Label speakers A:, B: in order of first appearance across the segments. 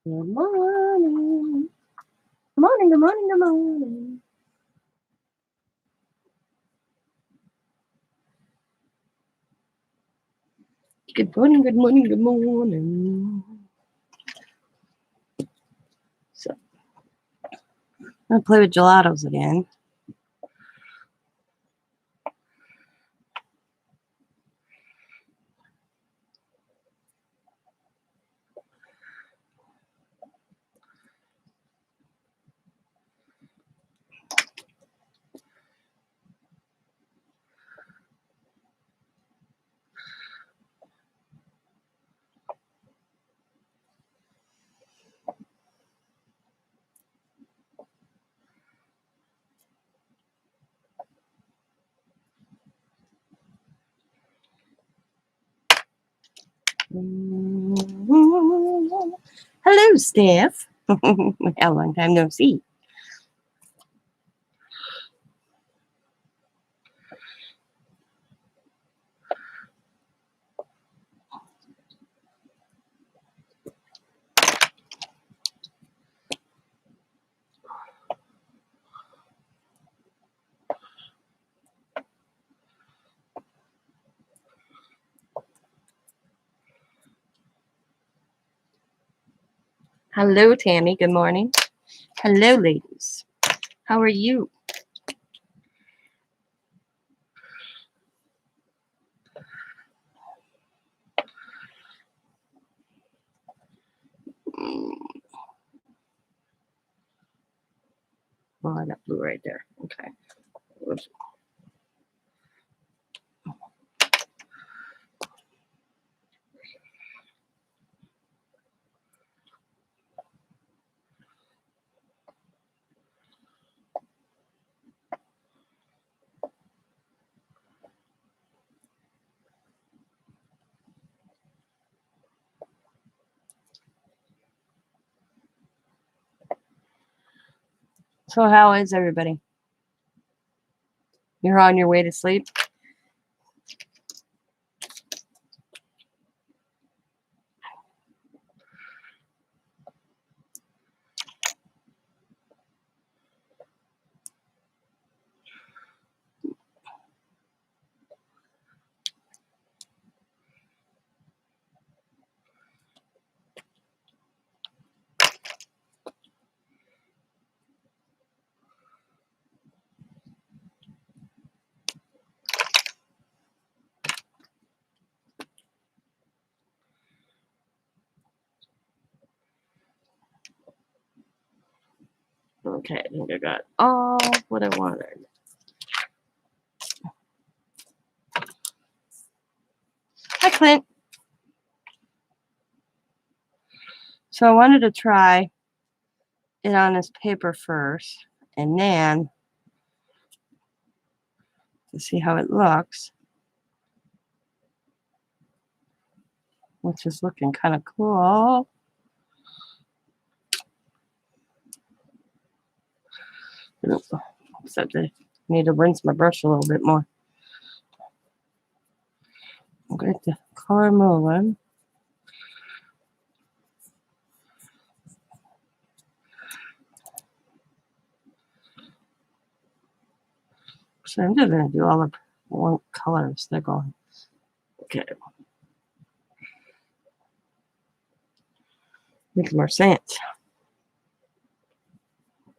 A: Good morning. Good morning, good morning, good morning. Good morning, good morning, good morning. So, I'm going to play with Gelatos again. Hello, Steph. A long time no see. Hello, Tammy. Good morning. Hello, ladies. How are you? Oh, I got blue right there. Okay. Oops. So, how is everybody? You're on your way to sleep? Okay, I think I got all what I wanted. Hi, Clint. So I wanted to try it on this paper first, and then to see how it looks, which is looking kind of cool. Except I need to rinse my brush a little bit more. I'll get the color moving. So I'm just going to do all the one colors they're going. Okay. Makes more sense.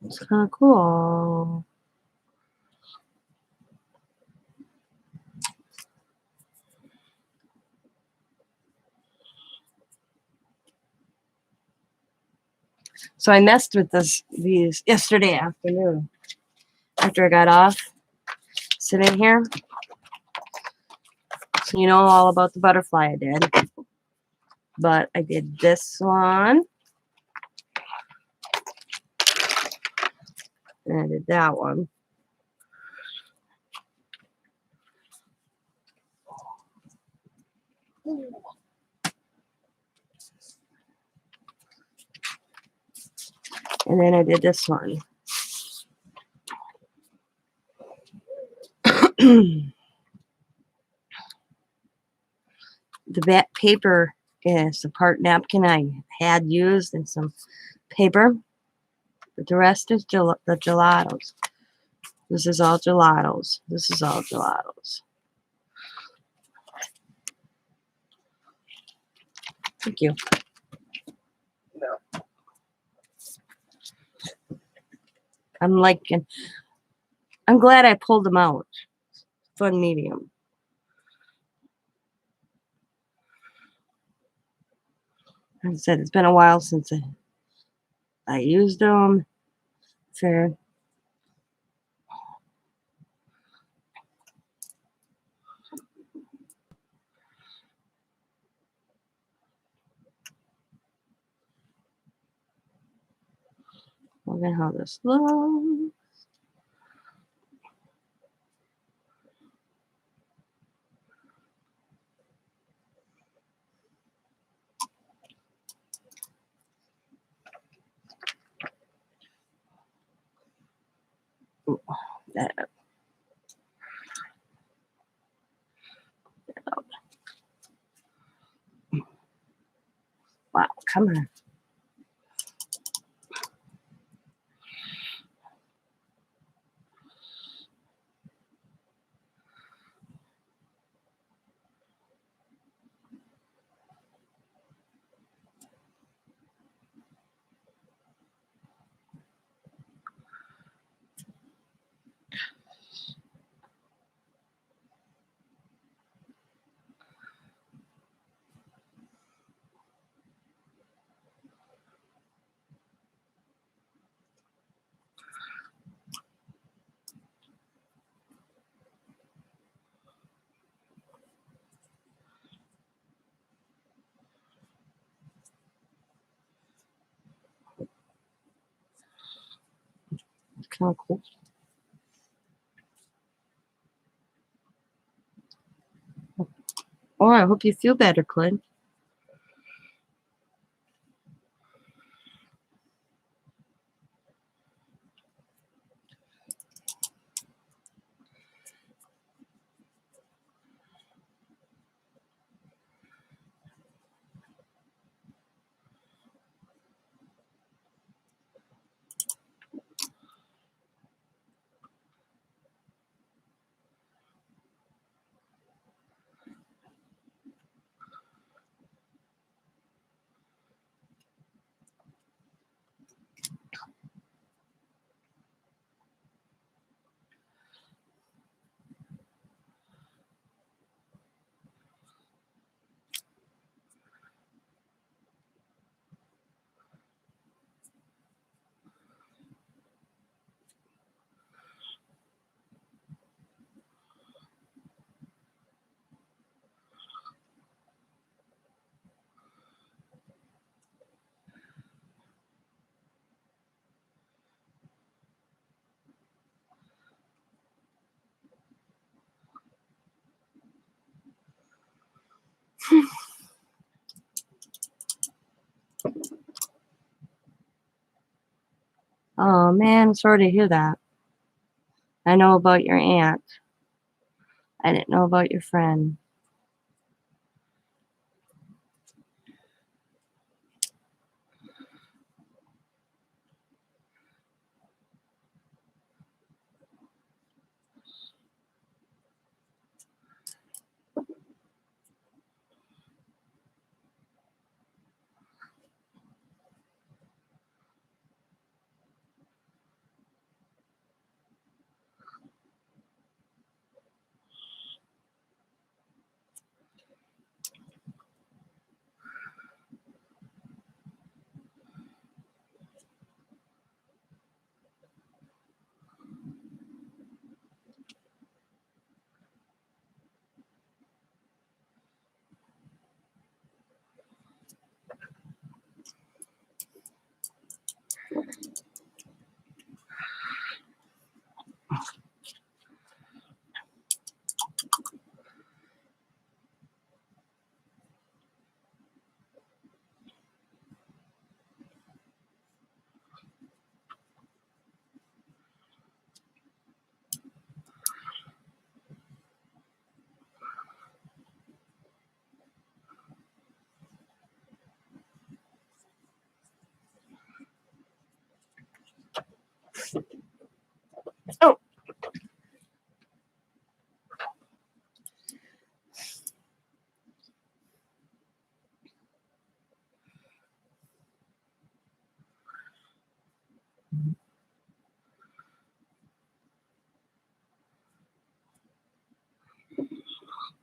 A: It's kind of cool. So I messed with these yesterday afternoon after I got off sitting here. So you know all about the butterfly I did. But I did this one. And I did that one. And then I did this one. The back paper is the part napkin I had used and some paper. But the rest is the gelatos. This is all gelatos. This is all gelatos. Thank you. I'm glad I pulled them out. Fun medium. Like I said, it's been a while since I used them. Fair. Look at how this looks. That. Wow, come on. It's kind of cool. Oh, I hope you feel better, Clint. Oh man, sorry to hear that. I know about your aunt. I didn't know about your friend.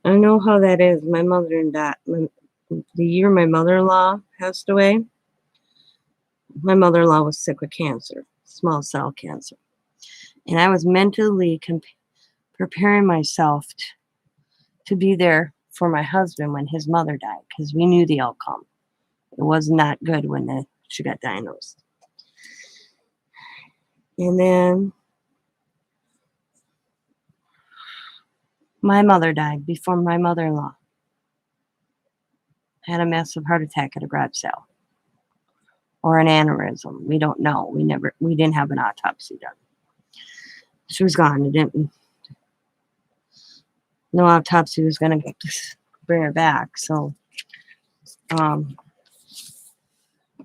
A: I know how that is. My mother and that. The year my mother-in-law passed away, my mother-in-law was sick with cancer, small cell cancer. And I was mentally preparing myself to be there for my husband when his mother died because we knew the outcome. It was not good when she got diagnosed. And then my mother died before my mother-in-law had a massive heart attack at a garage sale or an aneurysm. We don't know. We didn't have an autopsy done. She was gone. It didn't. No autopsy was going to bring her back. So,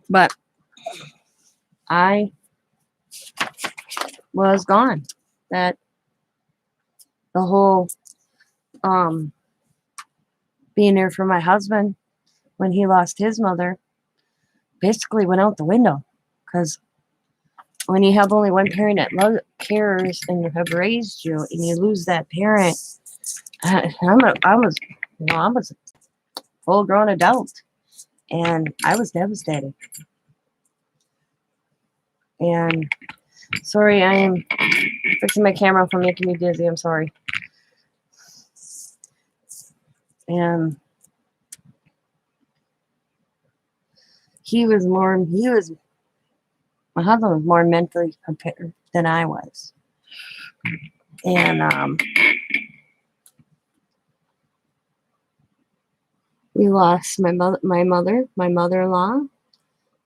A: but I was gone. That the whole being there for my husband when he lost his mother basically went out the window because when you have only one parent that cares and have raised you and you lose that parent, I was a full grown adult and I was devastated. And sorry, I am fixing my camera from making me dizzy. I'm sorry. And my husband was more mentally prepared than I was. And we lost my mother-in-law,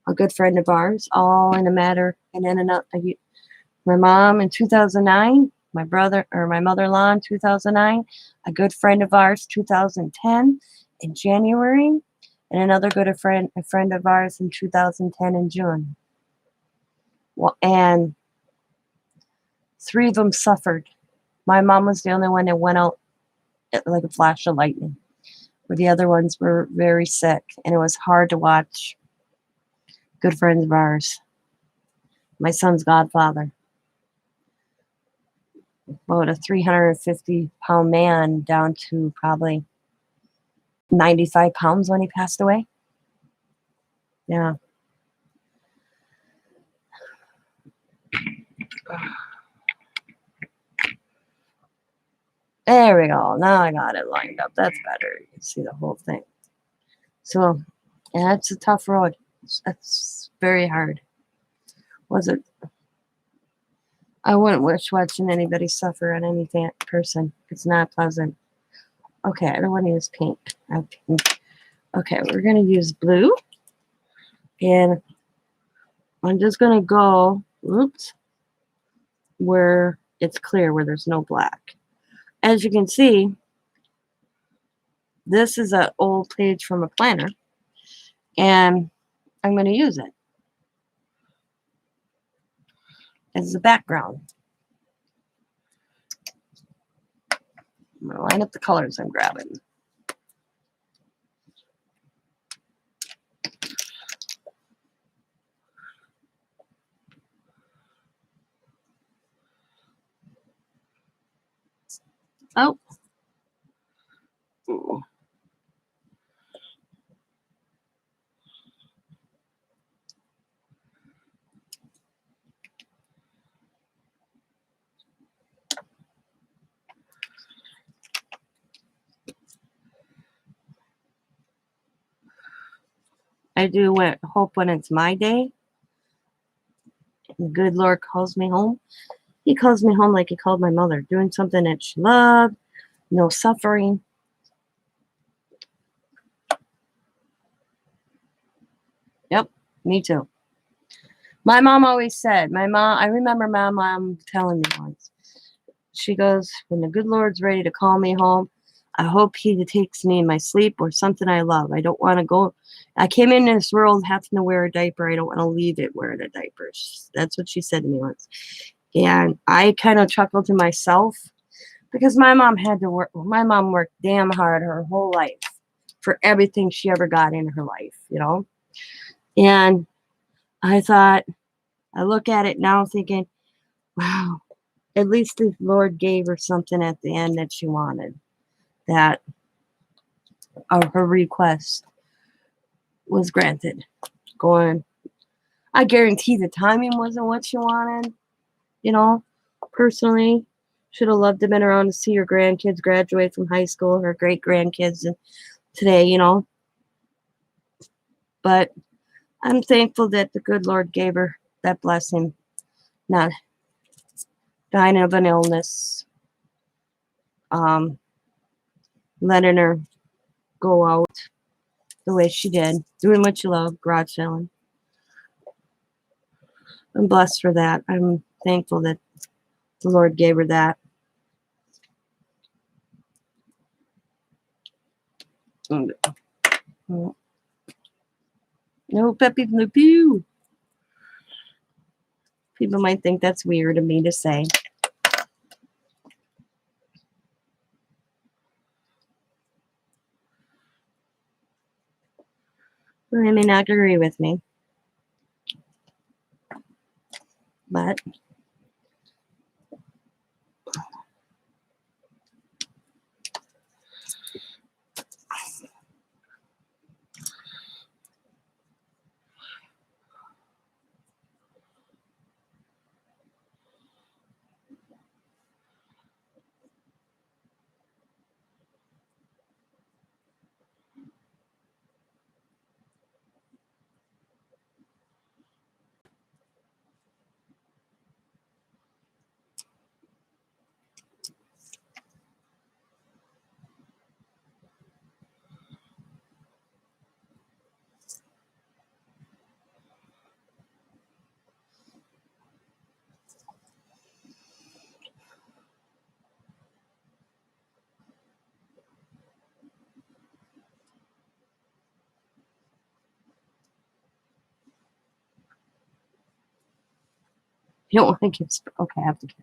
A: a good friend of ours, all in a matter and in another. My mom in 2009, my mother-in-law in 2009, a good friend of ours 2010 in January, and another a friend of ours in 2010 in June. Well, and 3 of them suffered. My mom was the only one that went out like a flash of lightning, where the other ones were very sick, and it was hard to watch good friends of ours. My son's godfather, about a 350-pound man, down to probably 95 pounds when he passed away. Yeah. There we go. Now I got it lined up. That's better. You can see the whole thing. So, yeah, it's a tough road. It's very hard. Was it? I wouldn't wish watching anybody suffer on any person. It's not pleasant. Okay, I don't want to use pink. Okay, we're going to use blue. And I'm just going to go, where it's clear, where there's no black. As you can see, this is an old page from a planner. And I'm going to use it as the background. I'm going to line up the colors I'm grabbing. Oh. Ooh. I do hope when it's my day, the good Lord calls me home. He calls me home like he called my mother, doing something that she loved, no suffering. Yep, me too. My mom always said, I remember my mom telling me once, she goes, when the good Lord's ready to call me home, I hope he takes me in my sleep or something I love. I don't want to go. I came in this world having to wear a diaper. I don't want to leave it wearing a diaper. That's what she said to me once. And I kind of chuckled to myself because my mom had to work. My mom worked damn hard her whole life for everything she ever got in her life, you know? And I thought, I look at it now thinking, wow, at least the Lord gave her something at the end that she wanted. That her request was granted. Going, I guarantee the timing wasn't what she wanted. You know, personally, should have loved to been around to see her grandkids graduate from high school, her great grandkids, and today, But I'm thankful that the good Lord gave her that blessing, not dying of an illness, um, letting her go out the way she did, doing what she loved, garage selling. I'm blessed for that. I'm thankful that the Lord gave her that. No Peppy Le Pew. People might think that's weird of me to say. They may not agree with me, but you don't want to give. Okay, I have to give.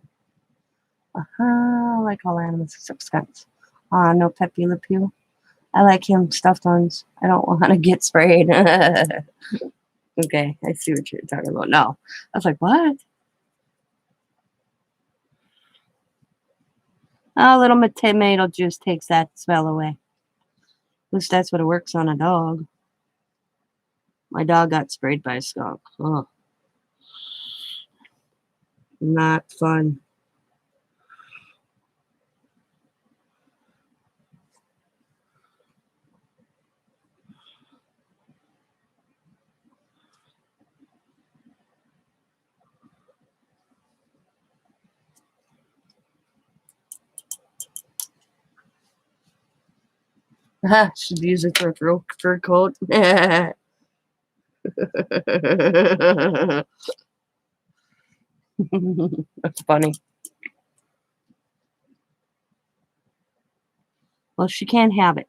A: I like all animals except skunks. No Peppy Le Pew. I like him stuffed ones. I don't want to get sprayed. Okay, I see what you're talking about. No, I was like, what? Oh, a little tomato juice takes that smell away. At least that's what it works on a dog. My dog got sprayed by a skunk. Oh, not fun. Should use it for a fur coat. That's funny. Well, she can't have it.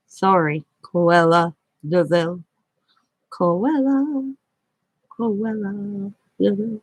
A: Sorry, Coella Deville. Coella. Coella Deville.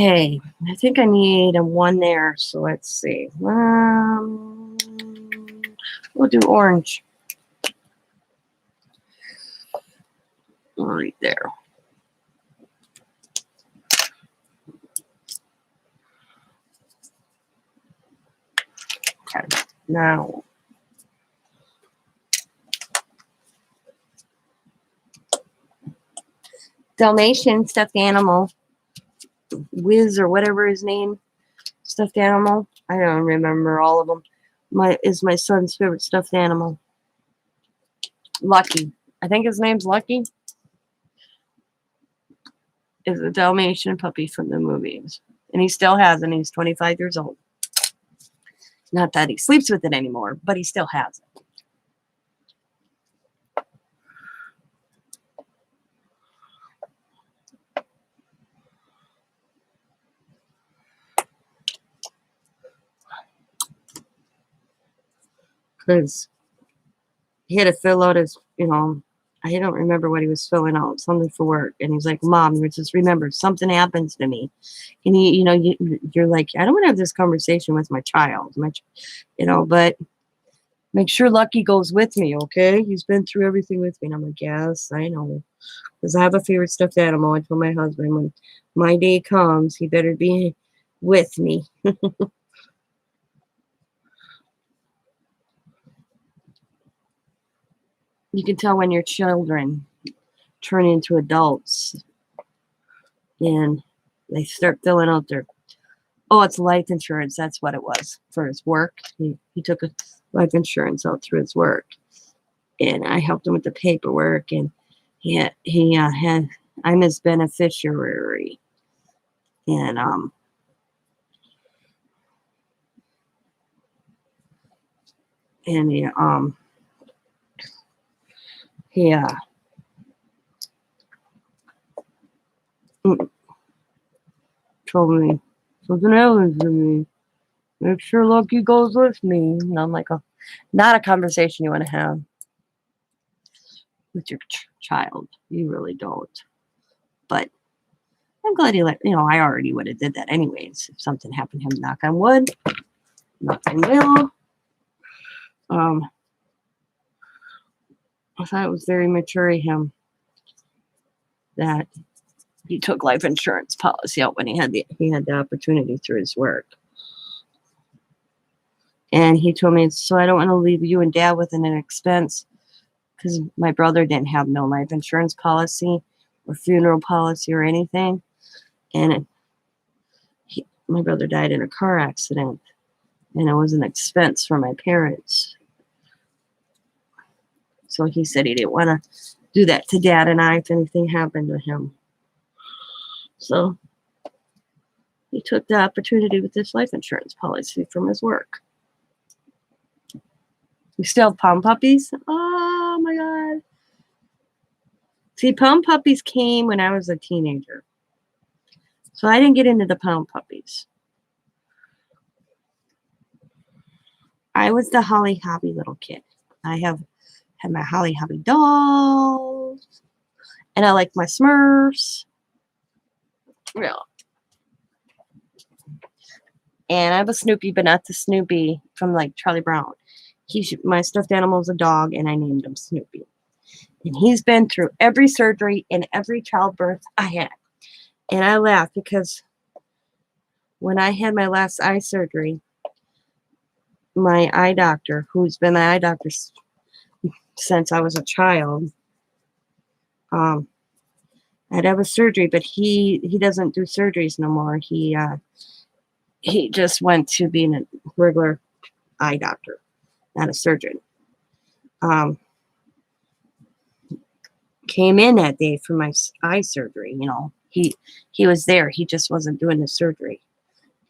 A: Okay, I think I need a one there. So let's see. We'll do orange right there. Okay, now Dalmatian stuffed animal, Wiz or whatever his name, stuffed animal. I don't remember all of them. My son's favorite stuffed animal. Lucky. I think his name's Lucky. Is a Dalmatian puppy from the movies. And he still has it. He's 25 years old. Not that he sleeps with it anymore, but he still has it. Because he had to fill out his, I don't remember what he was filling out, something for work. And he's like, Mom, you just remember, something happens to me. And you're like, I don't want to have this conversation with my child, but make sure Lucky goes with me, okay? He's been through everything with me. And I'm like, yes, I know. Because I have a favorite stuffed animal. I told my husband, when my day comes, he better be with me. You can tell when your children turn into adults and they start filling out it's life insurance. That's what it was for his work. He took a life insurance out through his work. And I helped him with the paperwork. And I'm his beneficiary. And he told me, something happens to me, make sure Lucky goes with me. And I'm like, oh, not a conversation you want to have with your child. You really don't. But I'm glad he I already would have did that anyways. If something happened to him, knock on wood, nothing will. I thought it was very mature of him that he took life insurance policy out when he had the opportunity through his work. And he told me, so I don't want to leave you and Dad with an expense, because my brother didn't have no life insurance policy or funeral policy or anything. And my brother died in a car accident, and it was an expense for my parents. So he said he didn't want to do that to Dad and I if anything happened to him. So he took the opportunity with this life insurance policy from his work. We still have pound puppies. Oh my God. See, pound puppies came when I was a teenager. So I didn't get into the pound puppies. I was the Holly Hobby little kid. I had my Holly Hobby dolls. And I like my Smurfs. Yeah. And I have a Snoopy, but not the Snoopy from like Charlie Brown. My stuffed animal is a dog, and I named him Snoopy. And he's been through every surgery and every childbirth I had. And I laugh because when I had my last eye surgery, my eye doctor, who's been my eye doctor since I was a child, I'd have a surgery, but he doesn't do surgeries no more. He just went to being a regular eye doctor, not a surgeon. Came in that day for my eye surgery. He was there. He just wasn't doing the surgery,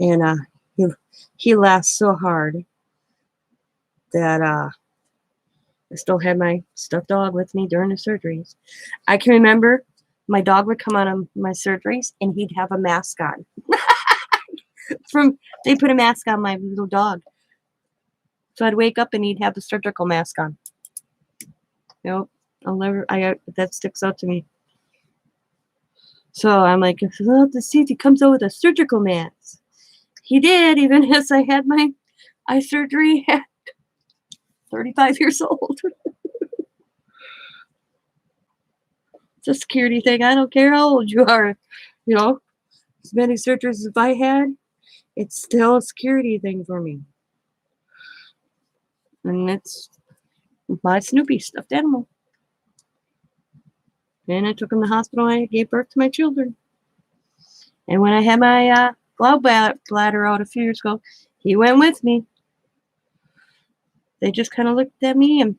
A: and he laughed so hard that I still had my stuffed dog with me during the surgeries. I can remember my dog would come out of my surgeries and he'd have a mask on. They put a mask on my little dog. So I'd wake up and he'd have the surgical mask on. Nope. That sticks out to me. So I'm like, "We'll have to see if he comes out with a surgical mask." He did, even as I had my eye surgery at 35 years old. It's a security thing. I don't care how old you are. You know, as many surgeries as I had, it's still a security thing for me. And it's my Snoopy stuffed animal. And I took him to the hospital and I gave birth to my children. And when I had my gallbladder out a few years ago, he went with me. They just kind of looked at me, and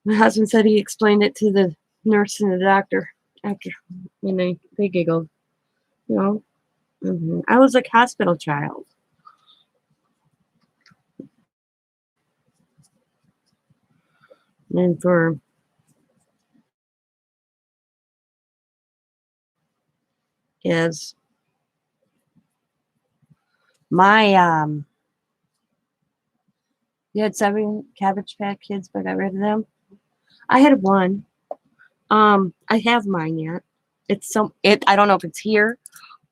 A: my husband said he explained it to the nurse and the doctor after, and they giggled. You know, I was like hospital child. And for is my you had 7 Cabbage Patch Kids, but I got rid of them. I had one. I have mine yet. I don't know if it's here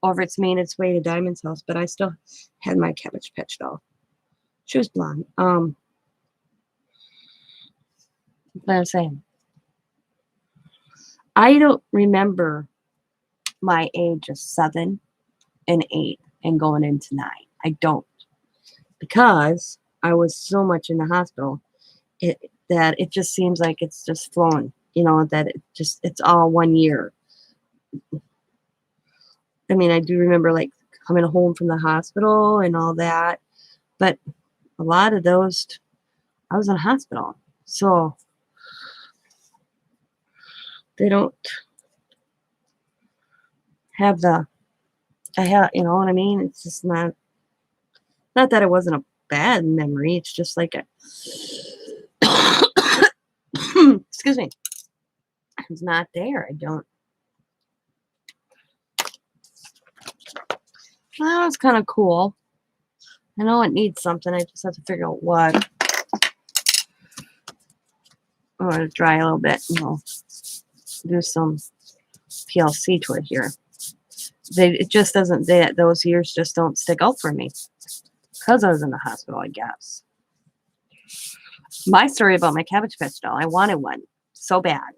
A: or if it's made its way to Diamond's house, but I still had my Cabbage Patch doll. She was blonde. But I'm saying I don't remember my age of 7 and 8 and going into 9. I don't, because I was so much in the hospital. That it just seems like it's just flown. You know, that it's all 1 year. I mean, I do remember like coming home from the hospital and all that, but a lot of those, I was in a hospital, so they don't have the. I have, you know what I mean. It's just not that it wasn't a bad memory. It's just like a. Excuse me. It's not there. I don't. Well, that was kind of cool. I know it needs something. I just have to figure out what. I'm going to dry a little bit and we'll do some PLC to it here. It just doesn't, those years just don't stick out for me because I was in the hospital, I guess. My story about my Cabbage Patch doll, I wanted one so bad.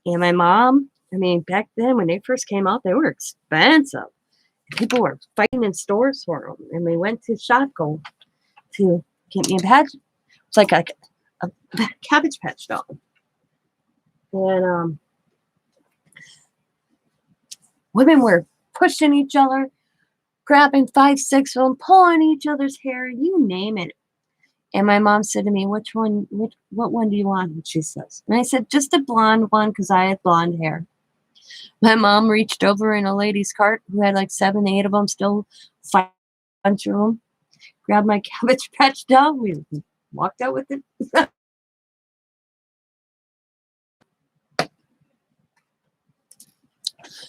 A: And my mom, I mean, back then when they first came out, they were expensive. People were fighting in stores for them. And we went to Shopko to get me a patch. It's like a Cabbage Patch doll. And women were pushing each other, grabbing 5, 6 of them, pulling each other's hair, you name it. And my mom said to me, what one do you want? And she says, and I said, just a blonde one, because I had blonde hair. My mom reached over in a lady's cart who had like 7, 8 of them, still 5 bunch of them, grabbed my Cabbage Patch doll. We walked out with it.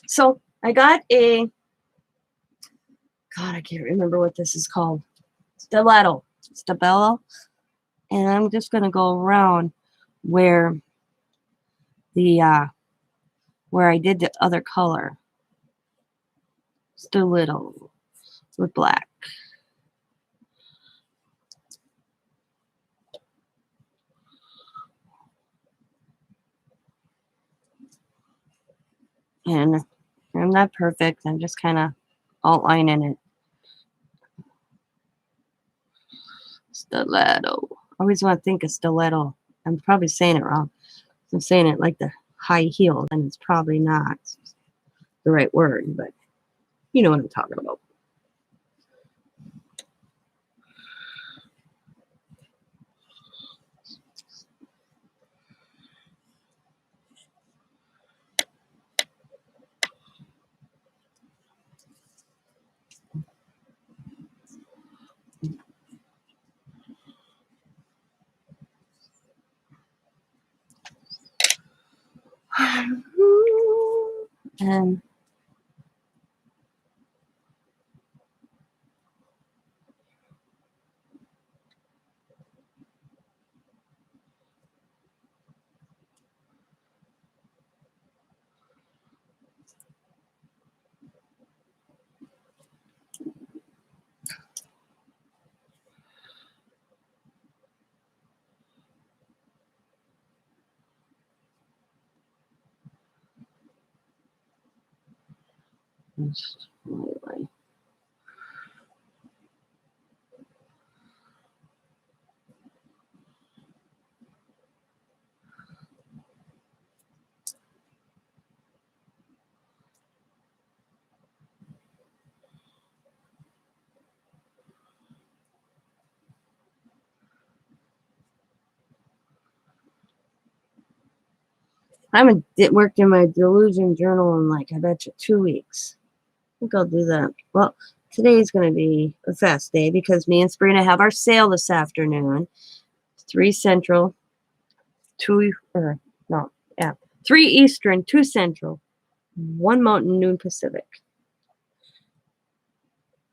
A: So I got God, I can't remember what this is called. Stiletto. And I'm just gonna go around where the where I did the other color. Stiletto with black. And I'm not perfect. I'm just kind of outlining it. Stiletto. I always want to think of stiletto. I'm probably saying it wrong. I'm saying it like the high heel, and it's probably not the right word, but you know what I'm talking about. And Just lightly. I haven't worked in my delusion journal in like, I bet you 2 weeks. I think I'll do that. Well, today's going to be a fast day because me and Sabrina have our sale this afternoon. 3 Central, 2, or no, yeah, 3 Eastern, 2 Central, 1 Mountain, noon Pacific.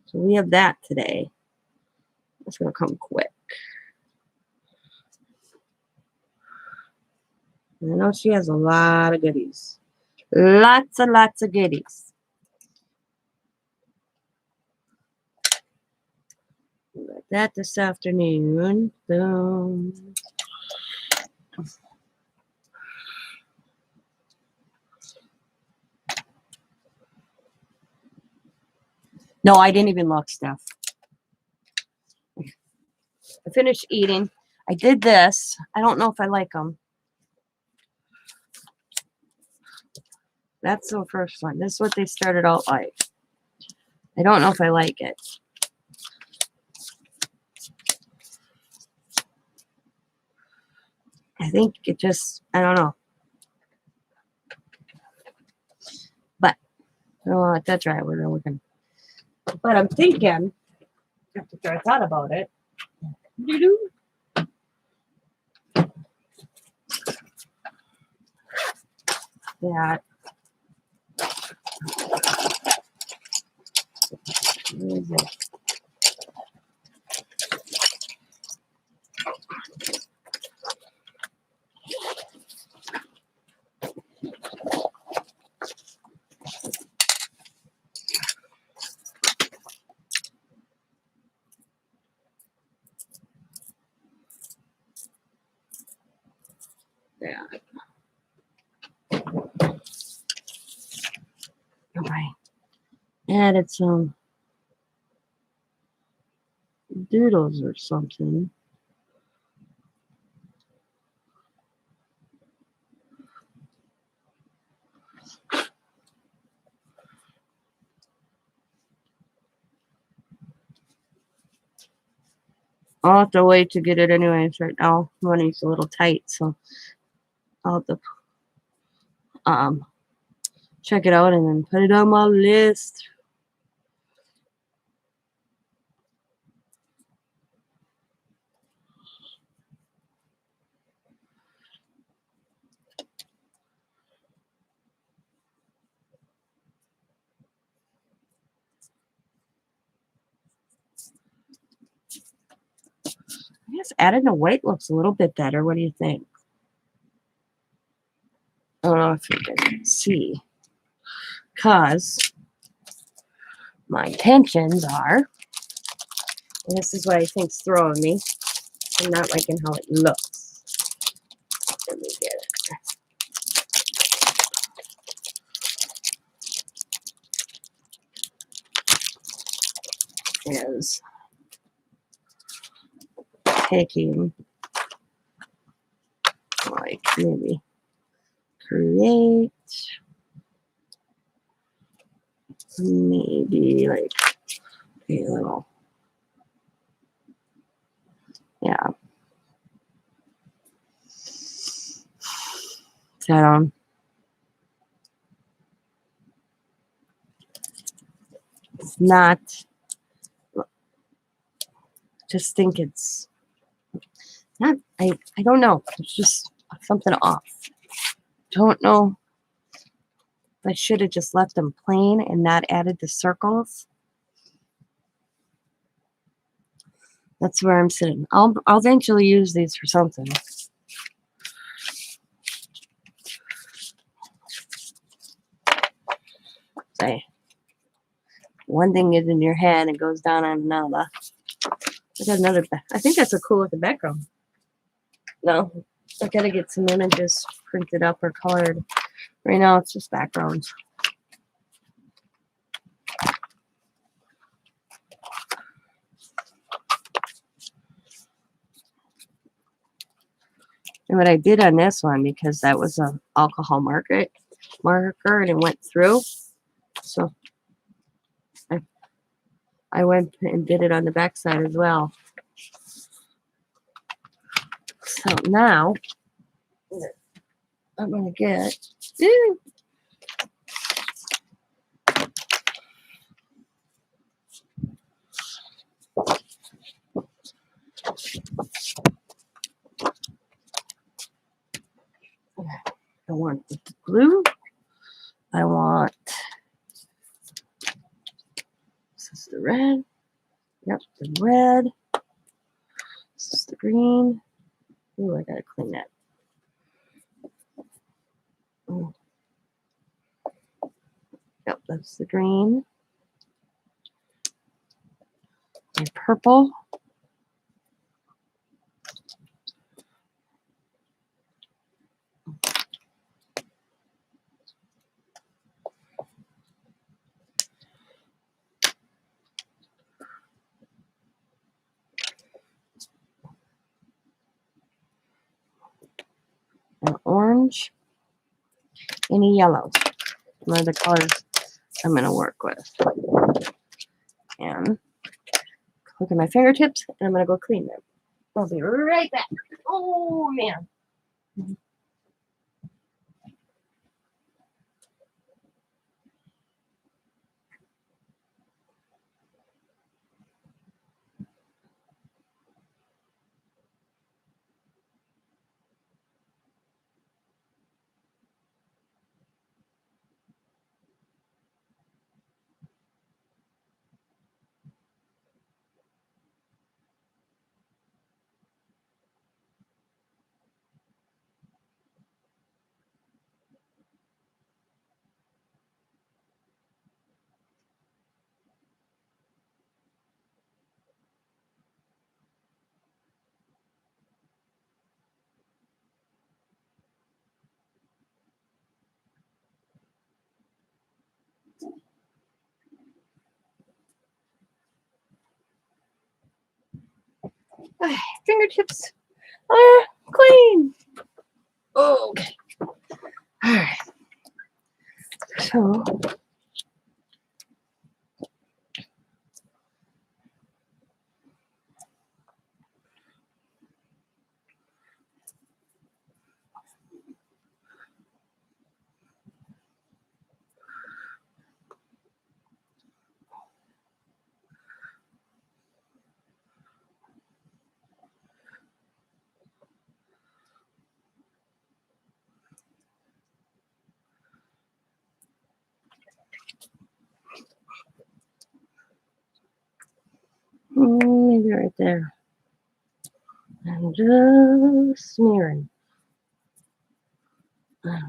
A: So we have that today. It's going to come quick. And I know she has a lot of goodies. Lots and lots of goodies. We got that this afternoon. Boom. No, I didn't even look, Steph. I finished eating. I did this. I don't know if I like them. That's the first one. This is what they started out like. I don't know if I like it. I think it just, I don't know. But, oh, that's right. We're looking. But I'm thinking, after I thought about it, that, where is it? Yeah. Okay. Added some doodles or something. I'll have to wait to get it anyways right now. Money's a little tight, so I'll have to check it out and then put it on my list. I guess adding the white looks a little bit better. What do you think? I don't know if you can see. Because my intentions are, and this is what I think's throwing me, I'm not liking how it looks. Let me get it. Is taking, like, maybe create, maybe like a little, yeah. So it's not, just think it's not, I don't know. It's just something off. Don't know. I should have just left them plain and not added the circles. That's where I'm sitting. I'll eventually use these for something. Say, one thing is in your head and goes down on another. I got another. I think that's a cool looking background. No, I gotta get some images printed up or colored. Right now, it's just backgrounds. And what I did on this one, because that was a alcohol marker and it went through. So I went and did it on the back side as well. So now I'm going to get I want the blue. I want, this is the red. Yep, the red. This is the green. Ooh, I gotta clean that. Oh. Yep, that's the green. And purple. And orange. Any yellows. One of the colors I'm going to work with. And look at my fingertips, and I'm going to go clean them. I'll be right back. Oh, man. Fingertips are clean. Okay. All right. So maybe right there. I'm just smearing. All right.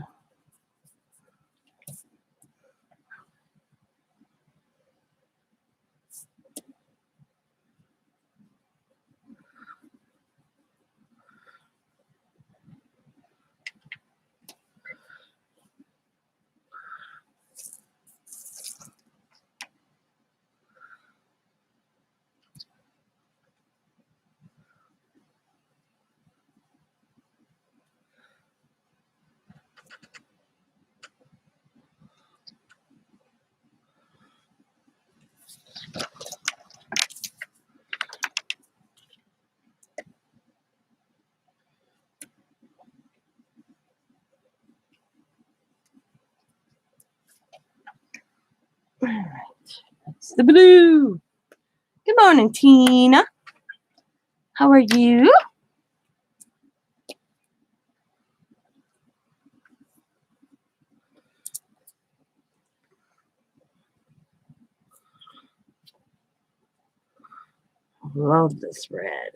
A: That's the blue. Good morning, Tina. How are you? Love this red.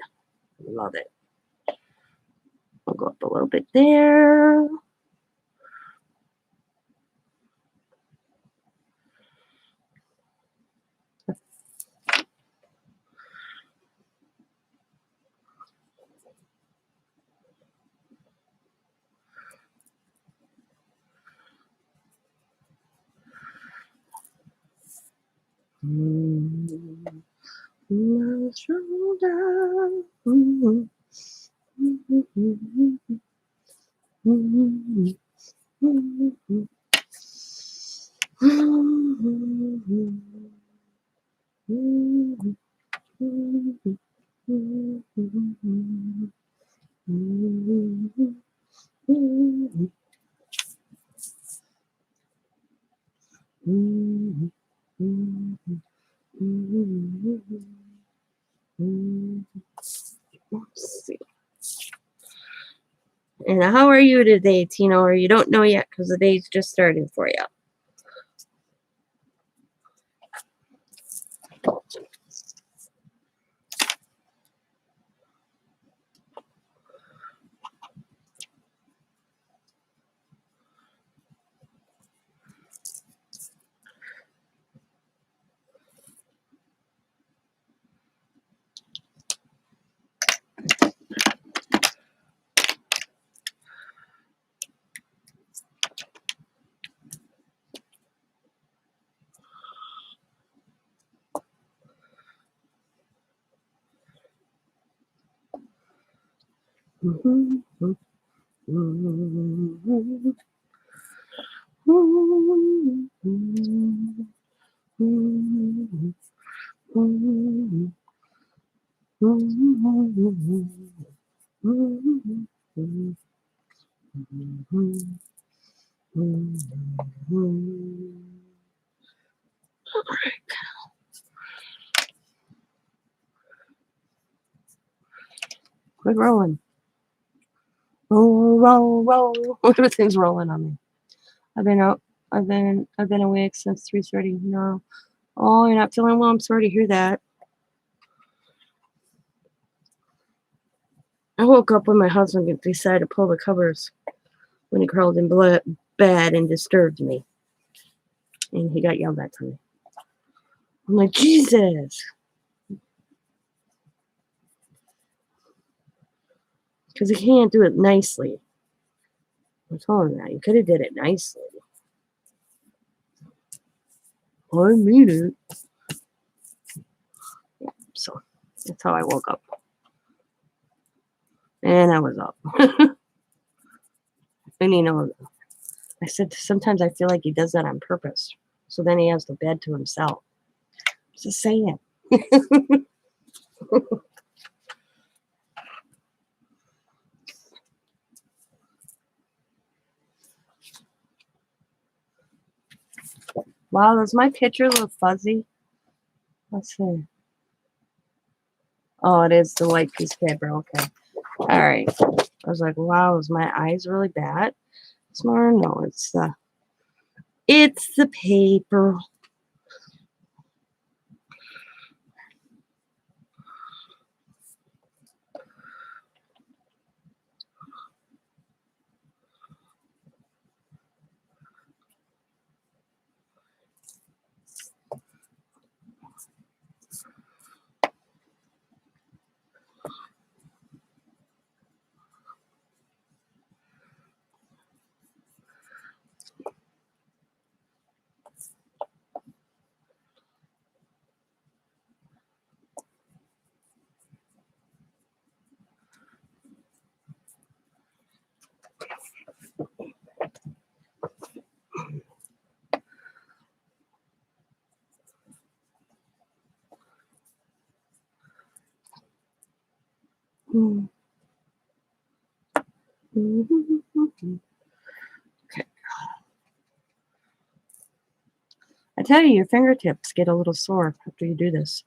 A: Love it. I'll go up a little bit there. My shoulder. Let's see. And how are you today, Tino? Or you don't know yet because the day's just starting for you. Quit rolling. Roll. Everything's rolling on me. I've been out. I've been awake since 3:30. No. Oh, you're not feeling well. I'm sorry to hear that. I woke up when my husband decided to pull the covers when he crawled in bed and disturbed me. And he got yelled at for me. I'm like, Jesus. Because he can't do it nicely. I told him that. You could have did it nicely. I mean it. Yeah, so that's how I woke up. And I was up. And you know, I said sometimes I feel like he does that on purpose. So then he has the bed to himself. Just saying. Wow, does my picture look fuzzy? Let's see. Oh, it is the white piece of paper. Okay. All right. I was like, wow, is my eyes really bad? It's more, no, it's the paper. Okay. I tell you, your fingertips get a little sore after you do this.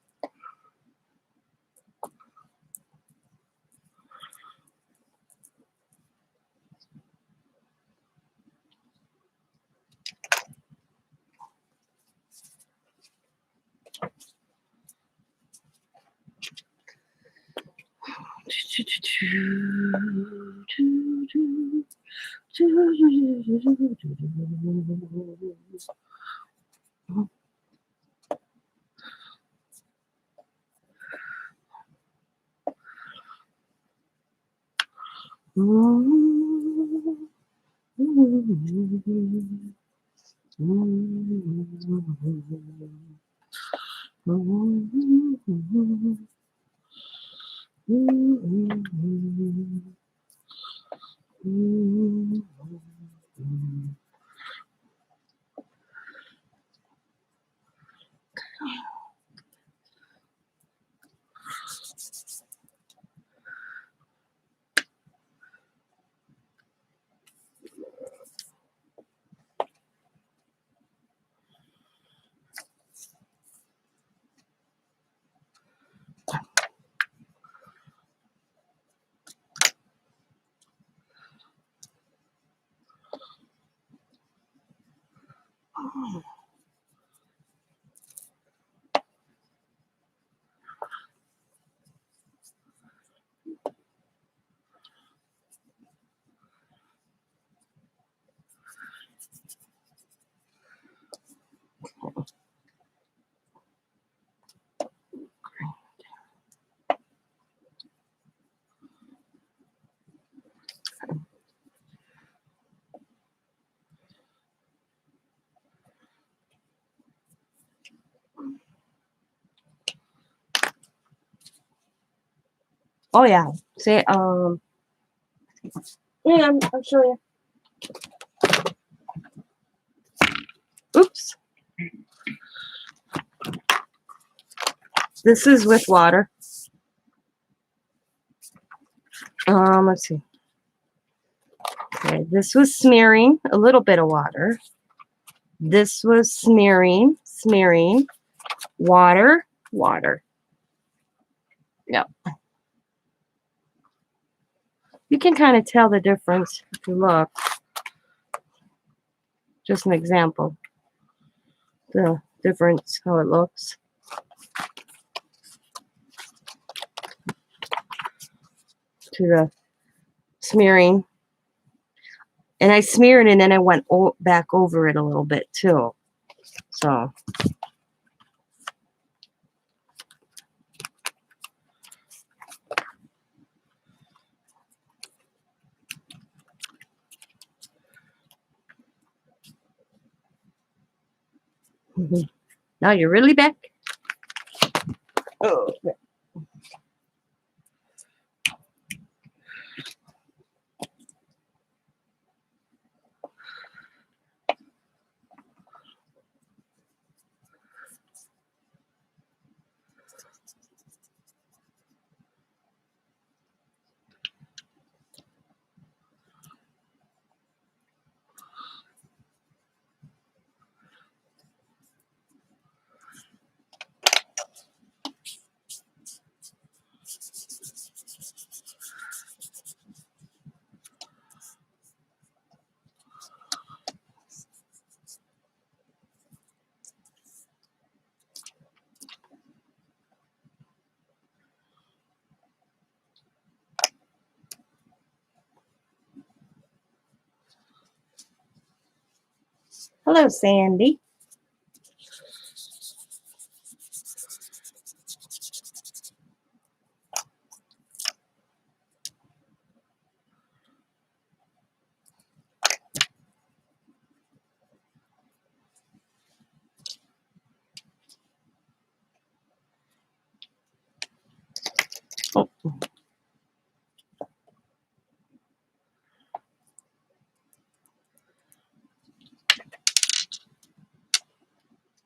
A: Oh yeah. Say yeah, I'll show you. Oops. This is with water. Let's see. Okay, this was smearing, a little bit of water. This was smearing, water, water. Yep. You can kind of tell the difference if you look. Just an example. The difference, how it looks. To the smearing. And I smeared and then I went back over it a little bit too. So. Now you're really back. Oh. Hello, Sandy. Oh.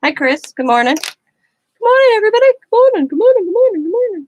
A: Hi, Chris. Good morning. Good morning, everybody. Good morning. Good morning. Good morning. Good morning.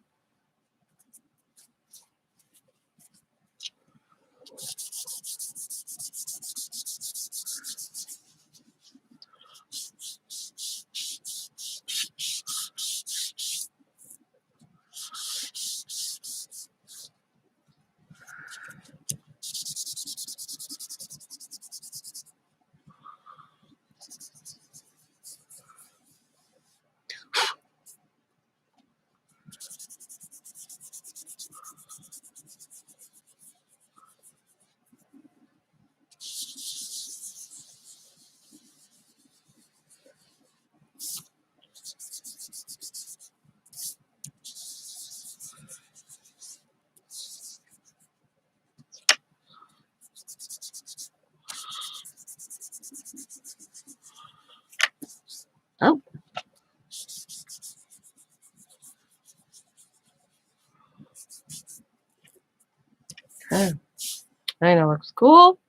A: Oh. Okay. I know, looks cool.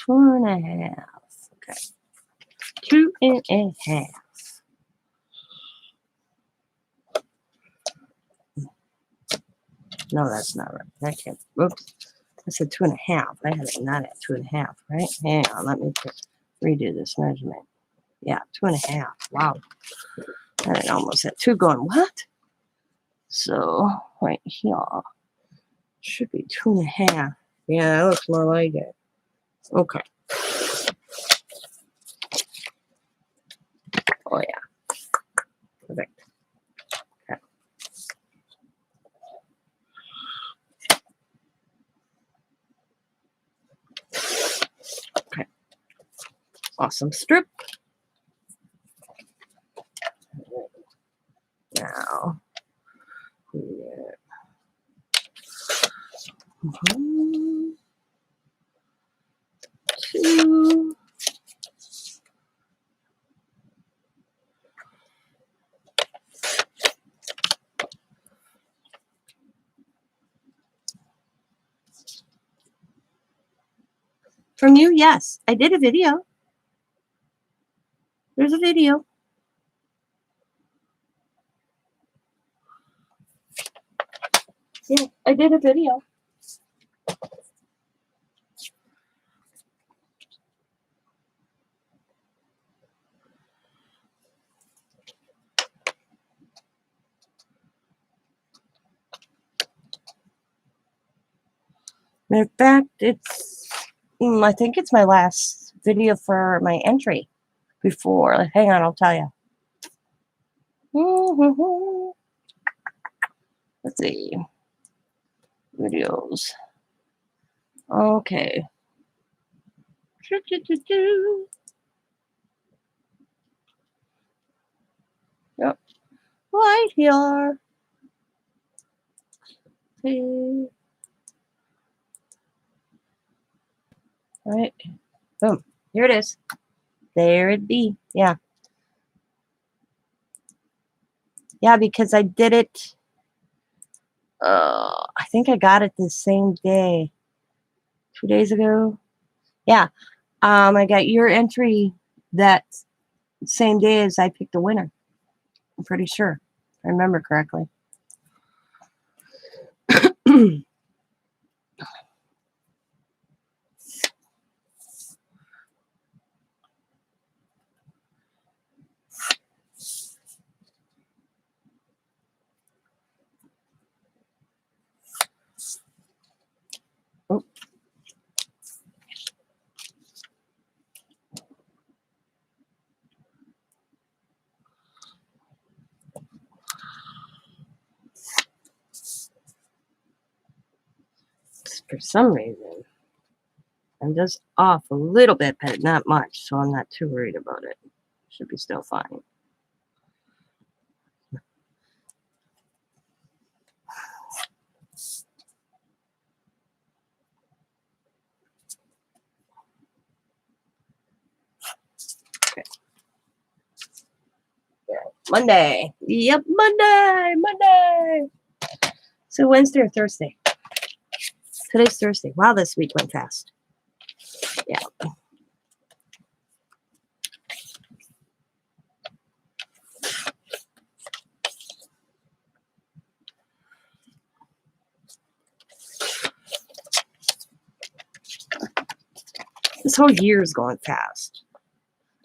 A: 2.5. Okay. 2.5. No, that's not right. I can't. Oops. I said 2.5. I had it not at 2.5, right? Hang on. Let me redo this measurement. Yeah, 2.5. Wow. I had it almost at 2 going, what? So, right here should be 2.5. Yeah, that looks more like it. Okay. Oh, yeah. Perfect. Okay. Okay. Awesome strip. Now, yeah. 1, 2. From you, yes. I did a video. There's a video. Yeah, I did a video. In fact, I think it's my last video for my entry before. Hang on, I'll tell you. Let's see. Videos. Okay. Yep. Right here. See. Right. Boom. Here it is. There it be. Yeah. Yeah, because I did it. I think I got it the same day. 2 days ago. Yeah. I got your entry that same day as I picked the winner. I'm pretty sure. If I remember correctly. Oh. For some reason, I'm just off a little bit, but not much, so I'm not too worried about it. Should be still fine. Okay. Yeah. Monday. Yep, Monday. So Wednesday or Thursday? Today's Thursday. Wow, this week went fast. Yeah. This whole year is going fast.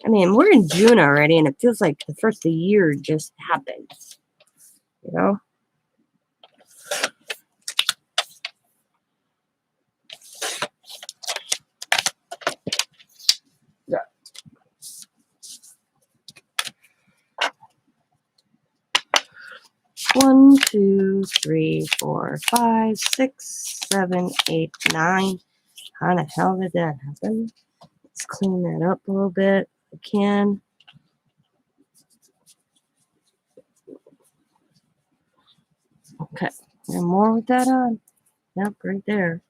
A: I mean, we're in June already, and it feels like the first of the year just happened. You know? Yeah. 1, 2, 3, 4, 5, 6, 7, 8, 9. How the hell did that happen? Let's clean that up a little bit if I can. Okay. And more with that on. Yep, right there.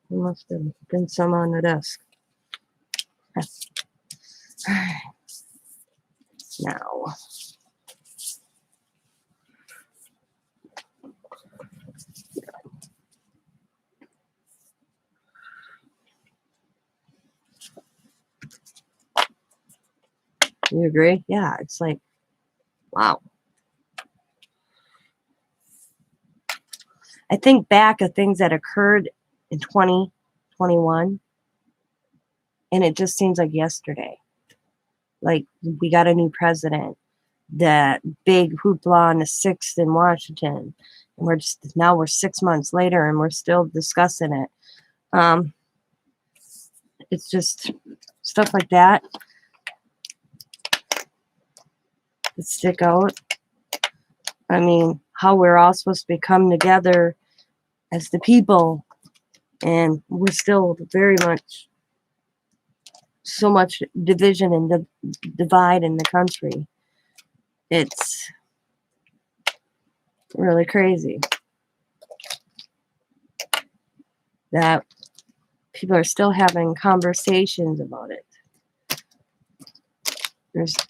A: There must have been some on the desk. Now. You agree? Yeah, it's like, wow. I think back of things that occurred in 2021, and it just seems like yesterday. Like, we got a new president, that big hoopla on the 6th in Washington. And we're 6 months later and we're still discussing it. It's just stuff like that stick out. I mean, how we're all supposed to come together as the people, and we're still very much so much division and divide in the country. It's really crazy that people are still having conversations about it.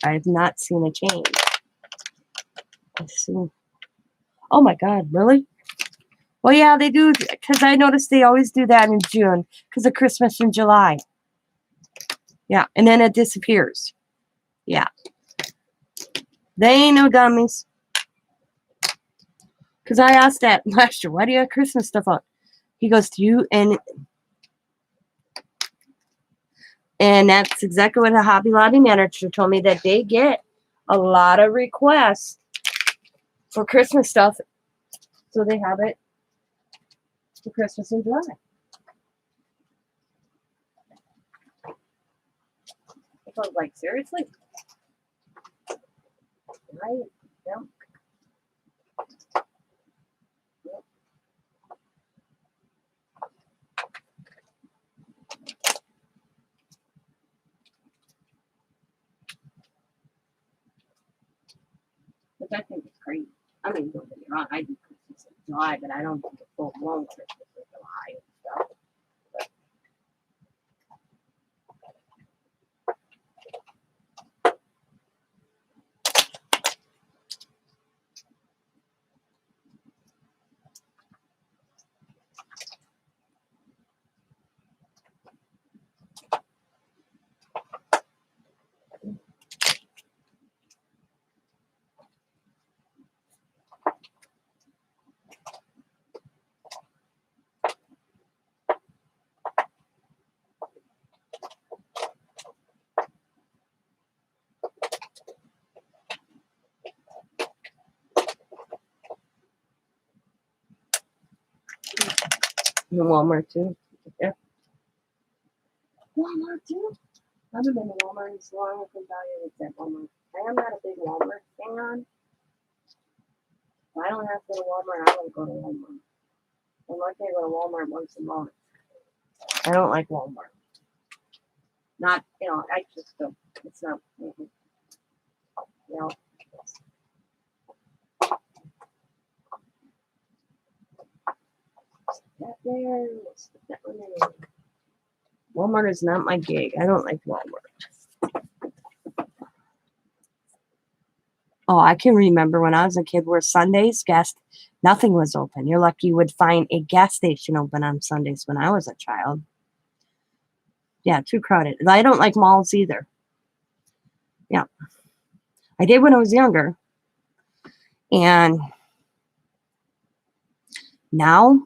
A: I've not seen a change. Oh my God, really? Well, yeah, they do, because I noticed they always do that in June because of Christmas in July. Yeah, and then it disappears. Yeah. They ain't no dummies. Because I asked that last year, why do you have Christmas stuff on? He goes, do you? And that's exactly what a Hobby Lobby manager told me, that they get a lot of requests for Christmas stuff. So they have it for Christmas in July. I was like, seriously? Right? Yeah. Which I think is crazy. I mean, don't get me wrong, I do Christmas in July, but I don't do the full blown Christmas in July and stuff. In Walmart too. Yeah. Walmart too. I haven't been to Walmart in so long. I can tell you what's at Walmart. I am not a big Walmart fan. If I don't have to go to Walmart, I don't go to Walmart. Unless I go to Walmart once a month. I don't like Walmart. Not, I just don't. It's not. You know. That there. That one there. Walmart is not my gig. I don't like Walmart. Oh, I can remember when I was a kid where Sundays, nothing was open. You're lucky you would find a gas station open on Sundays when I was a child. Yeah, too crowded. I don't like malls either. Yeah. I did when I was younger. And now,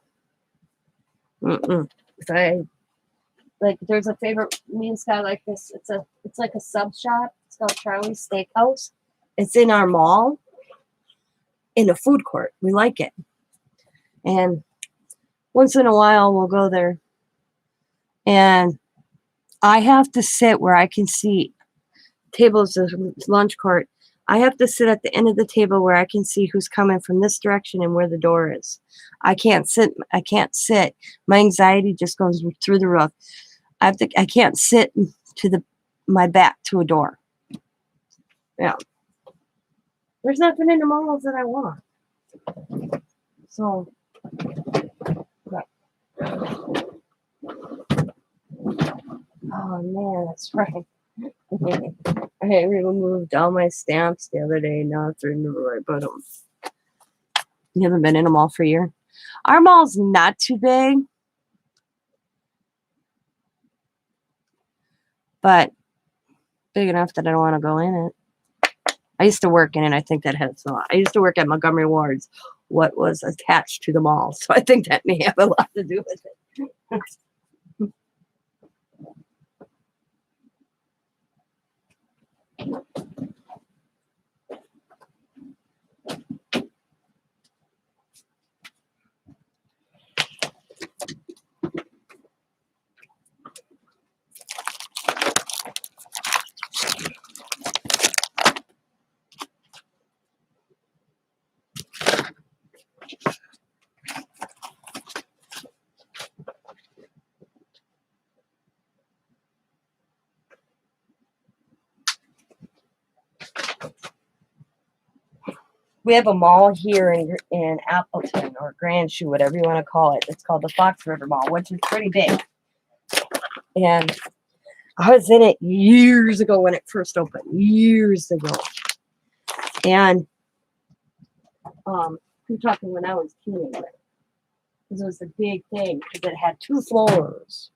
A: if I, like, there's a favorite me and Sky like this. It's like a sub shop. It's called Charlie's Steakhouse. It's in our mall in a food court. We like it. And once in a while we'll go there. And I have to sit where I can see tables of lunch court. I have to sit at the end of the table where I can see who's coming from this direction and where the door is. I can't sit. My anxiety just goes through the roof. I can't sit to my back to a door. Yeah. There's nothing in the malls that I want. So, oh man, that's right. I removed all my stamps the other day. Now I remember where I put them. You haven't been in a mall for a year? Our mall's not too big, but big enough that I don't want to go in it. I used to work in it. I think that helps a lot. I used to work at Montgomery Ward's, what was attached to the mall. So I think that may have a lot to do with it. We have a mall here in Appleton or Grand Shoe, whatever you want to call it. It's called the Fox River Mall, which is pretty big. And I was in it years ago when it first opened, years ago. And I'm talking when I was a teenager. Because it was a big thing because it had 2 floors,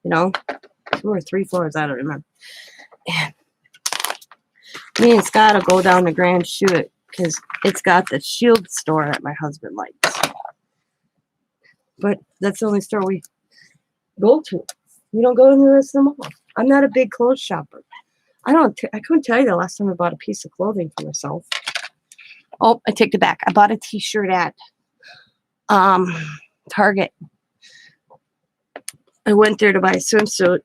A: 2 or 3 floors, I don't remember. And me and Scott will go down to Grand Shoe because it's got the Shield store that my husband likes. But that's the only store we go to. We don't go to the rest of the mall. I'm not a big clothes shopper. I couldn't tell you the last time I bought a piece of clothing for myself. Oh, I take it back. I bought a t-shirt at Target. I went there to buy a swimsuit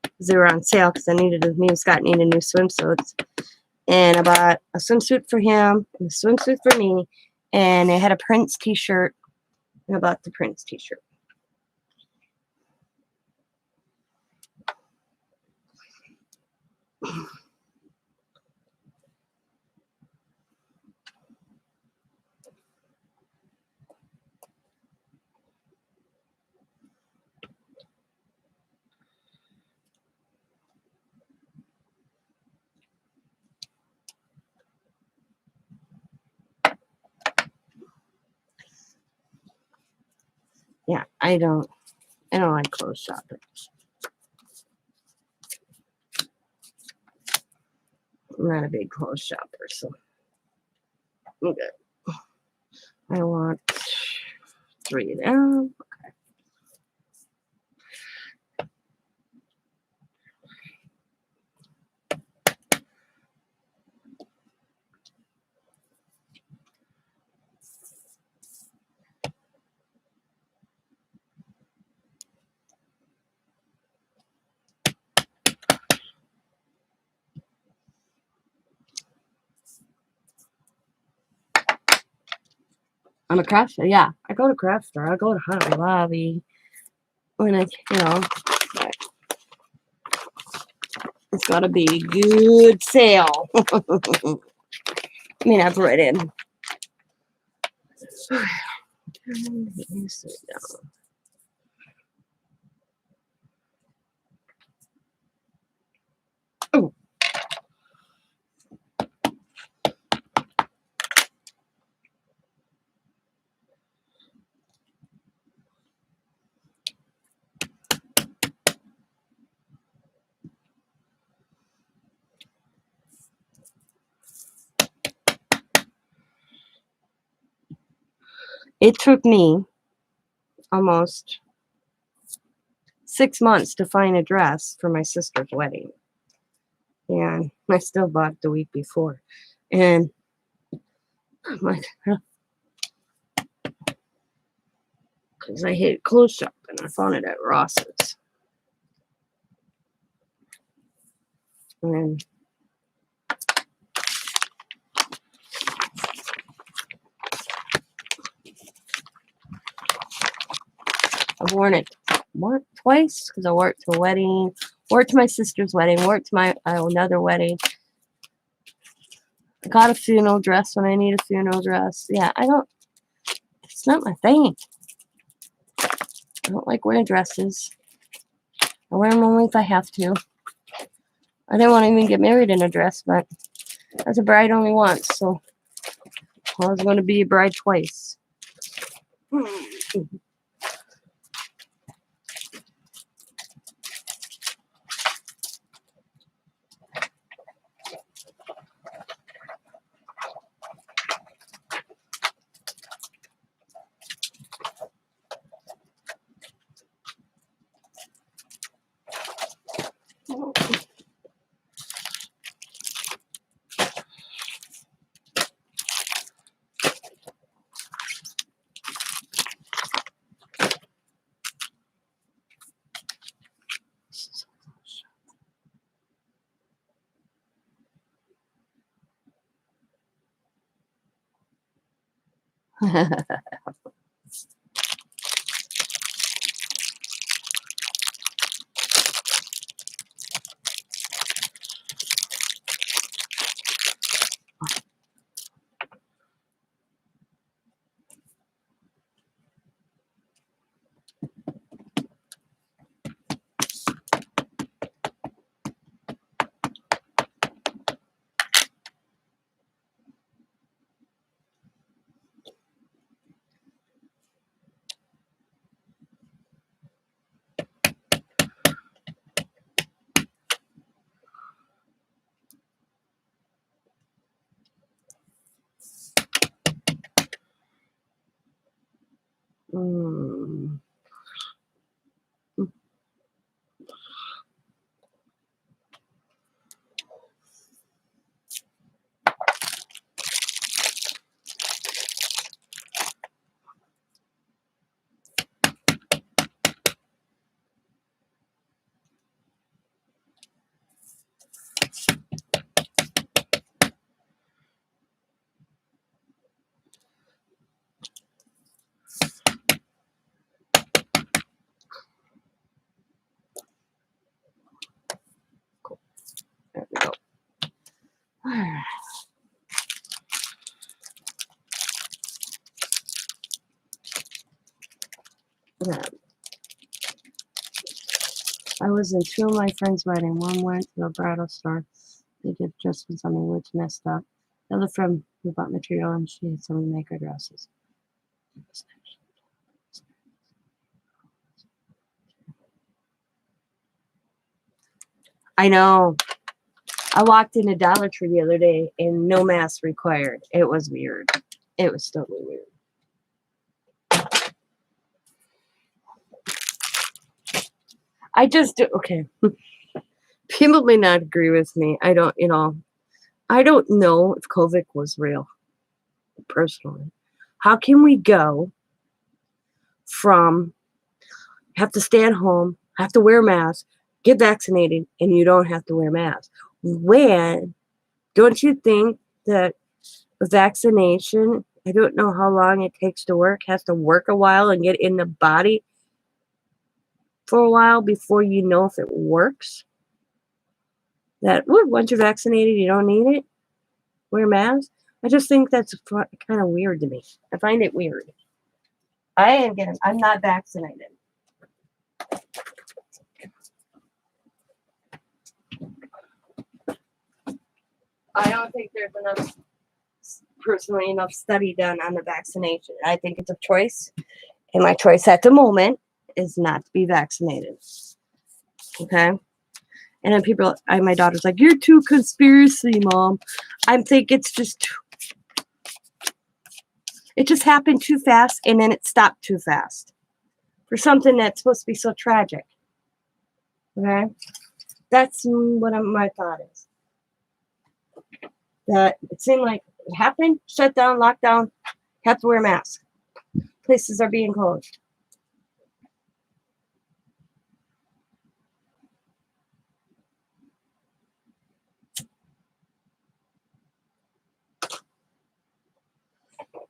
A: because they were on sale because me and Scott needed new swimsuits. And I bought a swimsuit for him and a swimsuit for me. And they had a Prince t-shirt. And I bought the Prince t-shirt. Yeah, I don't like clothes shopping. I'm not a big clothes shopper, so okay. I want 3 of them. Okay. I'm a craft store. Yeah, I go to craft store. I go to Hobby Lobby when it's got to be a good sale. I mean, I've read in. Oh. It took me almost 6 months to find a dress for my sister's wedding. And I still bought it the week before. And I'm like, because I hate clothes shopping. I found it at Ross's. And I've worn it twice because I wore it to a wedding, wore it to my sister's wedding, wore it to my another wedding. I got a funeral dress when I need a funeral dress. Yeah, it's not my thing. I don't like wearing dresses. I wear them only if I have to. I didn't want to even get married in a dress, but as a bride only once, so I was going to be a bride twice. Mm. Cool. There we go. Yeah. I was in two of my friends' wedding. One went to the bridal store. They did just something which messed up. The other friend who bought material and she had someone make her dresses. I know. I walked in a Dollar Tree the other day and no mask required. It was weird. It was totally weird. I just do. Okay. People may not agree with me. I don't know if COVID was real, personally. How can we go from have to stay at home, have to wear a mask, get vaccinated, and you don't have to wear a mask? When don't you think that vaccination, I don't know how long it takes to work, has to work a while and get in the body for a while before you know if it works? That once you're vaccinated, you don't need it. Wear a mask. I just think that's kind of weird to me. I find it weird. I'm not vaccinated. I don't think there's enough study done on the vaccination. I think it's a choice, and my choice at the moment is not to be vaccinated. Okay. And then my daughter's like, "You're too conspiracy, Mom." I think it just happened too fast, and then it stopped too fast for something that's supposed to be so tragic. Okay, that's what my thought is. That it seemed like it happened, shut down, lockdown, have to wear a mask. Places are being closed.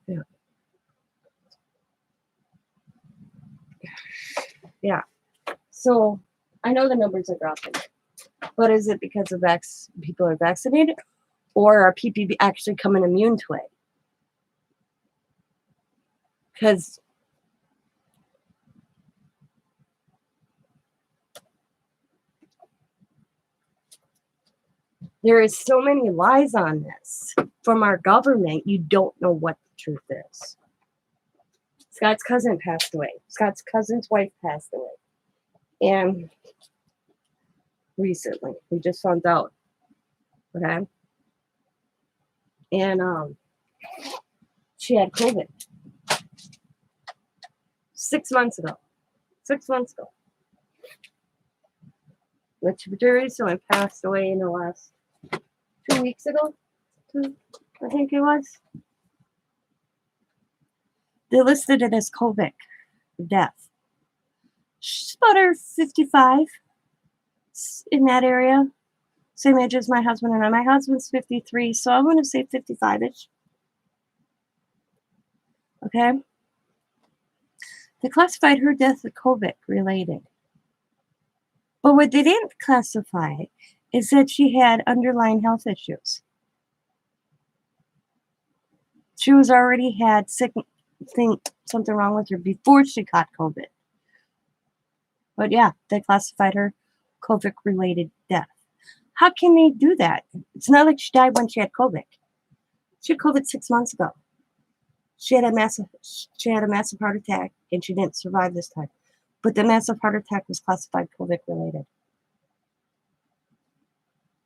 A: Yeah. Yeah. So I know the numbers are dropping, but is it because of people are vaccinated, or are people actually coming immune to it? Because there is so many lies on this from our government. You don't know what the truth is. Scott's cousin passed away. Scott's cousin's wife passed away, and recently we just found out. Okay, and she had COVID 6 months ago. 6 months ago, which recently passed away in the last 2 weeks ago. I think it was. They listed it as COVID death. She's about her 55 in that area. Same age as my husband and I. My husband's 53, so I want to say 55-ish. Okay? They classified her death as COVID related. But what they didn't classify is that she had underlying health issues. She was already had something wrong with her before she caught COVID. But yeah, they classified her COVID related death. How can they do that? It's not like she died when she had COVID. She had COVID 6 months ago. She had a massive heart attack and she didn't survive this time. But the massive heart attack was classified COVID related.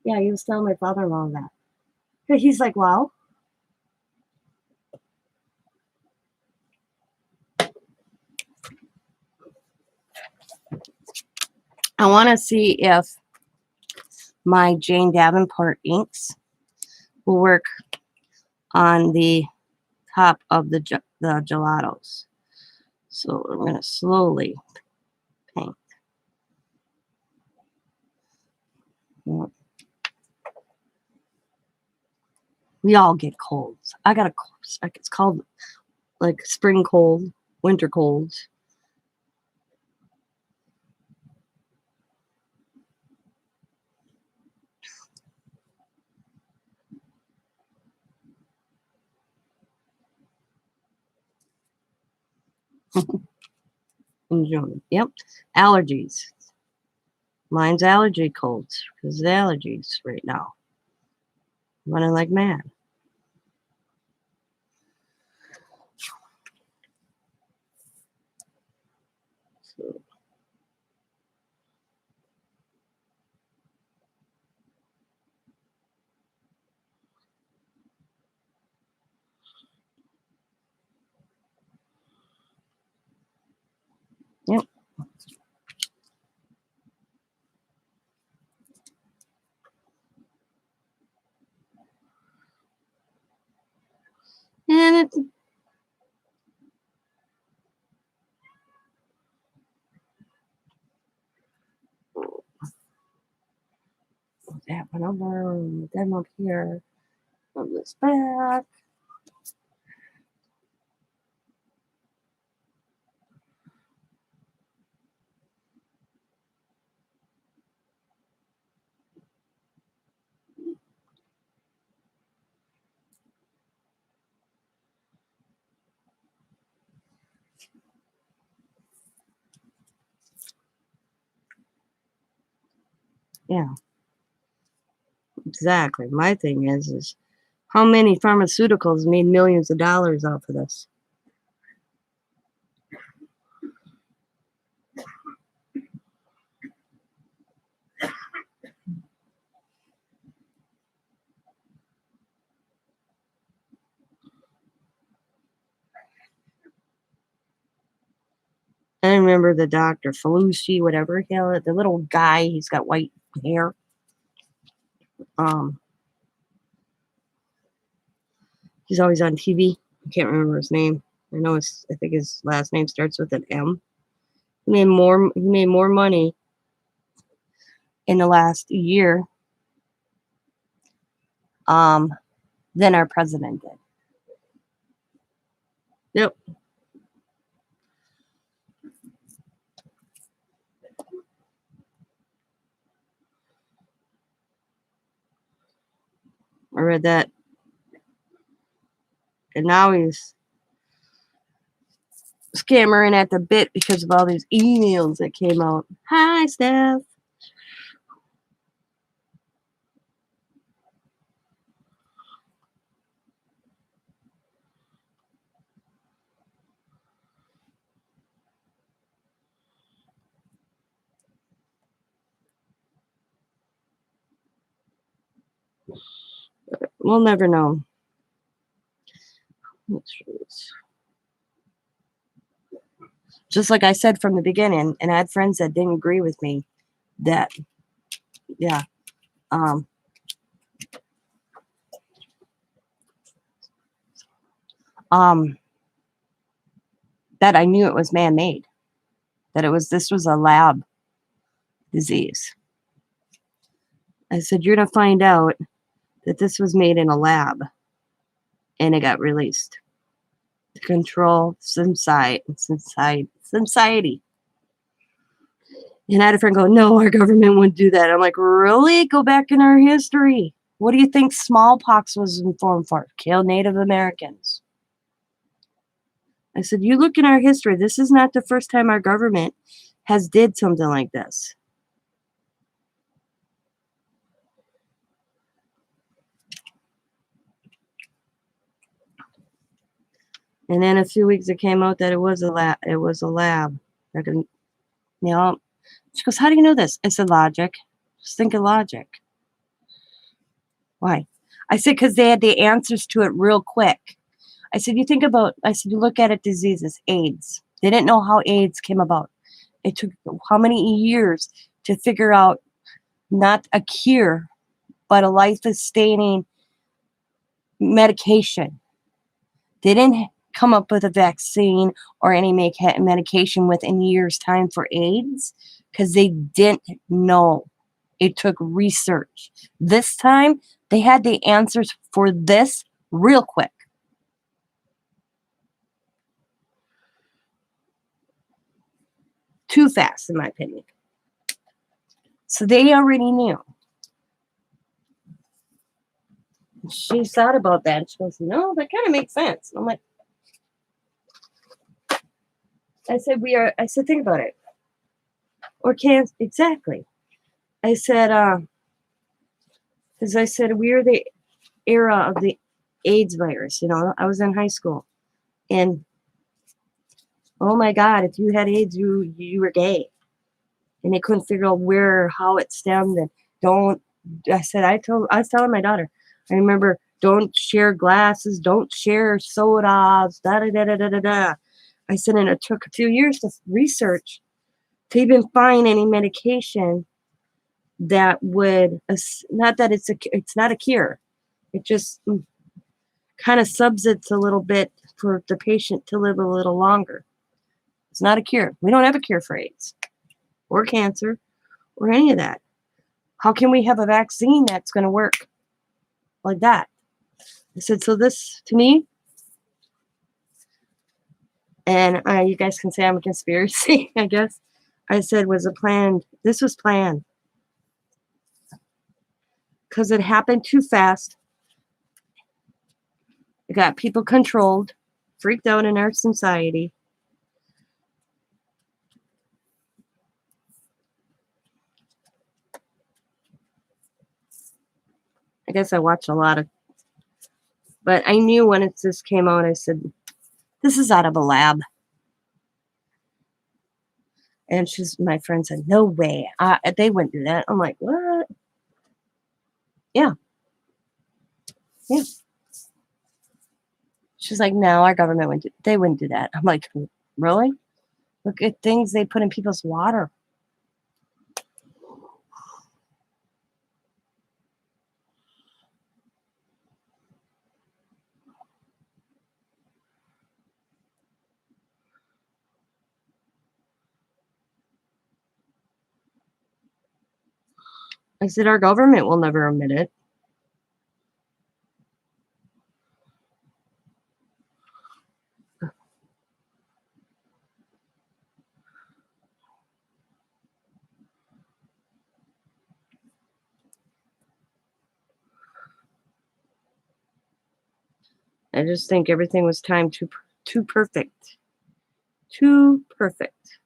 A: Yeah, he was telling my father-in-law that. He's like, wow. I want to see if my Jane Davenport inks will work on the top of the gelatos. So I'm going to slowly paint. We all get colds. I got a cold. It's called like spring cold, winter colds. In June. Yep. Allergies. Mine's allergy colds because of the allergies right now. Running like mad. So, yep. And it's that one over, them up here, move this back. Yeah, exactly. My thing is how many pharmaceuticals made millions of dollars off of this? I remember the doctor Felucci, whatever the little guy. He's got white hair. Um, he's always on TV. I can't remember his name. I think his last name starts with an M. He made more money in the last year um than our president did. Yep. I read that. And now he's scammering at the bit because of all these emails that came out. Hi, Steph. We'll never know. Just like I said from the beginning, and I had friends that didn't agree with me that, yeah, um, um, that I knew it was man-made, that this was a lab disease. I said, you're going to find out that this was made in a lab and it got released. control society. And I had a friend go, no, our government wouldn't do that. I'm like, really? Go back in our history. What do you think smallpox was informed for? Kill Native Americans. I said, you look in our history. This is not the first time our government has did something like this. And then a few weeks it came out that it was a lab. It was a lab. She goes, how do you know this? I said, logic. Just think of logic. Why? I said, because they had the answers to it real quick. I said, you look at it, diseases, AIDS. They didn't know how AIDS came about. It took how many years to figure out not a cure, but a life-sustaining medication. They didn't come up with a vaccine or any medication within years' time for AIDS because they didn't know. It took research. This time, they had the answers for this real quick. Too fast, in my opinion. So they already knew. She thought about that. And she goes, no, that kind of makes sense. And I'm like, I said, think about it. Or can't, exactly. I said, because I said, we're the era of the AIDS virus. I was in high school. And, oh my God, if you had AIDS, you were gay. And they couldn't figure out how it stemmed. And I was telling my daughter, I remember, don't share glasses, don't share sodas, da-da-da-da-da-da. I said, and it took a few years to research to even find any medication that would, not that it's not a cure. It just kind of subs it a little bit for the patient to live a little longer. It's not a cure. We don't have a cure for AIDS or cancer or any of that. How can we have a vaccine that's going to work like that? I said, so this, to me, and you guys can say I'm a conspiracy, I guess. I said this was planned. Because it happened too fast. It got people controlled, freaked out in our society. I guess I watched a lot of, but I knew when it just came out, I said, this is out of a lab. And my friend said, no way. They wouldn't do that. I'm like, what? Yeah. She's like, no, our government they wouldn't do that. I'm like, really? Look at things they put in people's water. I said, our government will never admit it. I just think everything was timed too perfect. Too perfect.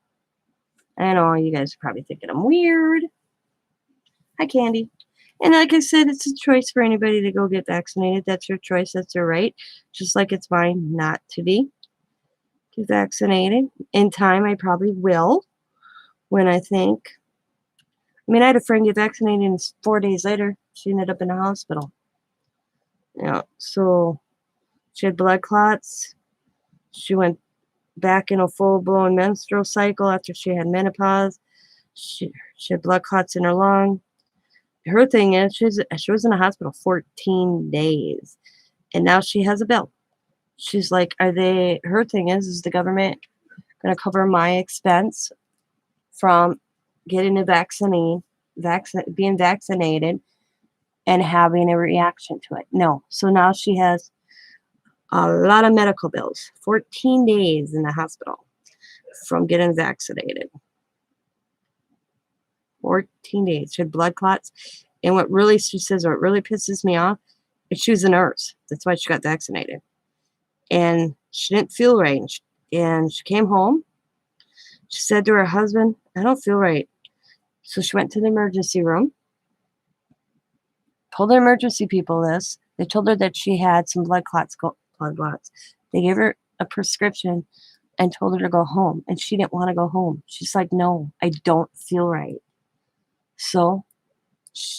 A: I know you guys are probably thinking I'm weird. Hi, Candy. And like I said, it's a choice for anybody to go get vaccinated. That's your choice. That's your right. Just like it's mine not to be vaccinated. In time, I probably will when I think. I mean, I had a friend get vaccinated and 4 days later, she ended up in the hospital. So she had blood clots. She went back in a full-blown menstrual cycle after she had menopause. She had blood clots in her lung. Her thing is, she was in the hospital 14 days, and now she has a bill. She's like, her thing is the government going to cover my expense from getting a vaccine, being vaccinated, and having a reaction to it? No. So now she has A lot of medical bills. 14 days in the hospital from getting vaccinated. 14 days. She had blood clots. And what really, she says, what really pisses me off is she was a nurse. That's why she got vaccinated. And she didn't feel right. And she came home. She said to her husband, I don't feel right. So she went to the emergency room, told the emergency people this. They told her that she had some blood clots. They gave her a prescription and told her to go home. And she didn't want to go home. She's like, no, I don't feel right. So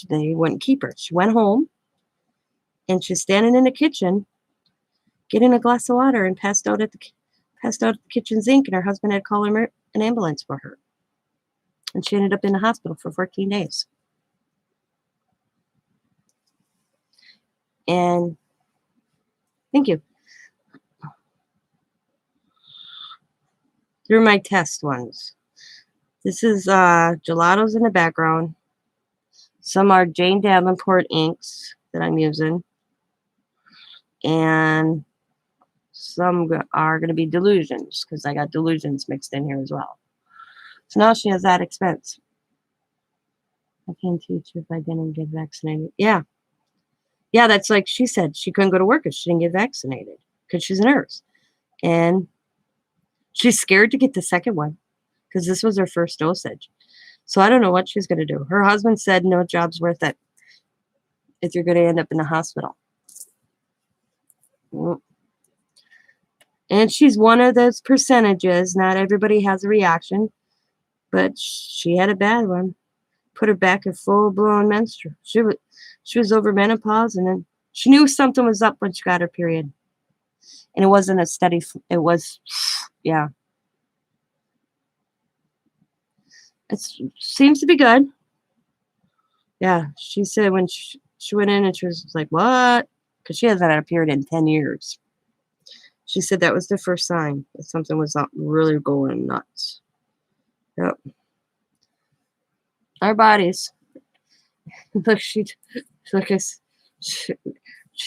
A: they wouldn't keep her. She went home and she's standing in the kitchen getting a glass of water and passed out at the kitchen sink. And her husband had called an ambulance for her. And she ended up in the hospital for 14 days. And thank you. Through my test ones. This is Gelatos in the background. Some are Jane Davenport inks that I'm using. And some are going to be delusions because I got delusions mixed in here as well. So now she has that expense. I can't teach if I didn't get vaccinated. Yeah. Yeah, that's like she said. She couldn't go to work if she didn't get vaccinated because she's a nurse. And she's scared to get the second one because this was her first dosage. So I don't know what she's going to do. Her husband said no job's worth it if you're going to end up in the hospital. And she's one of those percentages. Not everybody has a reaction, but she had a bad one. Put her back at full-blown menstrual. She was over menopause, and then she knew something was up when she got her period. And it wasn't a steady, it was, yeah. It seems to be good. Yeah, she said when she went in and she was like, what? Because she hasn't had a period in 10 years. She said that was the first sign that something was not really going nuts. Yep. Our bodies. Look, she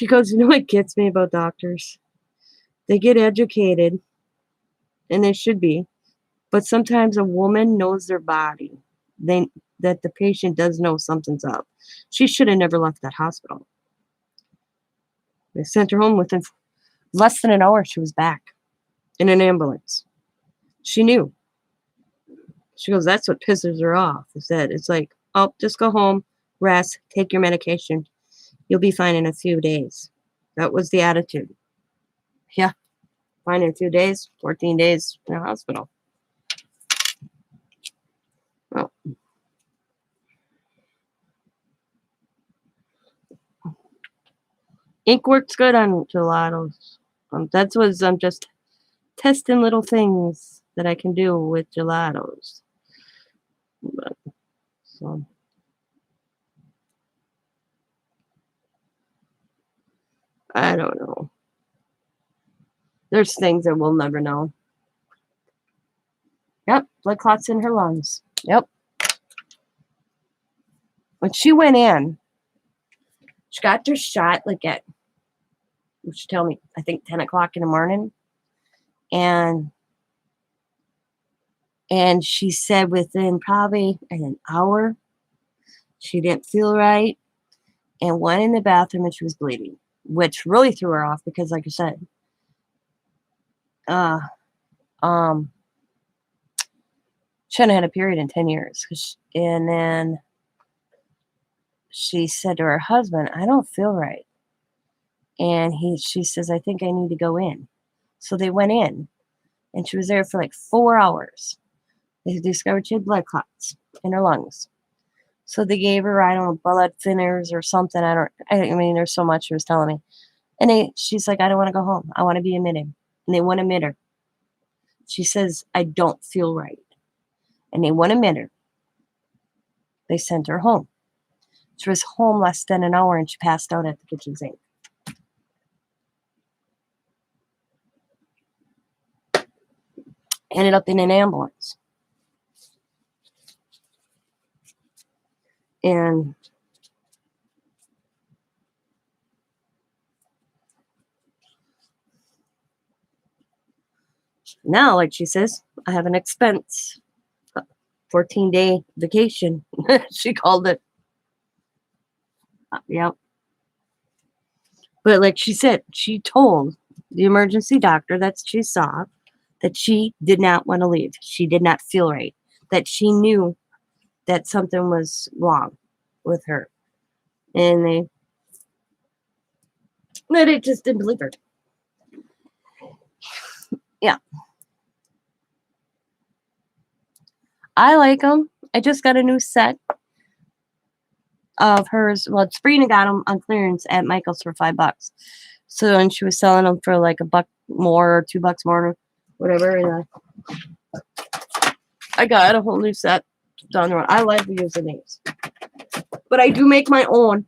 A: goes, you know what gets me about doctors? They get educated, and they should be. But sometimes a woman knows their body. That the patient does know something's up. She should have never left that hospital. They sent her home within less than an hour. She was back in an ambulance. She knew. She goes, that's what pisses her off. Is that it's like, oh, just go home, rest, take your medication. You'll be fine in a few days. That was the attitude. Yeah, fine in a few days, 14 days in a hospital. Well, ink works good on gelatos. That's what I'm just testing little things that I can do with gelatos. But, so I don't know. There's things that we'll never know. Yep, blood clots in her lungs. Yep. When she went in, she got her shot like at, she told me, I think 10 o'clock in the morning. And she said within probably an hour, she didn't feel right and went in the bathroom and she was bleeding, which really threw her off because, like I said, she hadn't had a period in 10 years. And then she said to her husband, I don't feel right. And she says, I think I need to go in. So they went in, and she was there for like 4 hours. They discovered she had blood clots in her lungs. So they gave her, I don't know, blood thinners or something. I mean, there's so much she was telling me. And she's like, I don't want to go home. I want to be admitted. And they wouldn't admit her. She says, I don't feel right. And they wouldn't admit her. They sent her home. She was home less than an hour and she passed out at the kitchen sink. Ended up in an ambulance. And Now, like she says, I have an expense. 14-day vacation. She called it. Yep. But like she said, she told the emergency doctor that she saw that she did not want to leave. She did not feel right. That she knew that something was wrong with her. And they just didn't believe her. Yeah. I like them. I just got a new set of hers. Well, Sabrina got them on clearance at Michael's for $5. So, and she was selling them for like $1 more or $2 more, or whatever. And I got a whole new set down the road. I like using these, but I do make my own.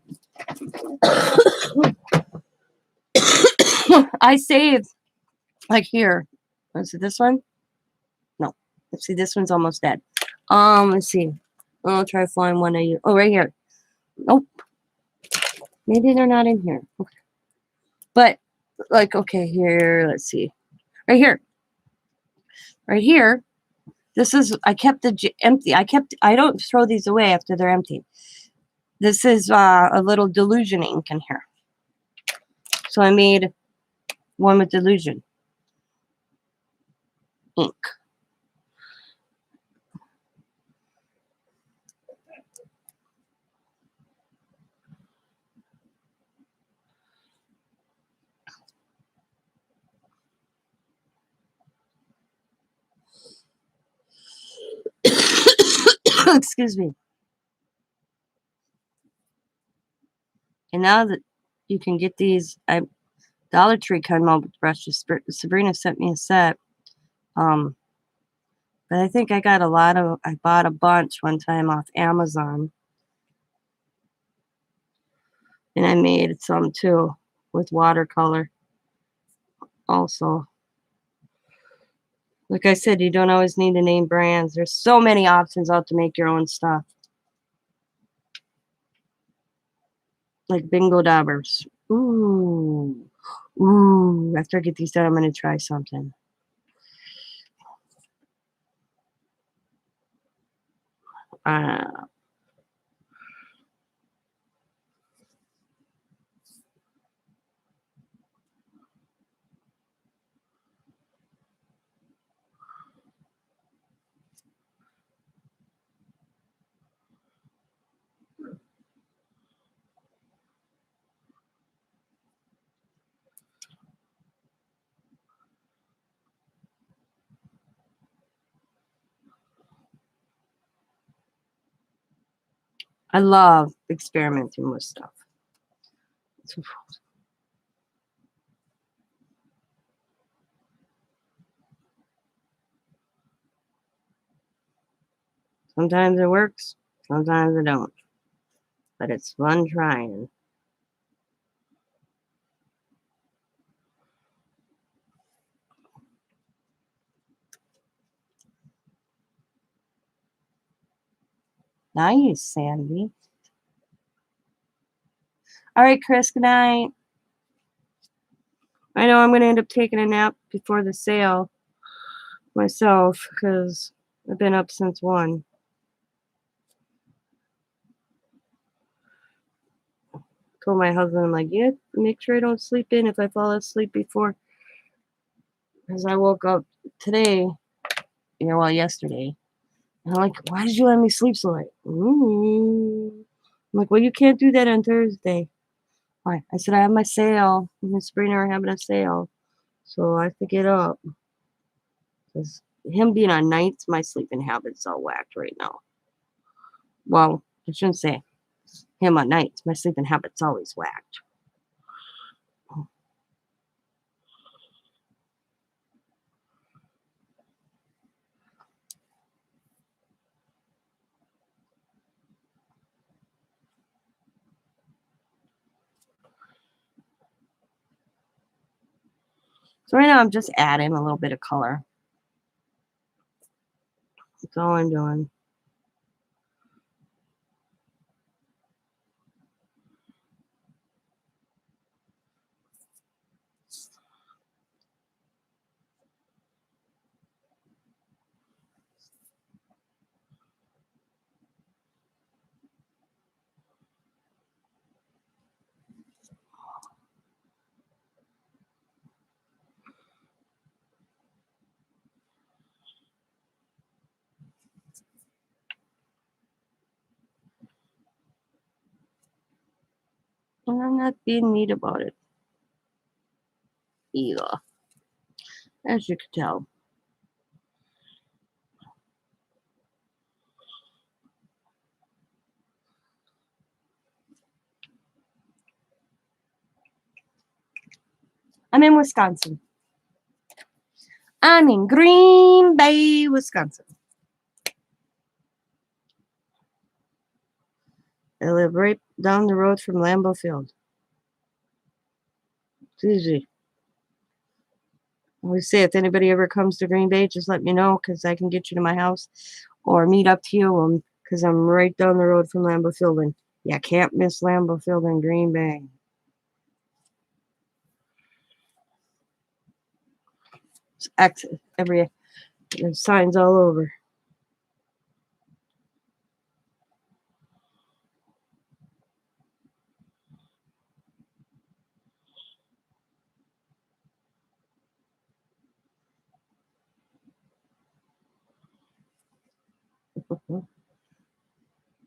A: I save like here. Is it this one? No. Let's see. This one's almost dead. Let's see. I'll try flying one of you. Oh, right here. Nope. Maybe they're not in here. Okay. But like, okay, here. Let's see. Right here. Right here. This is. I kept the empty. I don't throw these away after they're empty. This is a little delusion ink in here. So I made one with delusion ink. Excuse me. And now that you can get these, Dollar Tree come out with brushes. Sabrina sent me a set. But I think I bought a bunch one time off Amazon. And I made some too with watercolor also. Like I said, you don't always need to name brands. There's so many options out to make your own stuff. Like Bingo Dabbers. Ooh. Ooh. After I get these done, I'm going to try something. Uh, I love experimenting with stuff. Sometimes it works, sometimes it don't. But it's fun trying. Nice, Sandy. All right, Chris, good night. I know I'm going to end up taking a nap before the sale myself because I've been up since 1. Told my husband, I'm like, yeah, make sure I don't sleep in if I fall asleep before. Because I woke up today, yesterday. And I'm like, why did you let me sleep so late? I'm like, well, you can't do that on Thursday. Why? I said, I have my sale. Me and Sabrina are having a sale. So I have to get up. Because him being on nights, my sleeping habits all whacked right now. Well, I shouldn't say him on nights. My sleeping habits always whacked. So right now I'm just adding a little bit of color. That's all I'm doing. And I'm not being neat about it either, as you can tell. I'm in Wisconsin. I'm in Green Bay, Wisconsin. I live right down the road from Lambeau Field. It's easy. I always say if anybody ever comes to Green Bay, just let me know because I can get you to my house or meet up to you because I'm right down the road from Lambeau Field. And you can't miss Lambeau Field in Green Bay. It's exit there's signs all over.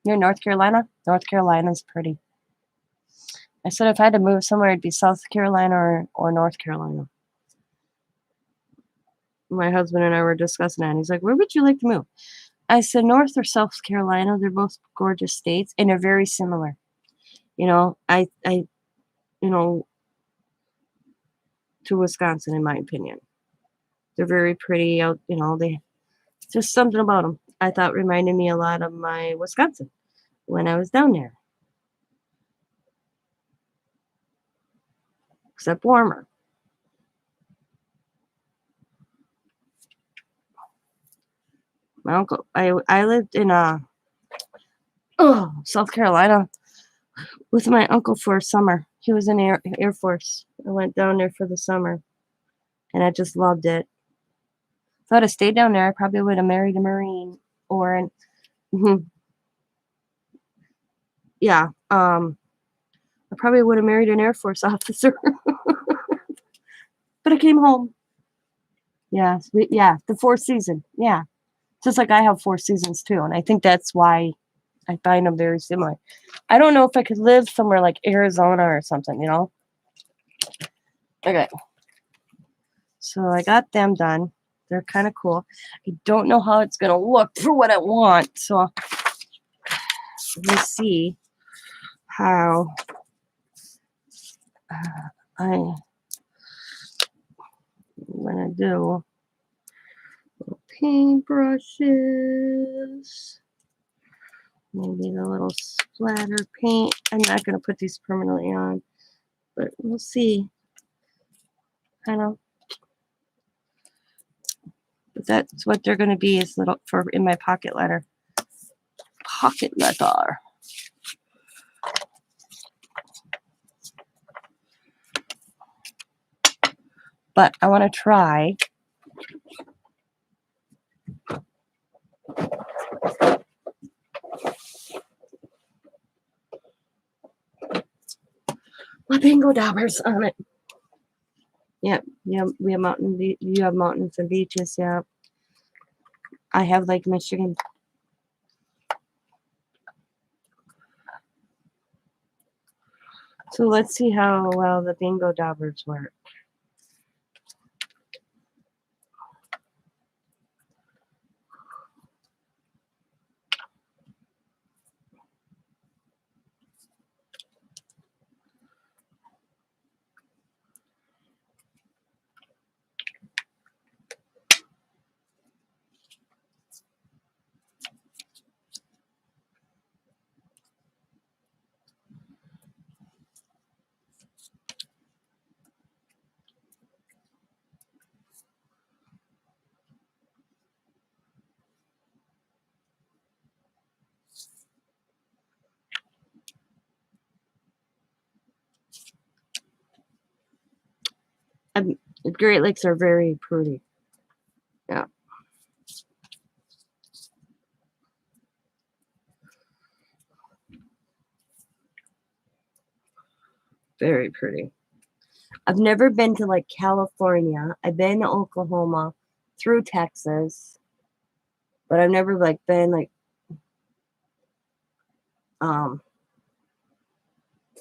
A: You're in North Carolina? North Carolina's pretty. I said if I had to move somewhere, it'd be South Carolina or North Carolina. My husband and I were discussing that. And he's like, where would you like to move? I said, North or South Carolina. They're both gorgeous states, and they're very similar. You know, to Wisconsin, in my opinion. They're very pretty out, they just something about them I thought reminded me a lot of my Wisconsin when I was down there, except warmer. My uncle, I lived in South Carolina with my uncle for a summer. He was in Air Force. I went down there for the summer, and I just loved it. If I'd have stayed down there, I probably would have married a Marine or an, yeah, I probably would have married an Air Force officer. But I came home. Yeah, the four season. Yeah, just like I have four seasons too, and I think that's why I find them very similar. I don't know if I could live somewhere like Arizona or something, Okay, so I got them done. They're kind of cool. I don't know how it's gonna look for what I want, so let's see how I'm gonna do paintbrushes. Maybe the little splatter paint. I'm not gonna put these permanently on, but we'll see. Kind of. But that's what they're gonna be is little for in my pocket letter. Pocket letter. But I want to try my bingo daubers on it. Yep, we have you have mountains and beaches. Yeah, I have Lake Michigan. So let's see how well the bingo daubers work. The Great Lakes are very pretty. Yeah. Very pretty. I've never been to like California. I've been to Oklahoma, through Texas, but I've never been um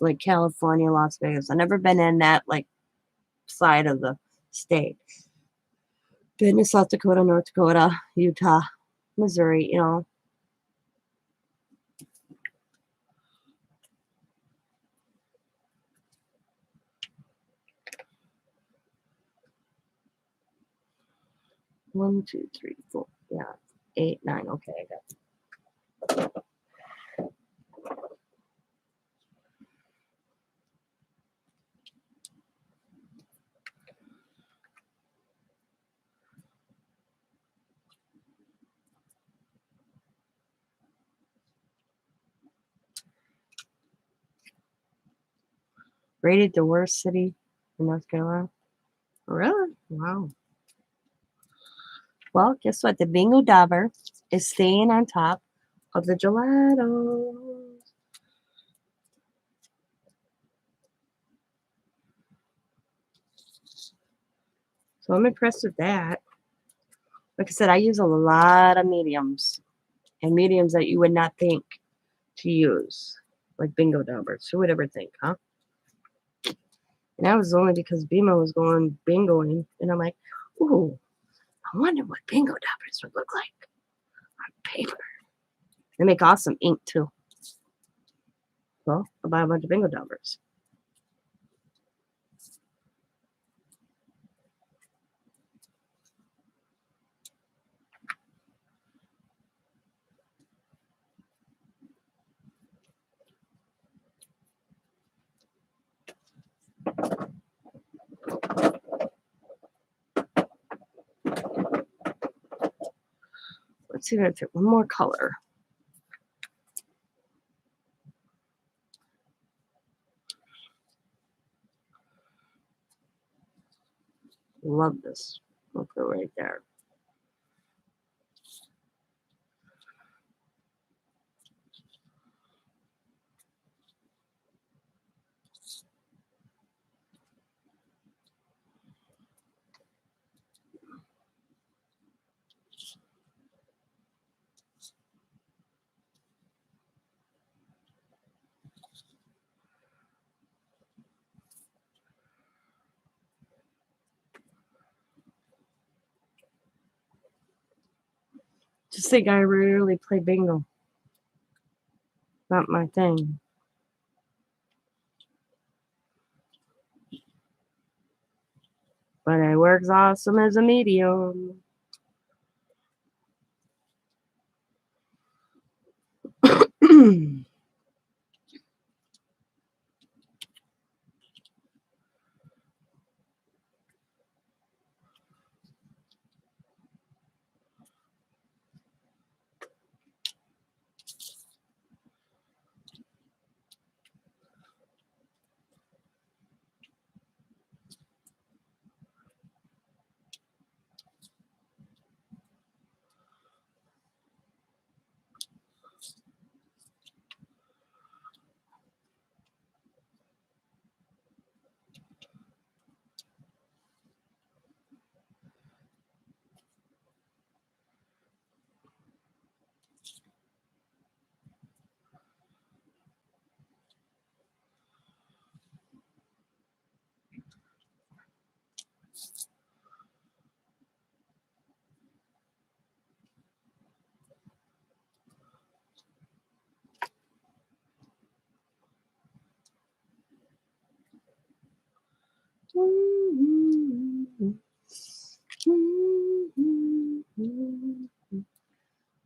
A: like California, Las Vegas. I've never been in that like side of the state. Been to South Dakota, North Dakota, Utah, Missouri, 1, 2, 3, 4. Yeah. 8, 9. Okay, I got it. Rated the worst city in North Carolina. Really? Wow. Well, guess what? The Bingo Dauber is staying on top of the Gelatos. So I'm impressed with that. Like I said, I use a lot of mediums and mediums that you would not think to use, like Bingo Daubers. Who would ever think, huh? And that was only because Bima was going bingoing, and I'm like, ooh, I wonder what Bingo Daubers would look like on paper. They make awesome ink too. Well, I'll buy a bunch of Bingo Daubers. Let's see if I can fit one more color. Love this. I'll put it right there. Just think I rarely play bingo. Not my thing. But it works awesome as a medium.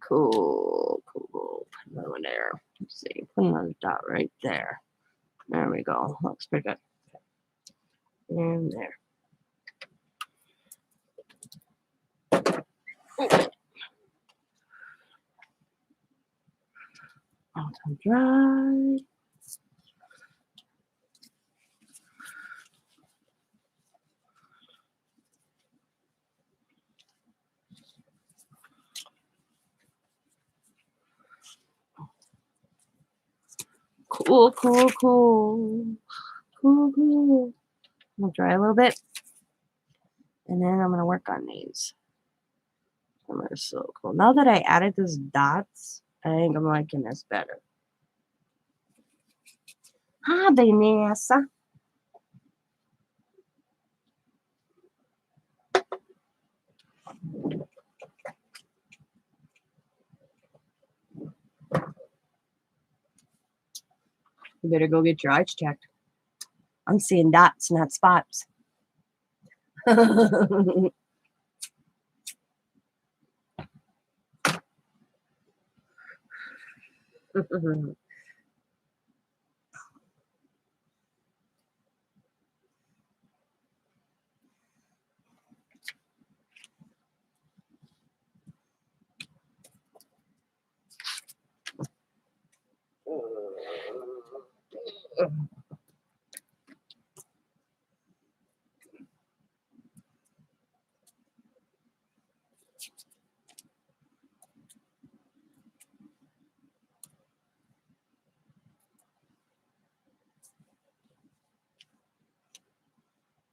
A: Cool. Put another one there. Let's see. Put another dot right there. There we go. Looks pretty good. And there. All done dry. Cool. I'll dry a little bit. And then I'm going to work on these. They're so cool. Now that I added these dots, I think I'm liking this better. Hi, Vanessa. You better go get your eyes checked. I'm seeing dots, not spots.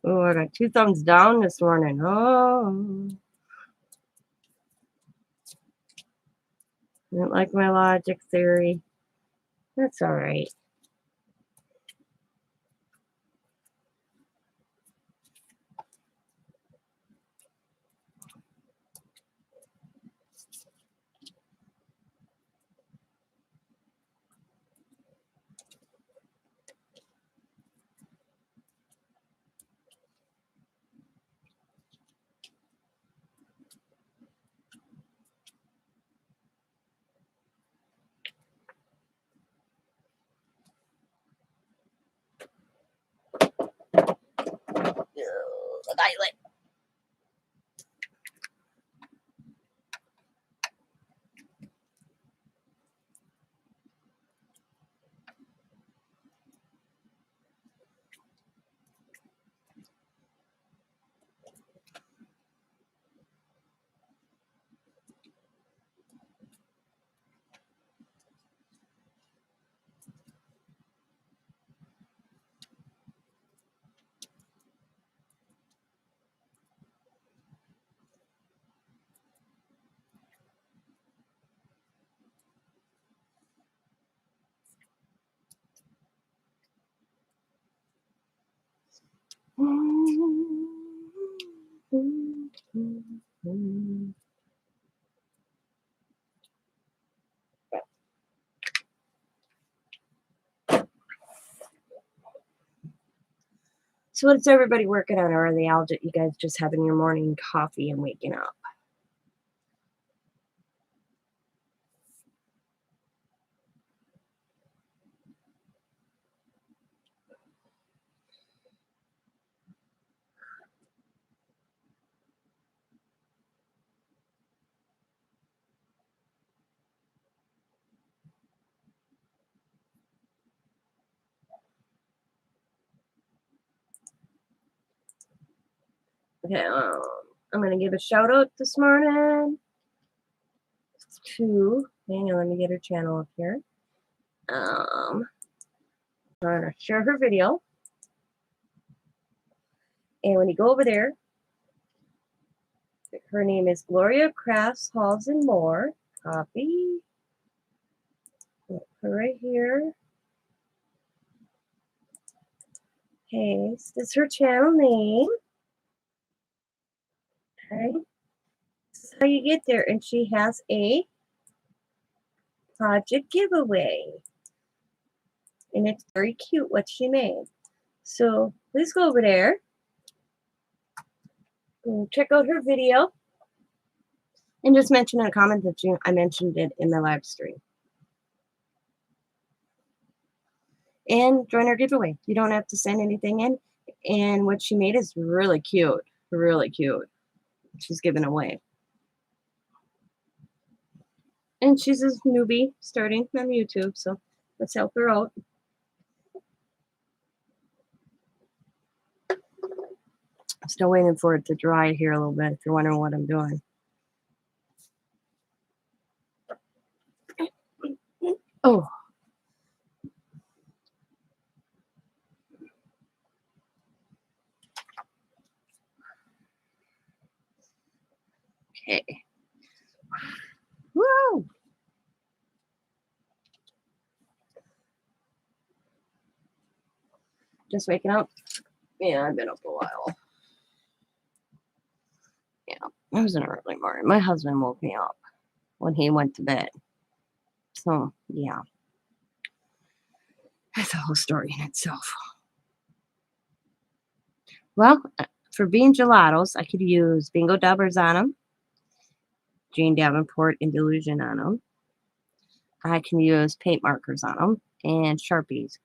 A: Oh, I got 2 thumbs down this morning. Oh, I don't like my logic theory. That's all right. So what's everybody working on, or are they all you guys just having your morning coffee and waking up? Okay, I'm gonna give a shout out this morning to, hang on, let me get her channel up here. I'm gonna share her video, and when you go over there, her name is Gloria Crafts Halls and More. Copy. Put her right here. Paste. This is her channel name. Okay. This is how you get there, and she has a project giveaway, and it's very cute what she made. So please go over there and check out her video, and just mention in a comment that I mentioned it in the live stream. And join our giveaway. You don't have to send anything in. And what she made is really cute. Really cute. She's giving away. And she's a newbie starting on YouTube, so let's help her out. I'm still waiting for it to dry here a little bit if you're wondering what I'm doing. Oh. Okay. Woo! Just waking up? Yeah, I've been up a while. Yeah, it was an early morning. My husband woke me up when he went to bed. So, yeah, that's a whole story in itself. Well, for being gelatos, I could use Bingo Dubbers on them, Jane Davenport and Delusion on them. I can use paint markers on them and Sharpies.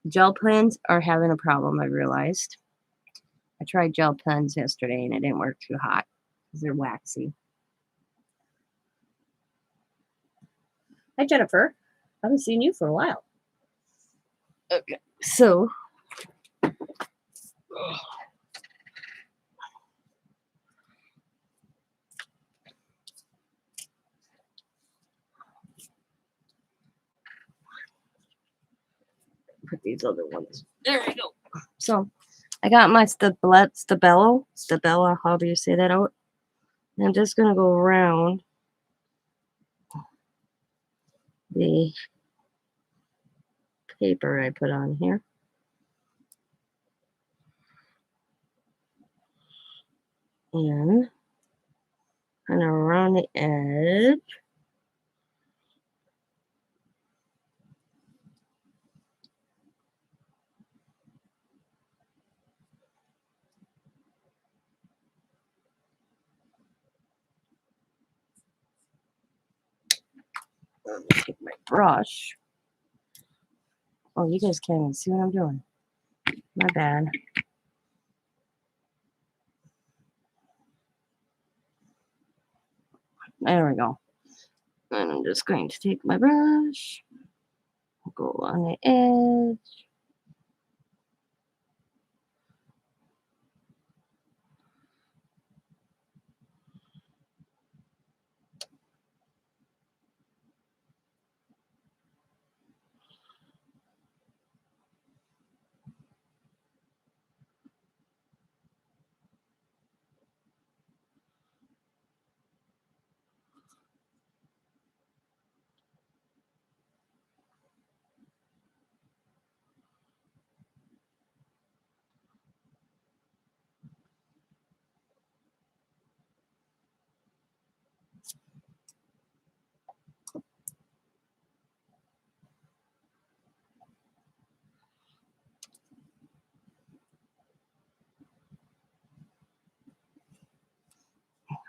A: Gel pens are having a problem, I realized. I tried gel pens yesterday and it didn't work too hot because they're waxy. Hi, Jennifer. I haven't seen you for a while. Okay, so put these other ones. There we go. So I got my Stabella, how do you say that out? And I'm just going to go around the paper I put on here. And kind of around the edge. Let me take my brush. Oh, you guys can't even see what I'm doing. My bad. There we go. And I'm just going to take my brush, go on the edge.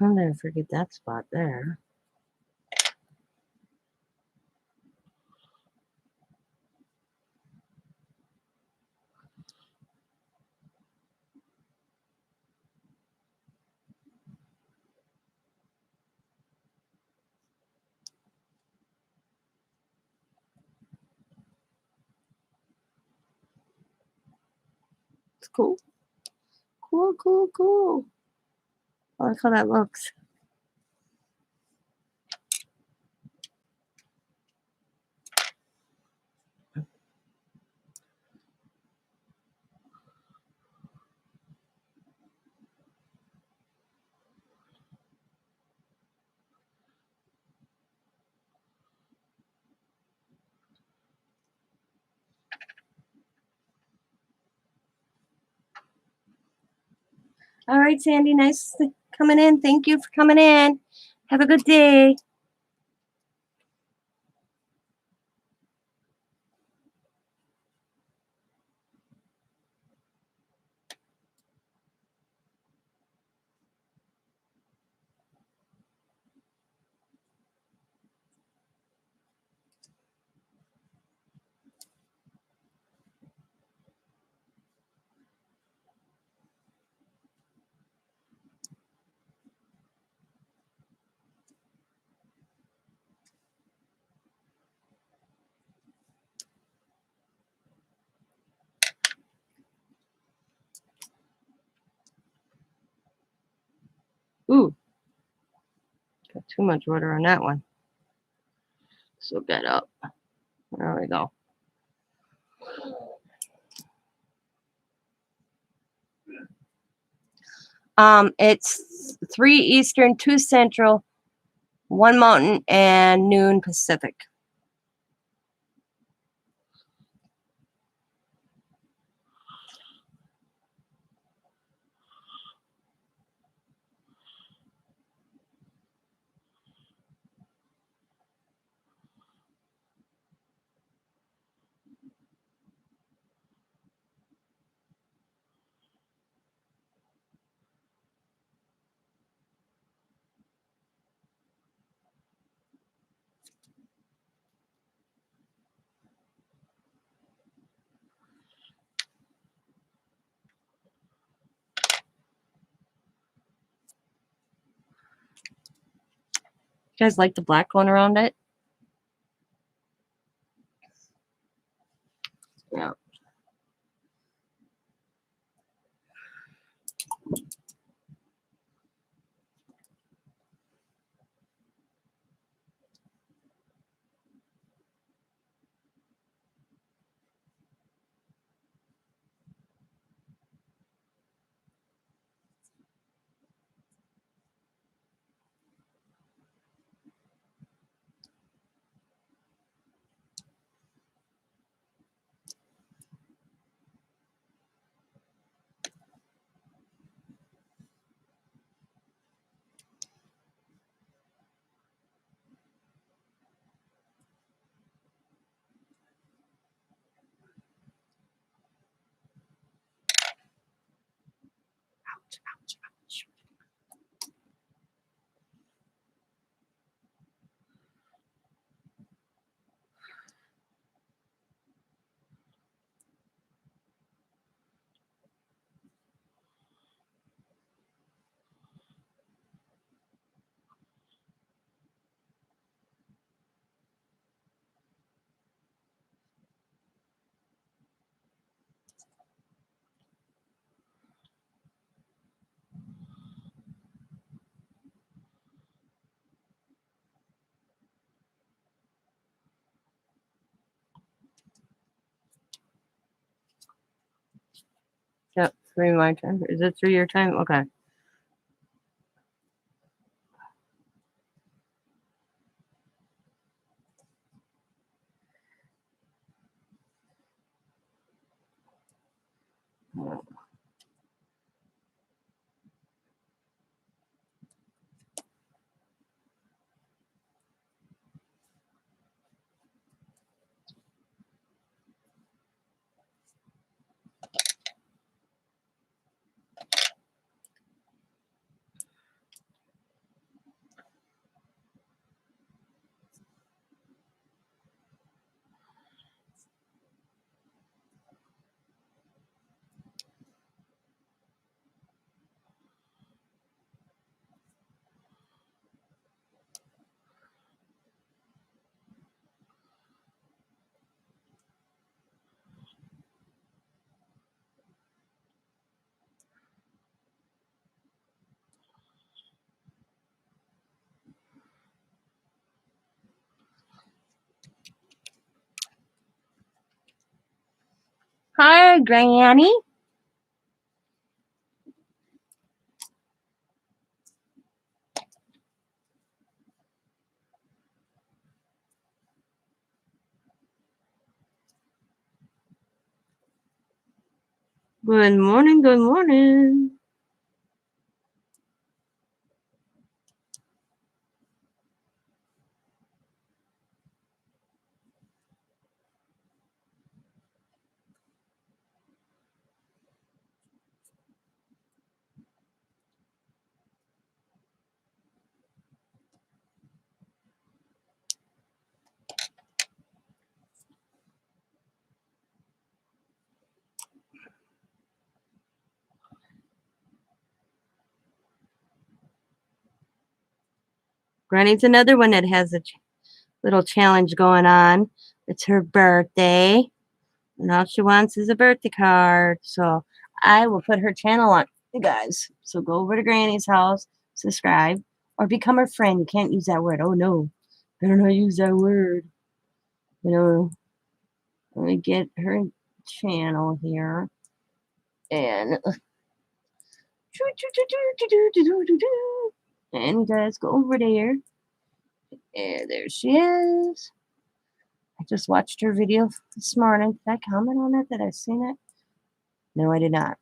A: I'm going to forget that spot there. It's cool. Cool, cool, cool. I like how that looks. All right, Sandy, nice coming in. Thank you for coming in. Have a good day. Ooh, got too much water on that one. So get up. There we go. It's 3 Eastern, 2 Central, 1 Mountain, and noon Pacific. You guys like the black going around it? Yeah. Yep. 3 my time. Is it 3 your time? Okay. Hi, Granny. Good morning. Good morning. Granny's another one that has a little challenge going on. It's her birthday, and all she wants is a birthday card. So I will put her channel on, you guys. So go over to Granny's house, subscribe, or become her friend. You can't use that word. Oh no, better not use that word. You know, let me get her channel here. And you guys go over there. And there she is. I just watched her video this morning. Did I comment on it? Did I seen it? No, I did not.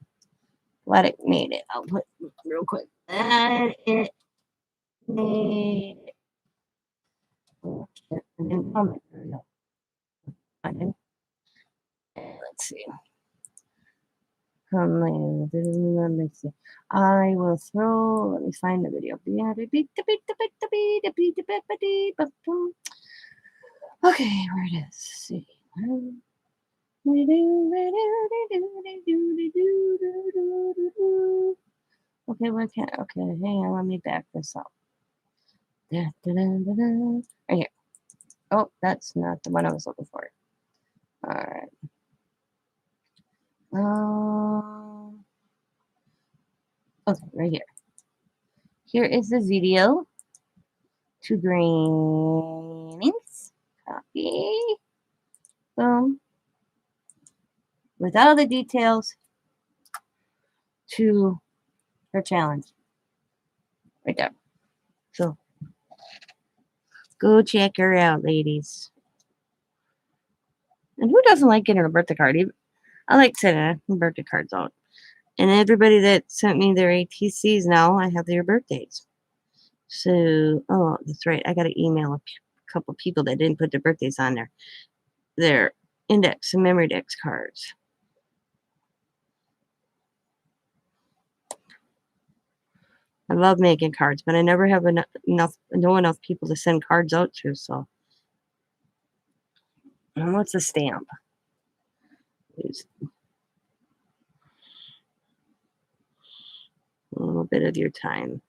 A: Glad it made it. I'll put real quick. Glad it made it. Oh, shit, I didn't comment. No, I didn't. Let's see. Let me see. I will throw. Let me find the video. Okay, where it is. Let's see. Okay, what can okay, hang on, let me back this up. Da, da, da, da, da. Right here. Oh, that's not the one I was looking for. All right. Okay, right here. Here is the video. 2 greens. Copy. Boom. With all the details to her challenge. Right there. So go check her out, ladies. And who doesn't like getting a birthday card? I like sending birthday cards out. And everybody that sent me their ATCs now, I have their birthdays. So, oh, that's right. I got to email a couple people that didn't put their birthdays on their index and memory dex cards. I love making cards, but I never have know enough people to send cards out to. So, and what's a stamp? A little bit of your time.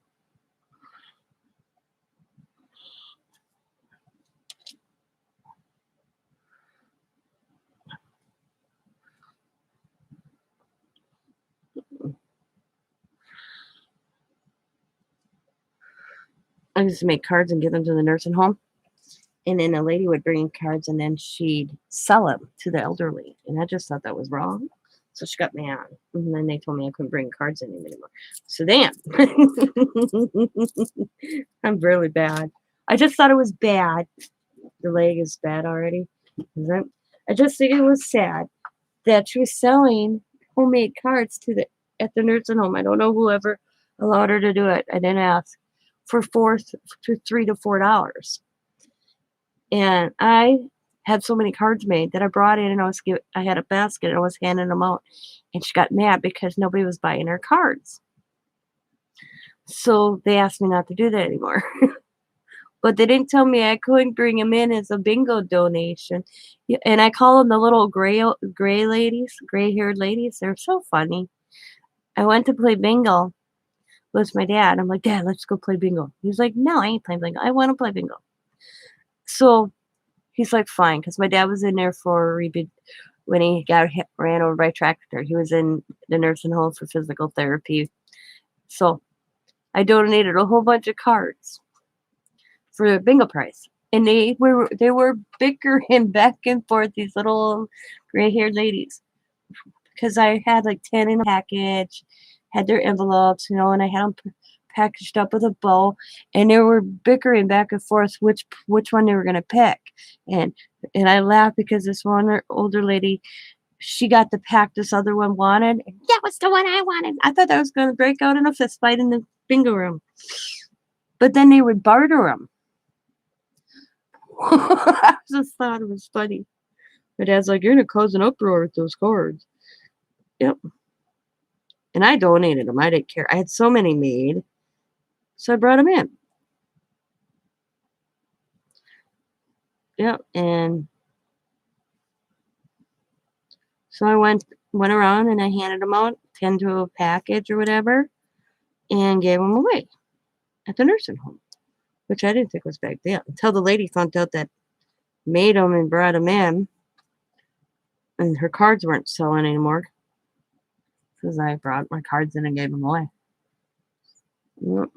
A: I used to make cards and give them to the nursing home. And then a lady would bring cards and then she'd sell them to the elderly. And I just thought that was wrong. So she got me on. And then they told me I couldn't bring cards in anymore. So damn. I'm really bad. I just thought it was bad. The leg is bad already. I just think it was sad that she was selling homemade cards at the nursing home. I don't know whoever allowed her to do it. I didn't ask. For $3 to $4. And I had so many cards made that I brought in and I had a basket and I was handing them out. And she got mad because nobody was buying her cards. So they asked me not to do that anymore. But they didn't tell me I couldn't bring them in as a bingo donation. And I call them the little gray ladies, gray-haired ladies. They're so funny. I went to play bingo with my dad. I'm like, Dad, let's go play bingo. He's like, no, I ain't playing bingo. I want to play bingo. So he's like, fine, because my dad was in there when he got ran over by a tractor. He was in the nursing home for physical therapy. So I donated a whole bunch of cards for the bingo prize. And they were bickering back and forth, these little gray-haired ladies. Because I had like 10 in a package, had their envelopes, and I had them packaged up with a bow, and they were bickering back and forth which one they were going to pick. And I laughed because this one older lady, she got the pack this other one wanted. And that was the one I wanted. I thought I was going to break out in a fist fight in the bingo room. But then they would barter them. I just thought it was funny. My dad's like, you're going to cause an uproar with those cards. Yep. And I donated them. I didn't care. I had so many made. So I brought them in. Yep. And so I went around and I handed them out, 10 to a package or whatever, and gave them away at the nursing home, which I didn't think was big deal until the lady found out that made them and brought them in, and her cards weren't selling anymore because I brought my cards in and gave them away. Yep.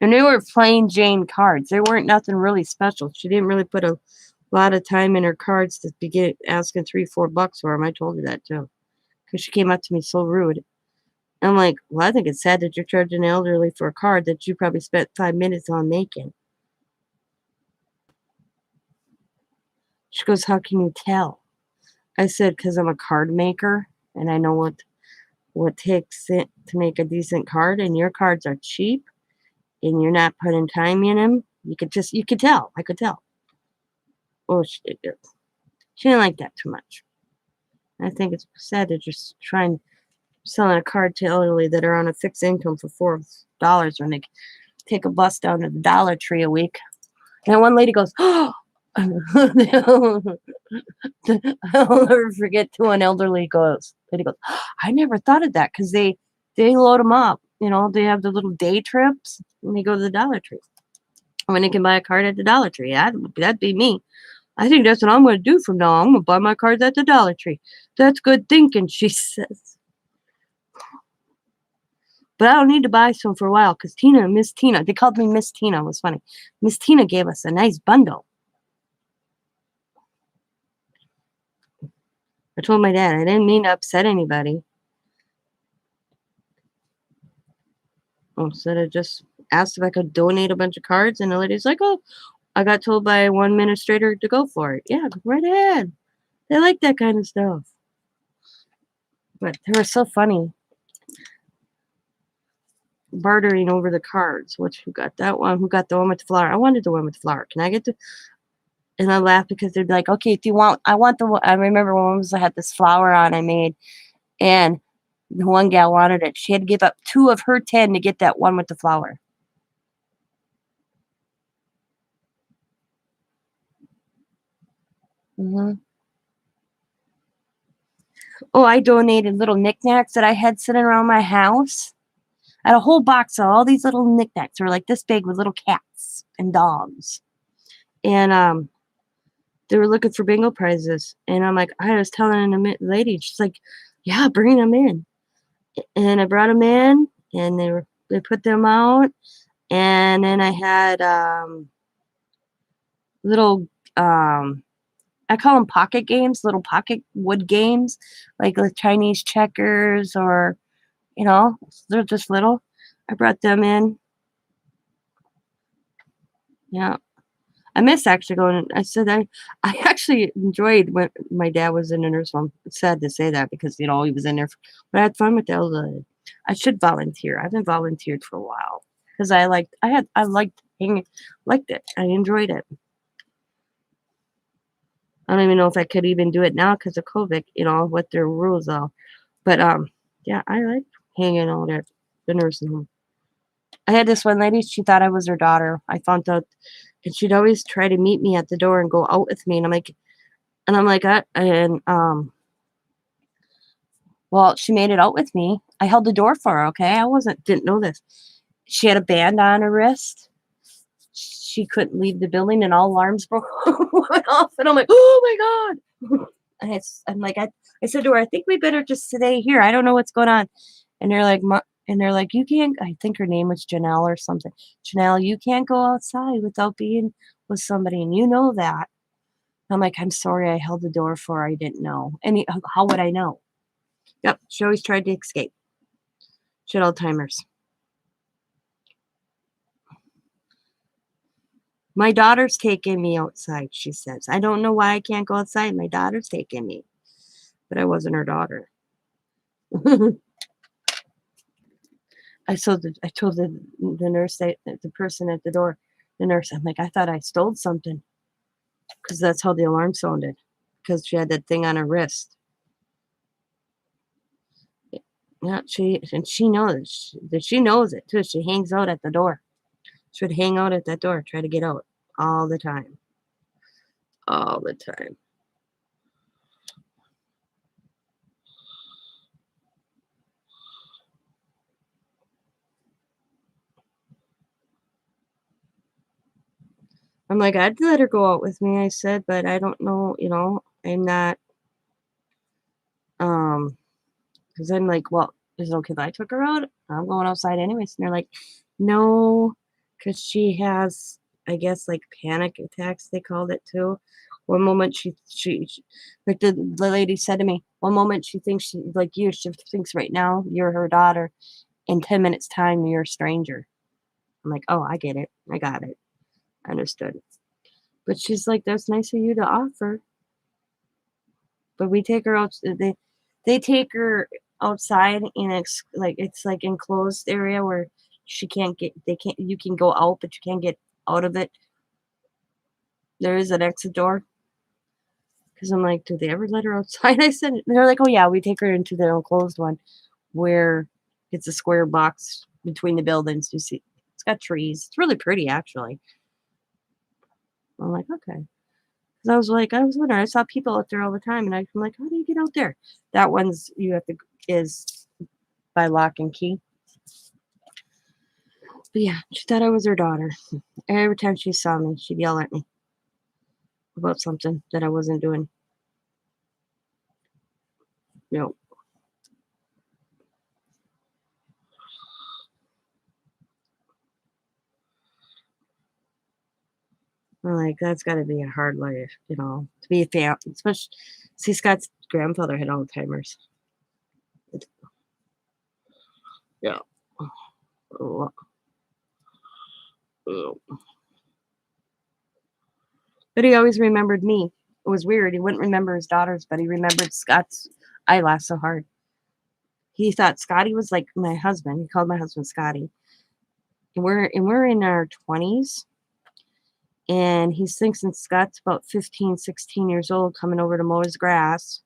A: And they were plain Jane cards. They weren't nothing really special. She didn't really put a lot of time in her cards to begin asking $3-4 for them. I told her that too, because she came up to me so rude. I'm like, well, I think it's sad that you're charging an elderly for a card that you probably spent 5 minutes on making. She goes, how can you tell? I said, because I'm a card maker and I know what takes it to make a decent card, and your cards are cheap and you're not putting time in them. You could tell. I could tell. Oh, she didn't like that too much. I think it's sad that you're selling a card to elderly that are on a fixed income for $4 when they take a bus down to the Dollar Tree a week. And one lady goes, oh, I'll never forget to an elderly lady goes, I never thought of that because they load them up they have the little day trips when they go to the Dollar Tree. When they can buy a card at the Dollar Tree. That'd be me. I think that's what I'm going to do from now on. I'm going to buy my cards at the Dollar Tree. That's good thinking, she says. But I don't need to buy some for a while because Miss Tina, they called me Miss Tina. It was funny. Miss Tina gave us a nice bundle. I told my dad I didn't mean to upset anybody. So I just asked if I could donate a bunch of cards, and the lady's like, "Oh, I got told by one administrator to go for it." Yeah, go right ahead. They like that kind of stuff. But they were so funny. Bartering over the cards. Who got that one? Who got the one with the flower? I wanted the one with the flower. Can I get the? And I laughed because they'd be like, "Okay, if you want, I want the one." I remember one was I had this flower on I made, and the one gal wanted it. She had to give up 2 of her 10 to get that one with the flower. hmm Oh, I donated little knickknacks that I had sitting around my house. I had a whole box of all these little knickknacks. They were like this big with little cats and dogs. And they were looking for bingo prizes. And I'm like, I was telling the lady, she's like, yeah, bring them in. And I brought them in, and they put them out. And then I had little I call them pocket games, little pocket wood games, like the Chinese checkers, or they're just little. I brought them in. Yeah. I miss actually going. I said I actually enjoyed when my dad was in the nurse home. It's sad to say that because he was in there, but I had fun with that. I should volunteer. I haven't volunteered for a while because I liked liked it. I enjoyed it. I don't even know if I could even do it now because of COVID. What their rules are, but yeah, I like hanging out at the nursing home. I had this one lady. She thought I was her daughter. I found out, and she'd always try to meet me at the door and go out with me. And I'm like, well, she made it out with me. I held the door for her. Okay, didn't know this. She had a band on her wrist. She couldn't leave the building, and all alarms went off. And I'm like, oh my god! I said to her, I think we better just stay here. I don't know what's going on. And they're like, you can't. I think her name was Janelle or something. Janelle, you can't go outside without being with somebody, and you know that. I'm like, I'm sorry, I held the door for her. I didn't know. And how would I know? Yep, she always tried to escape. She had Alzheimer's. My daughter's taking me outside, she says. I don't know why I can't go outside. My daughter's taking me. But I wasn't her daughter. I told the nurse, the person at the door, the nurse, I'm like, I thought I stole something. Because that's how the alarm sounded. Because she had that thing on her wrist. Yeah, she knows that she knows it too. She hangs out at the door. She would hang out at that door, try to get out all the time. All the time. I'm like, I'd let her go out with me, I said, but I don't know, I'm not, because I'm like, well, is it okay if I took her out? I'm going outside anyways. And they're like, no, because she has, I guess, like panic attacks, they called it too. One moment like the lady said to me, one moment she thinks she thinks right now you're her daughter. In 10 minutes time, you're a stranger. I'm like, oh, I get it. I got it. I understood. But she's like, that's nice of you to offer. But we take her out. They take her outside in it's like enclosed area where she can't get. They can't. You can go out, but you can't get out of it. There is an exit door. Because I'm like, do they ever let her outside? I said, they're like, oh yeah, we take her into the enclosed one, where it's a square box between the buildings. You see, it's got trees. It's really pretty, actually. I'm like, okay. Because I was wondering, I saw people out there all the time, and I'm like, how do you get out there? That one's is by lock and key. But yeah, she thought I was her daughter. Every time she saw me, she'd yell at me about something that I wasn't doing. You know, I'm like, that's got to be a hard life, to be a family. Especially, see, Scott's grandfather had Alzheimer's. Yeah. Oh, oh. But he always remembered me. It was weird. He wouldn't remember his daughters, but he remembered Scott's. I laughed so hard. He thought Scotty was like my husband. He called my husband Scotty. And we're in our 20s. And he thinks Scott's about 15, 16 years old, coming over to mow his grass.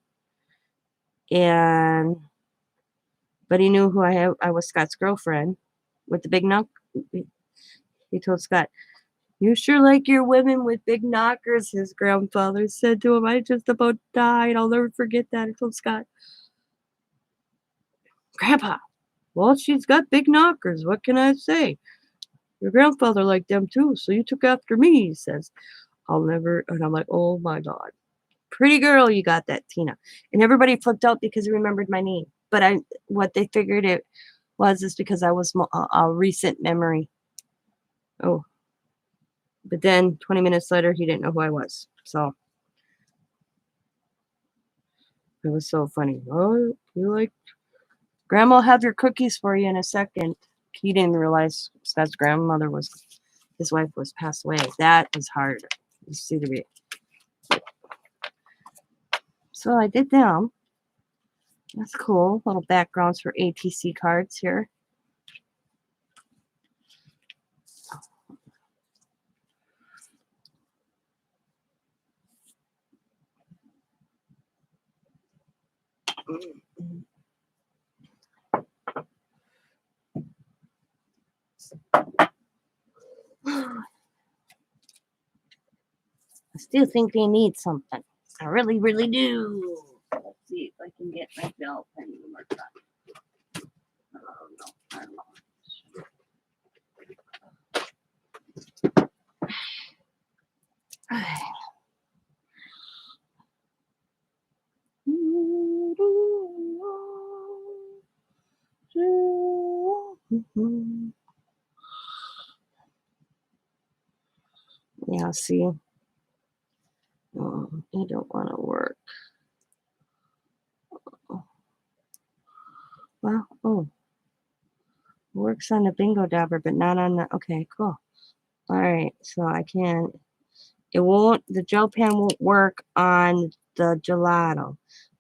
A: And but he knew who I was, Scott's girlfriend with the big knock. He told Scott, "You sure like your women with big knockers," his grandfather said to him. I just about died. I'll never forget that. I told Scott, "Grandpa, well, she's got big knockers. What can I say? Your grandfather liked them too, so you took after me," he says. I'll never, and I'm like, oh my God. Pretty girl, you got that, Tina. And everybody flipped out because he remembered my name. But what they figured it was is because I was a recent memory. Oh, but then 20 minutes later, he didn't know who I was. So it was so funny. Oh, you like, Grandma will have your cookies for you in a second. He didn't realize Scott's grandmother his wife was passed away. That was hard. You see the So I did them. That's cool. Little backgrounds for ATC cards here. I still think they need something. I really, really do. Let's see if I can get my belt pen to work on. Oh, no, I don't know. Yeah, see. Oh, I don't want to work. Well, oh, works on the bingo dabber, but not on the. Okay, cool. All right, so I can. It won't. The gel pen won't work on the gelato,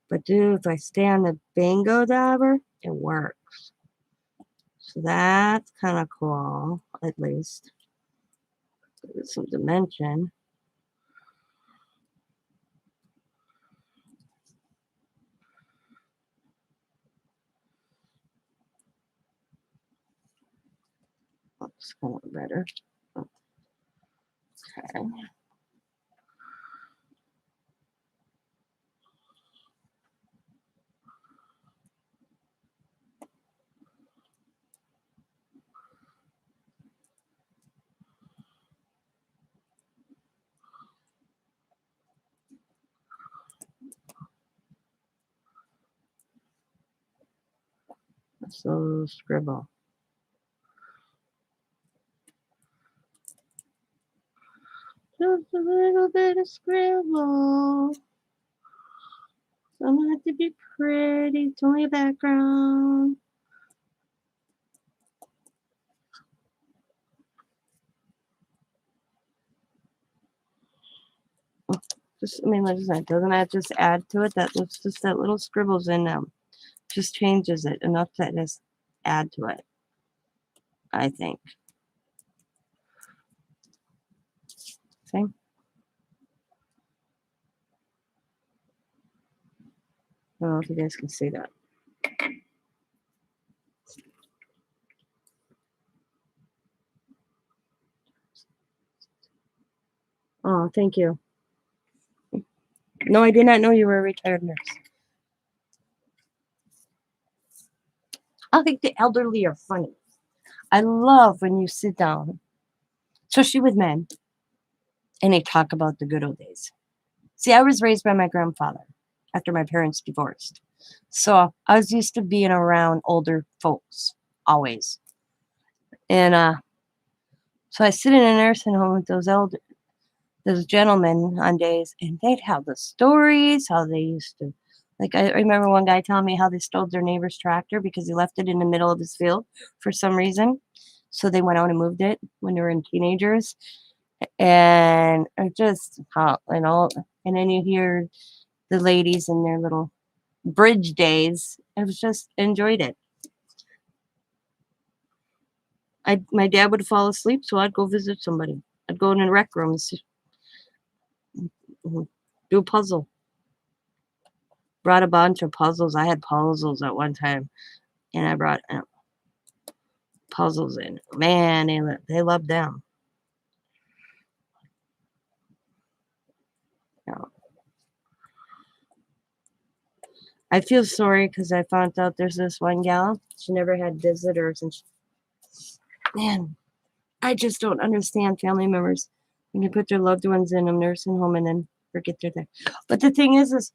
A: but dude, if I stay on the bingo dabber, it works. So that's kind of cool, at least. There's some dimension. Looks kind of better. Okay. So scribble. Just a little bit of scribble. Doesn't have to be pretty. It's only a background. Just, I mean, like I said, doesn't that just add to it? That looks just that little scribbles in them. Just changes it enough to just add to it, I think. See? I don't know if you guys can see that. Oh, thank you. No, I did not know you were a retired nurse. I think the elderly are funny. I love when you sit down, especially with men, and they talk about the good old days. See, I was raised by my grandfather after my parents divorced. So I was used to being around older folks always. And so I sit in a nursing home with those gentlemen on days, and they'd have the stories, how they used to, like, I remember one guy telling me how they stole their neighbor's tractor because he left it in the middle of his field for some reason. So they went out and moved it when they were in teenagers. And it just how and all and then you hear the ladies in their little bridge days. I was just enjoyed it. I My dad would fall asleep, so I'd go visit somebody. I'd go in the rec room and do a puzzle. Brought a bunch of puzzles. I had puzzles at one time, and I brought puzzles in. Man, they loved them. You know, I feel sorry because I found out there's this one gal. She never had visitors, and man, I just don't understand family members when you put their loved ones in a nursing home and then forget they're there. But the thing is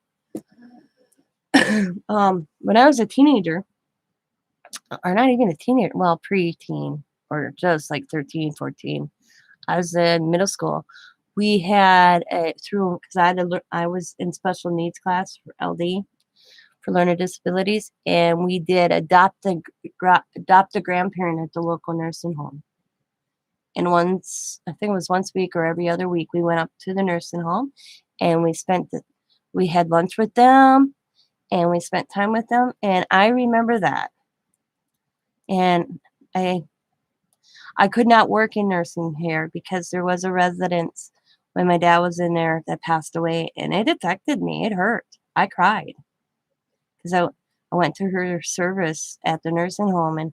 A: when I was a teenager, or not even a teenager, well, preteen, or just like 13, 14, I was in middle school. We had a through because I was in special needs class for LD for learner disabilities, and we did adopt a grandparent at the local nursing home. And once, I think it was once a week or every other week, we went up to the nursing home, and we had lunch with them, and we spent time with them, and I remember that. And I I could not work in nursing here because there was a residence when my dad was in there that passed away, and it affected me. It hurt. I cried because I went to her service at the nursing home, and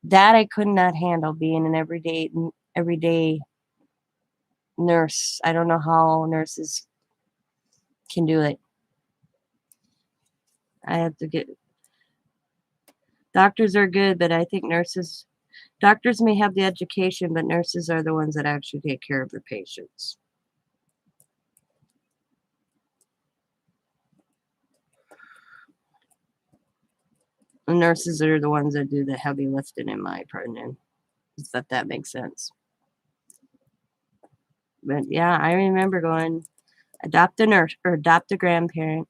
A: that I could not handle being an everyday nurse. I don't know how nurses can do it. I have to get doctors are good, but I think doctors may have the education, but nurses are the ones that actually take care of their patients. The nurses are the ones that do the heavy lifting, in my opinion, if that makes sense. But yeah, I remember going adopt a nurse or adopt a grandparent.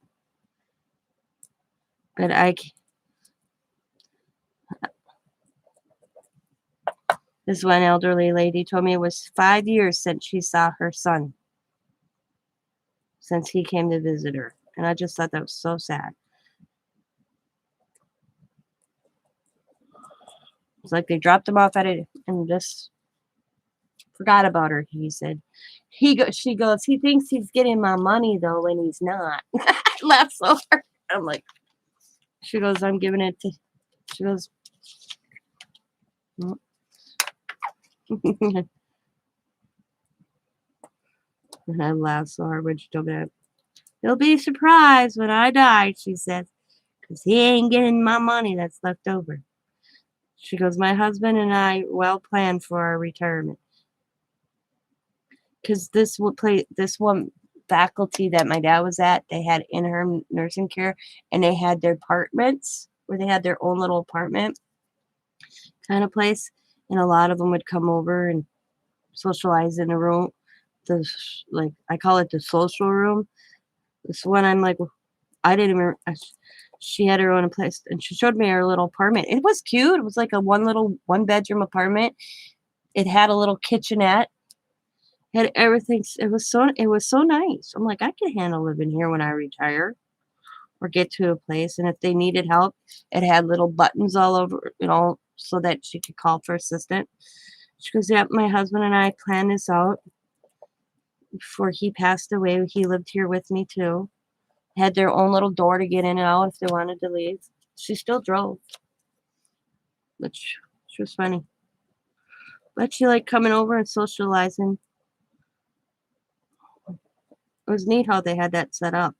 A: But this one elderly lady told me it was 5 years since she saw her son, since he came to visit her. And I just thought that was so sad. It's like they dropped him off at it and just forgot about her, he said. She goes, he thinks he's getting my money though when he's not. I laughed so hard. I'm like, she goes, I'm giving it to, she goes, "Mm." And I laughed so hard when she told me that. He'll be surprised when I die, she says, because he ain't getting my money that's left over. She goes, my husband and I well planned for our retirement. Because this one faculty that my dad was at, they had in-home nursing care, and they had their apartments where they had their own little apartment kind of place, and a lot of them would come over and socialize in a room. Like I call it the social room. This one, I'm like, I didn't even. She had her own place, and she showed me her little apartment. It was cute. It was like a one bedroom apartment. It had a little kitchenette. Had everything. It was so nice. I'm like, I can handle living here when I retire or get to a place. And if they needed help, it had little buttons all over, so that she could call for assistance. She goes, "Yep, my husband and I planned this out before he passed away. He lived here with me too. Had their own little door to get in and out if they wanted to leave. She still drove, which she was funny. But she liked coming over and socializing. It was neat how they had that set up.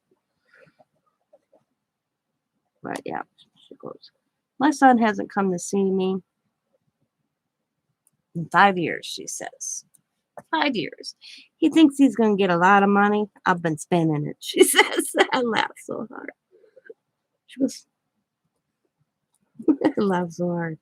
A: But yeah, she goes, my son hasn't come to see me. In 5 years, she says. 5 years. He thinks he's going to get a lot of money. I've been spending it, she says. I laugh so hard. She goes, I laugh so hard.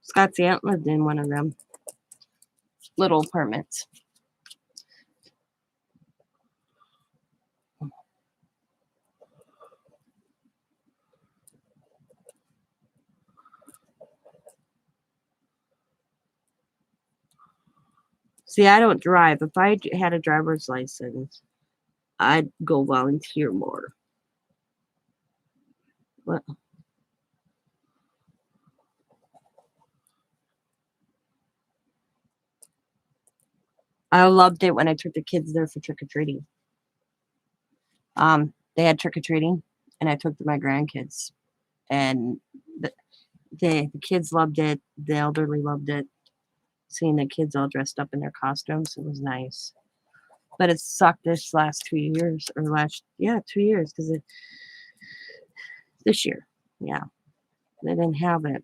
A: Scott's aunt lived in one of them little apartments. See, I don't drive. If I had a driver's license, I'd go volunteer more. But I loved it when I took the kids there for trick-or-treating. They had trick-or-treating, and I took my grandkids. And the kids loved it. The elderly loved it. Seeing the kids all dressed up in their costumes, it was nice. But it sucked this last 2 years, or 2 years, because this year, yeah, they didn't have it.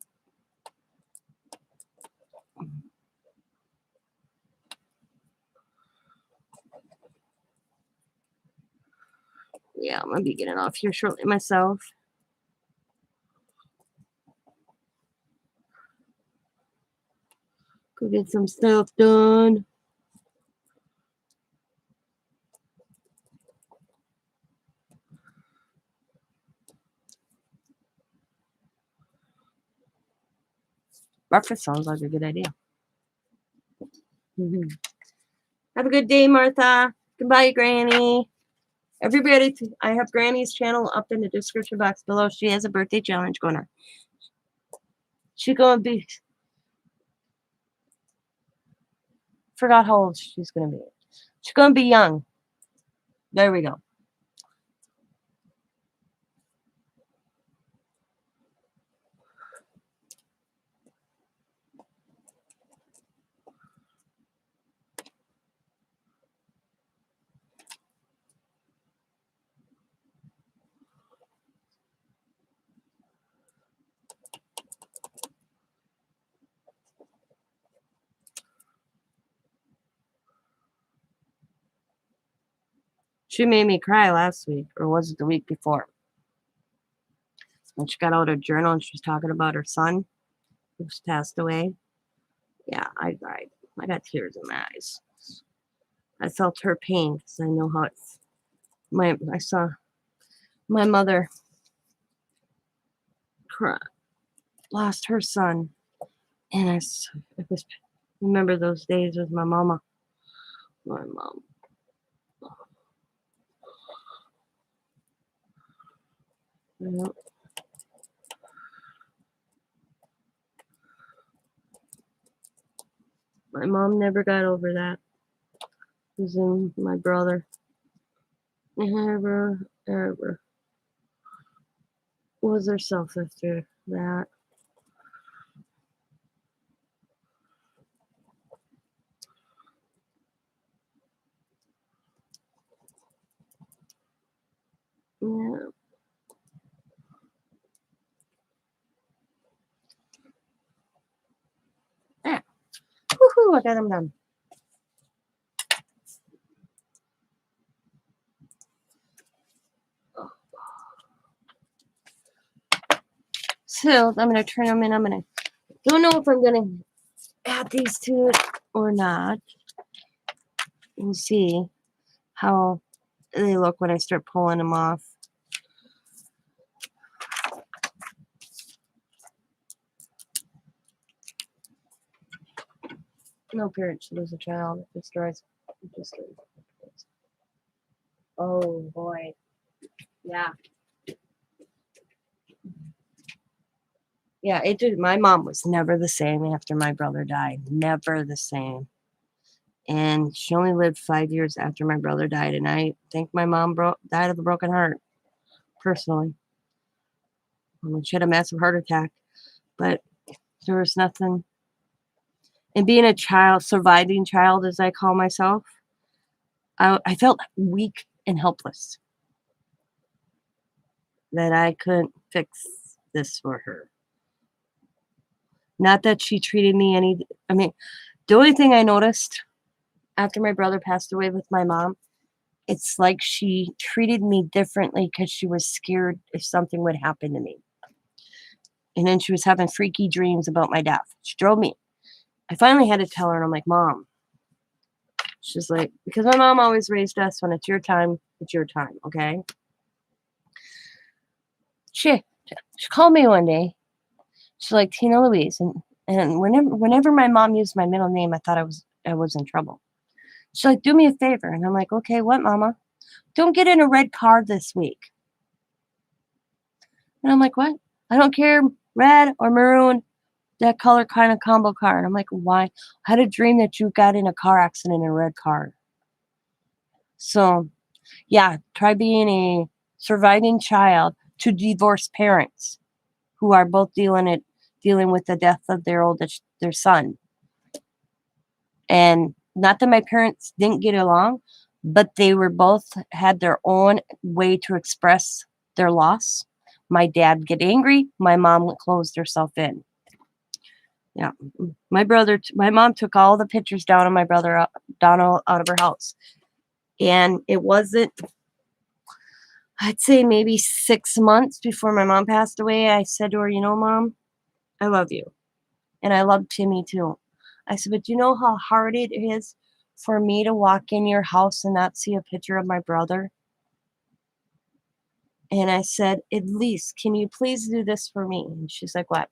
A: Yeah, I'm gonna be getting off here shortly myself. Go get some stuff done. Breakfast sounds like a good idea. Mm-hmm. Have a good day, Martha. Goodbye, Granny. Everybody, I have Granny's channel up in the description box below. She has a birthday challenge going on. She's gonna be, forgot how old she's gonna be. She's gonna be young. There we go. She made me cry last week, or was it the week before? When she got out her journal and she was talking about her son who's passed away. Yeah, I cried. I got tears in my eyes. I felt her pain because I know how it's. I saw my mother cry, lost her son, and it was remember those days with my mama, my mom. Yeah. My mom never got over that. Losing my brother. Never, ever was herself after that. Yeah. Yeah. Woohoo, I got them done. So I'm gonna turn them in. Don't know if I'm gonna add these to it or not. We'll see how they look when I start pulling them off. No parent should lose a child. It destroys. Oh boy. Yeah. Yeah, it did. My mom was never the same after my brother died. Never the same. And she only lived 5 years after my brother died. And I think my mom died of a broken heart, personally. She had a massive heart attack. But there was nothing. And being a child, surviving child, as I call myself, I felt weak and helpless that I couldn't fix this for her. Not that she treated me any, I mean, the only thing I noticed after my brother passed away with my mom, it's like she treated me differently because she was scared if something would happen to me. And then she was having freaky dreams about my death. She drove me. I finally had to tell her, and I'm like, Mom. She's like, because my mom always raised us, when it's your time, okay? She she called me one day. She's like, Tina Louise, and whenever my mom used my middle name, I thought I was in trouble. She's like, do me a favor, and I'm like, okay, what, Mama? Don't get in a red car this week. And I'm like, what? I don't care, red or maroon, that color kind of combo car. And I'm like, why? I had a dream that you got in a car accident in a red car. So, yeah, try being a surviving child to divorced parents who are both dealing with the death of their son. And not that my parents didn't get along, but they were both had their own way to express their loss. My dad get angry, my mom closed herself in. Yeah, my mom took all the pictures down of my brother out of her house, and it wasn't. I'd say maybe 6 months before my mom passed away. I said to her, Mom, I love you, and I love Timmy too. I said, but you know how hard it is for me to walk in your house and not see a picture of my brother? And I said, at least, can you please do this for me? And she's like, what?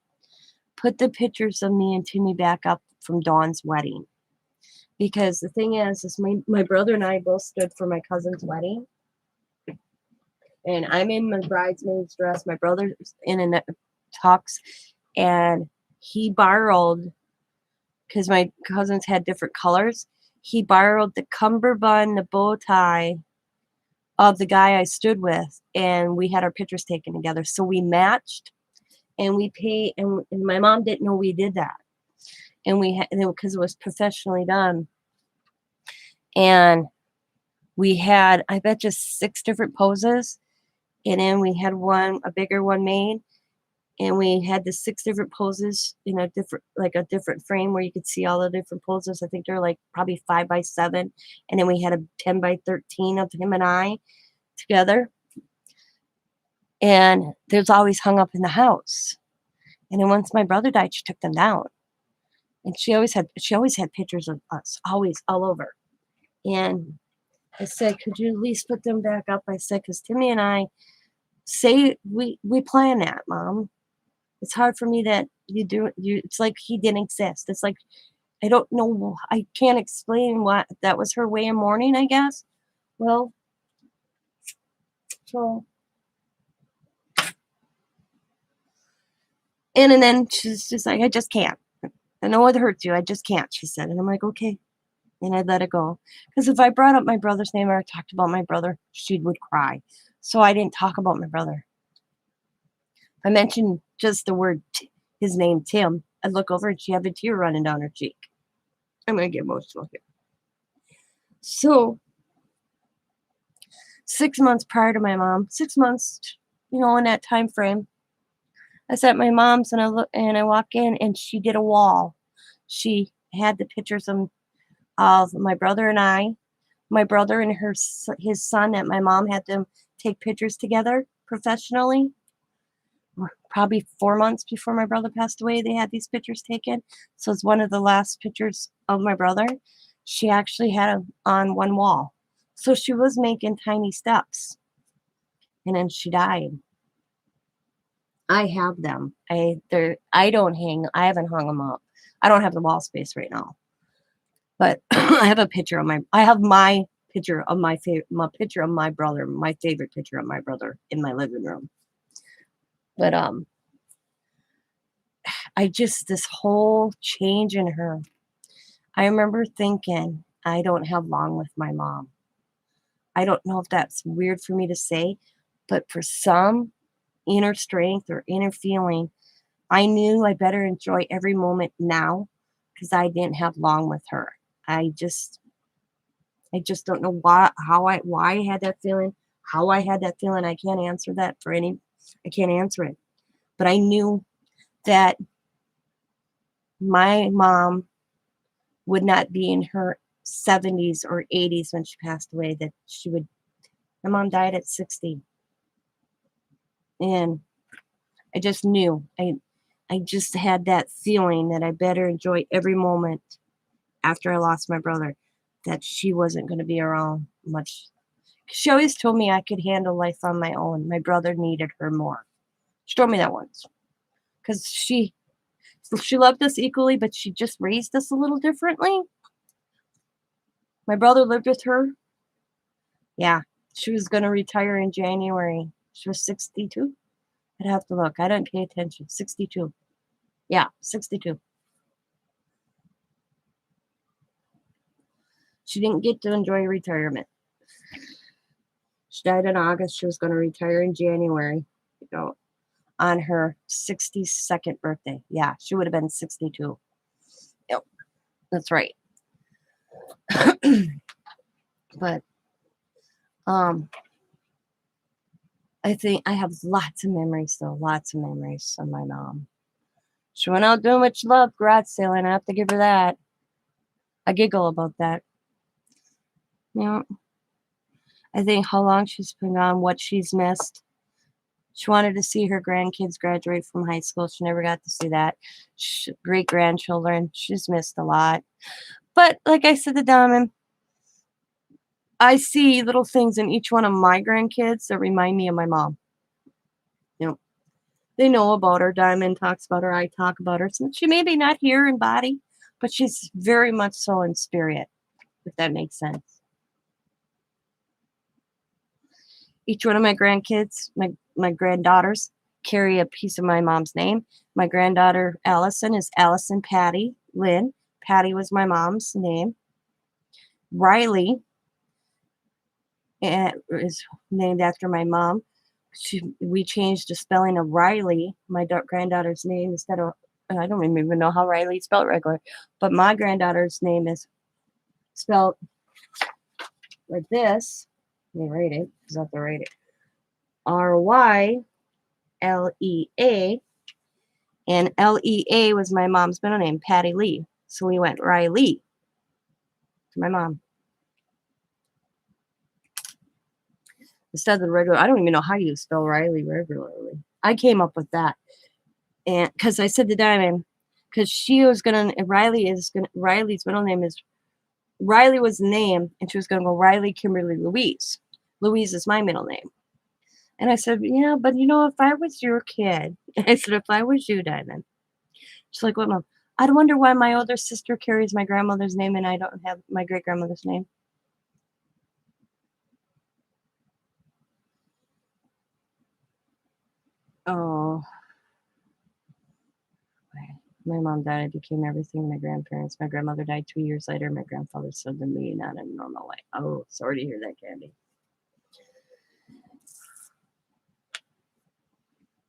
A: Put the pictures of me and Timmy back up from Dawn's wedding. Because the thing is my brother and I both stood for my cousin's wedding. And I'm in my bridesmaid's dress. My brother's in a tux. And he borrowed, because my cousins had different colors, he borrowed the cummerbund, the bow tie of the guy I stood with. And we had our pictures taken together. So we matched. And we paid, and my mom didn't know we did that. And we had, because it was professionally done. And we had, I bet, just 6 different poses. And then we had a bigger one made. And we had the 6 different poses in a different frame where you could see all the different poses. I think they're like probably 5x7. And then we had a 10x13 of him and I together. And there's always hung up in the house. And then once my brother died, she took them down. And she always had pictures of us, always, all over. And I said, could you at least put them back up? I said, because Timmy and I say we plan that, Mom. It's hard for me that it's like he didn't exist. It's like, I don't know, I can't explain what, that was her way of mourning, I guess. Well, so, and then she's just like, I just can't. I know it hurts you. I just can't, she said. And I'm like, okay. And I'd let it go. Because if I brought up my brother's name or I talked about my brother, she would cry. So I didn't talk about my brother. If I mentioned just the word, his name, Tim, I'd look over and she'd have a tear running down her cheek. I'm going to get emotional here. So 6 months prior to my mom, 6 months, in that time frame, I was at my mom's and I walk in and she did a wall. She had the pictures of my brother and I, my brother and his son that my mom had them take pictures together professionally. Probably 4 months before my brother passed away, they had these pictures taken. So it's one of the last pictures of my brother. She actually had them on one wall. So she was making tiny steps. And then she died. I have them. I haven't hung them up. I don't have the wall space right now. But I have my picture of my picture of my brother, my favorite picture of my brother in my living room. But this whole change in her. I remember thinking, I don't have long with my mom. I don't know if that's weird for me to say, but for some inner strength or inner feeling, I knew I better enjoy every moment now because I didn't have long with her. I just I just don't know why I had that feeling, how I had that feeling. I can't answer that for any I can't answer it. But I knew that my mom would not be in her 70s or 80s when she passed away, that she would my mom died at 60. And I just knew. I just had that feeling that I better enjoy every moment after I lost my brother, that she wasn't going to be around much. She always told me I could handle life on my own. My brother needed her more. She told me that once because she loved us equally, but she just raised us a little differently. My brother lived with her. Yeah, she was going to retire in January. She was 62. I'd have to look. I didn't pay attention. 62. Yeah, 62. She didn't get to enjoy retirement. She died in August. She was going to retire in January, you know, on her 62nd birthday. Yeah, she would have been 62. Yep, that's right. But um, I think I have lots of memories, though. Lots of memories of my mom. She went out doing what she loved, garage sailing. I have to give her that. I giggle about that. You know, I think how long she's been gone, what she's missed. She wanted to see her grandkids graduate from high school. She never got to see that. Great grandchildren. She's missed a lot. But like I said to Diamond, I see little things in each one of my grandkids that remind me of my mom. You know, they know about her. Diamond talks about her. I talk about her. So she may be not here in body, but she's very much so in spirit, if that makes sense. Each one of my grandkids, my granddaughters, carry a piece of my mom's name. My granddaughter Allison is Allison Patty Lynn. Patty was my mom's name. Riley is named after my mom. We changed the spelling of Riley, my granddaughter's name, instead of I don't even know how Riley spelled regular, but my granddaughter's name is spelled like this. Let me write it because I have to write it. Rylea, and Lea was my mom's middle name, Patty Lee. So we went Riley to my mom instead of the regular. I don't even know how you spell Riley regularly. I came up with that, and because I said to Diamond, because she was gonna Riley's middle name is Riley was the name, and she was gonna go Riley Kimberly Louise. Louise is my middle name. And I said, yeah, but if I was your kid, I said, if I was you, Diamond. She's like, what, Mom? I'd wonder why my older sister carries my grandmother's name and I don't have my great grandmother's name. Oh, my mom died. I became everything to my grandparents. My grandmother died 2 years later. My grandfather lived in me, not in a normal way. Oh, sorry to hear that, Candy.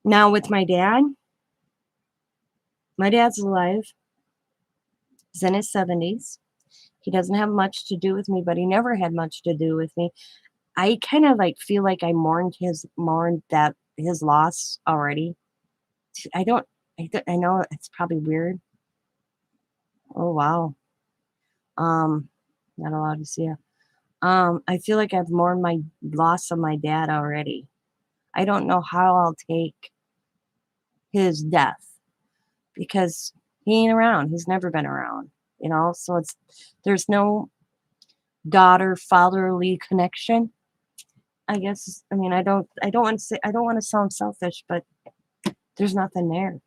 A: Now with my dad's alive. He's in his 70s. He doesn't have much to do with me, but he never had much to do with me. I kind of feel like I mourned that his loss already. I don't I know it's probably weird. Oh wow. Not allowed to see it. I feel like I've mourned my loss of my dad already. I don't know how I'll take his death because he ain't around. He's never been around. So there's no daughter fatherly connection. I guess I don't want to sound selfish, but there's nothing there.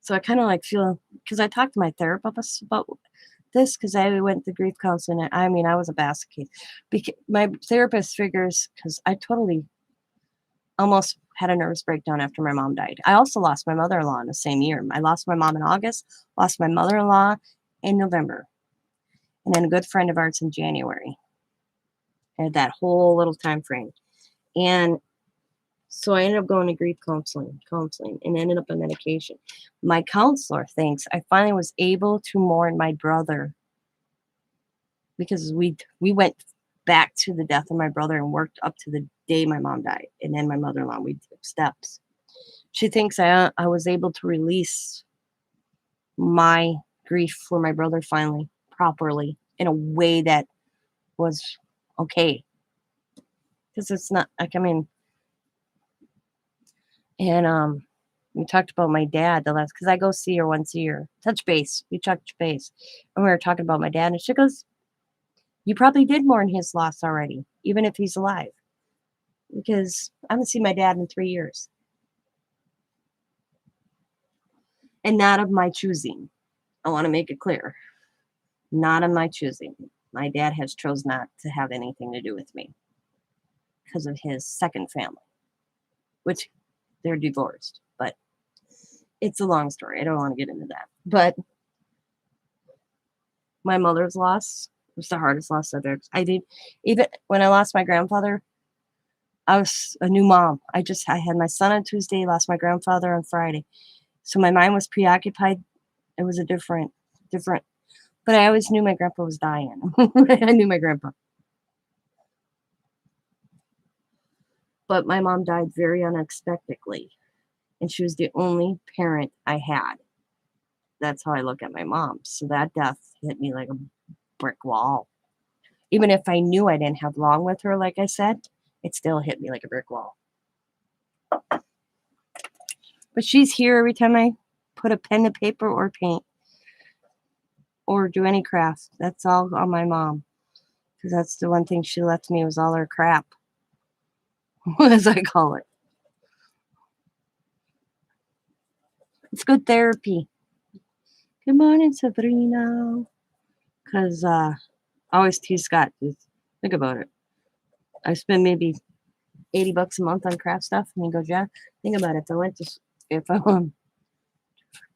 A: So I kind of feel because I talked to my therapist about this because I went to grief counseling. And, I was a basket case. My therapist figures because I totally almost had a nervous breakdown after my mom died. I also lost my mother-in-law in the same year. I lost my mom in August, lost my mother-in-law in November, and then a good friend of ours in January. I had that whole little time frame. And So I ended up going to grief counseling, and ended up on medication. My counselor thinks I finally was able to mourn my brother because we went back to the death of my brother and worked up to the day my mom died, and then my mother-in-law, we took steps. She thinks I was able to release my grief for my brother finally properly in a way that was okay, because it's not like, I mean, and we talked about my dad the last, because I go see her once a year, touch base. We touch base, and we were talking about my dad, and she goes, "You probably did mourn his loss already, even if he's alive, because I haven't seen my dad in 3 years, and not of my choosing. I want to make it clear, not of my choosing. My dad has chose not to have anything to do with me because of his second family, which they're divorced, but it's a long story. I don't want to get into that. But my mother's loss was the hardest loss I've ever. I did, even when I lost my grandfather, I was a new mom. I had my son on Tuesday, lost my grandfather on Friday. So my mind was preoccupied. It was a different, but I always knew my grandpa was dying. I knew my grandpa. But my mom died very unexpectedly, and she was the only parent I had. That's how I look at my mom. So that death hit me like a brick wall. Even if I knew I didn't have long with her, like I said, it still hit me like a brick wall. But she's here every time I put a pen to paper or paint or do any craft. That's all on my mom. Because that's the one thing she left me was all her crap, as I call it. It's good therapy. Good morning, Sabrina. Because I always tease Scott. Just think about it. I spend maybe $80 a month on craft stuff. And he goes, yeah, think about it. If I went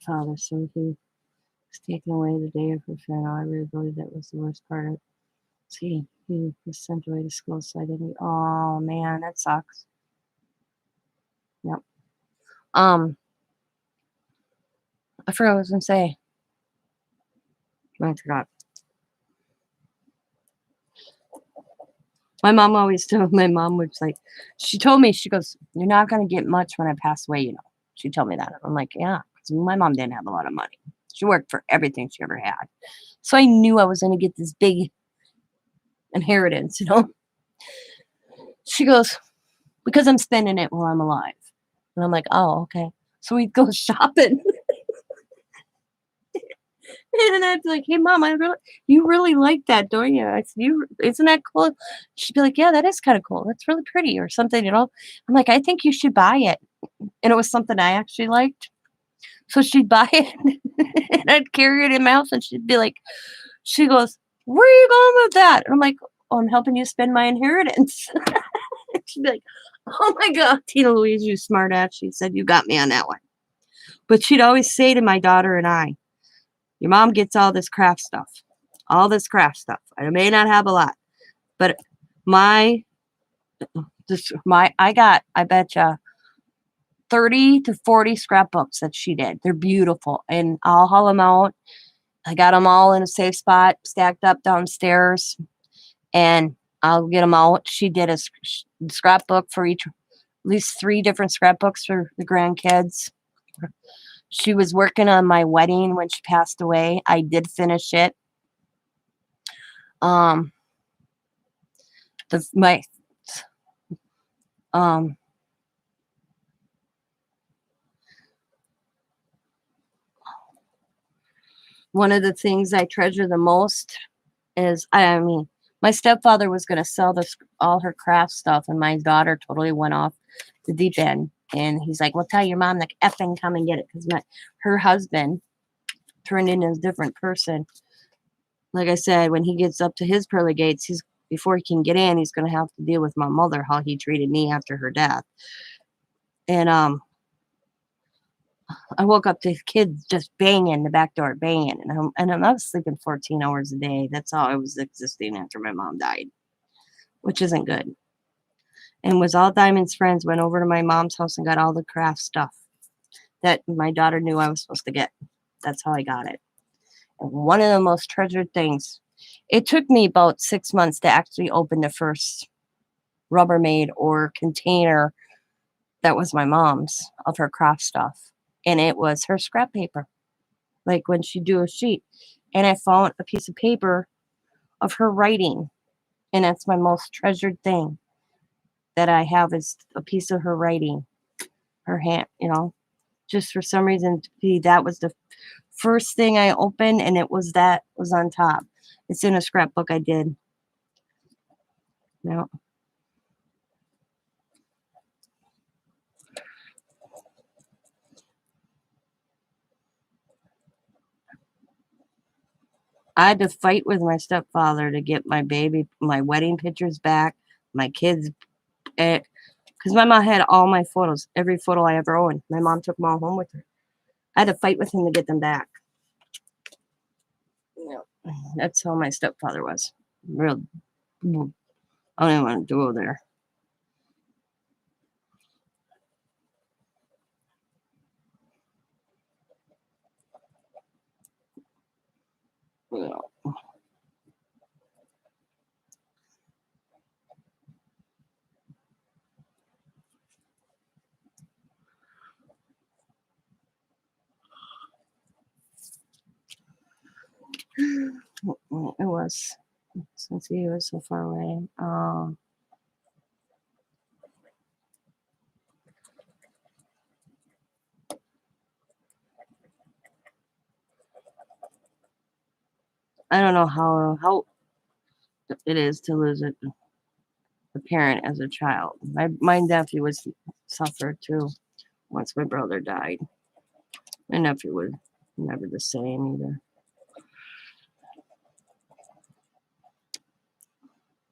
A: father, so he was taken away the day of her funeral. I really believe that was the worst part of it. See, he was sent away to school, so I didn't. Oh man, that sucks. Yep. I forgot what I was gonna say. I forgot. My mom always told my mom was like, she told me, she goes, "You're not gonna get much when I pass away, you know." She told me that. I'm like, yeah, because my mom didn't have a lot of money. She worked for everything she ever had, so I knew I was gonna get this big inheritance, you know. She goes, because I'm spending it while I'm alive, and I'm like, oh, okay. So we go shopping. And I'd be like, "Hey, mom, you really like that, don't you?" I said, isn't that cool?" She'd be like, "Yeah, that is kind of cool. That's really pretty," or something, you know. I'm like, "I think you should buy it," and it was something I actually liked. So she'd buy it, and I'd carry it in my house, and she'd be like, she goes, "Where are you going with that?" And I'm like, "Oh, I'm helping you spend my inheritance." She'd be like, "Oh my God, Tina Louise, you smart ass." She said, "You got me on that one." But she'd always say to my daughter and I, "Your mom gets all this craft stuff, all this craft stuff. I may not have a lot, but my, I bet you 30 to 40 scrapbooks that she did. They're beautiful, and I'll haul them out. I got them all in a safe spot, stacked up downstairs, and I'll get them out." She did a scrapbook for each, at least 3 different scrapbooks for the grandkids. She was working on my wedding when she passed away. I did finish it. Um, the my um One of the things I treasure the most is, I mean, my stepfather was going to sell all her craft stuff, and my daughter totally went off the deep end. And he's like, "Well, tell your mom to effing come and get it," because her husband turned into a different person. Like I said, when he gets up to his pearly gates, before he can get in, he's going to have to deal with my mother, how he treated me after her death. And I woke up to kids just banging the back door, banging, and I was sleeping 14 hours a day. That's how I was existing after my mom died, which isn't good. and was all Diamond's friends, went over to my mom's house and got all the craft stuff that my daughter knew I was supposed to get. That's how I got it. And one of the most treasured things, it took me about 6 months to actually open the first Rubbermaid or container that was my mom's of her craft stuff. And it was her scrap paper, like when she do a sheet. And I found a piece of paper of her writing. And that's my most treasured thing that I have is a piece of her writing, her hand, just for some reason, that was the first thing I opened, and it was that was on top. It's in a scrapbook I did. No. I had to fight with my stepfather to get my wedding pictures back, my kids, because my mom had all my photos, every photo I ever owned. My mom took them all home with her. I had to fight with him to get them back. That's how my stepfather was. Real, I don't even want to go there. It was, since he was so far away. I don't know how it is to lose a parent as a child. My nephew was suffered too once my brother died. My nephew was never the same either.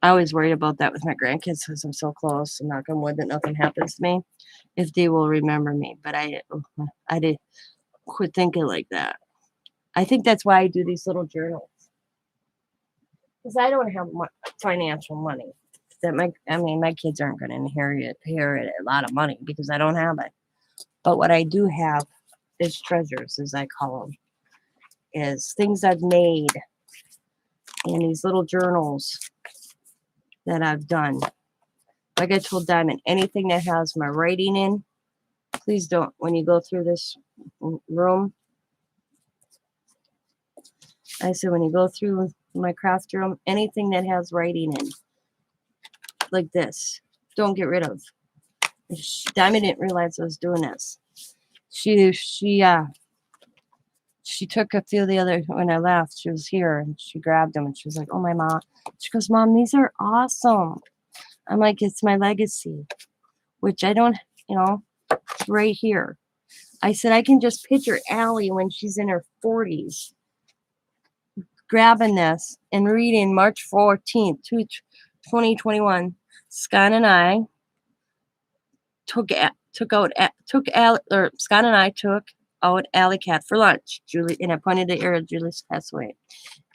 A: I always worried about that with my grandkids because I'm so close and knock on wood that nothing happens to me, if they will remember me. But I did quit thinking like that. I think that's why I do these little journals, because I don't have financial money. My kids aren't going to inherit a lot of money because I don't have it. But what I do have is treasures, as I call them, is things I've made in these little journals that I've done. Like I told Diamond, anything that has my writing in, please don't, when you go through this room, I said, when you go through my craft room, anything that has writing in, like this, don't get rid of. Diamond didn't realize I was doing this. She took a few the other, when I left, she was here and she grabbed them and she was like, oh, my mom. She goes, Mom, these are awesome. I'm like, it's my legacy, which I don't, right here. I said, I can just picture Allie when she's in her 40s grabbing this and reading March 14th, 2021. Scott and I took out Alley Cat for lunch. Julie, and I pointed to Era, Julie's passed away.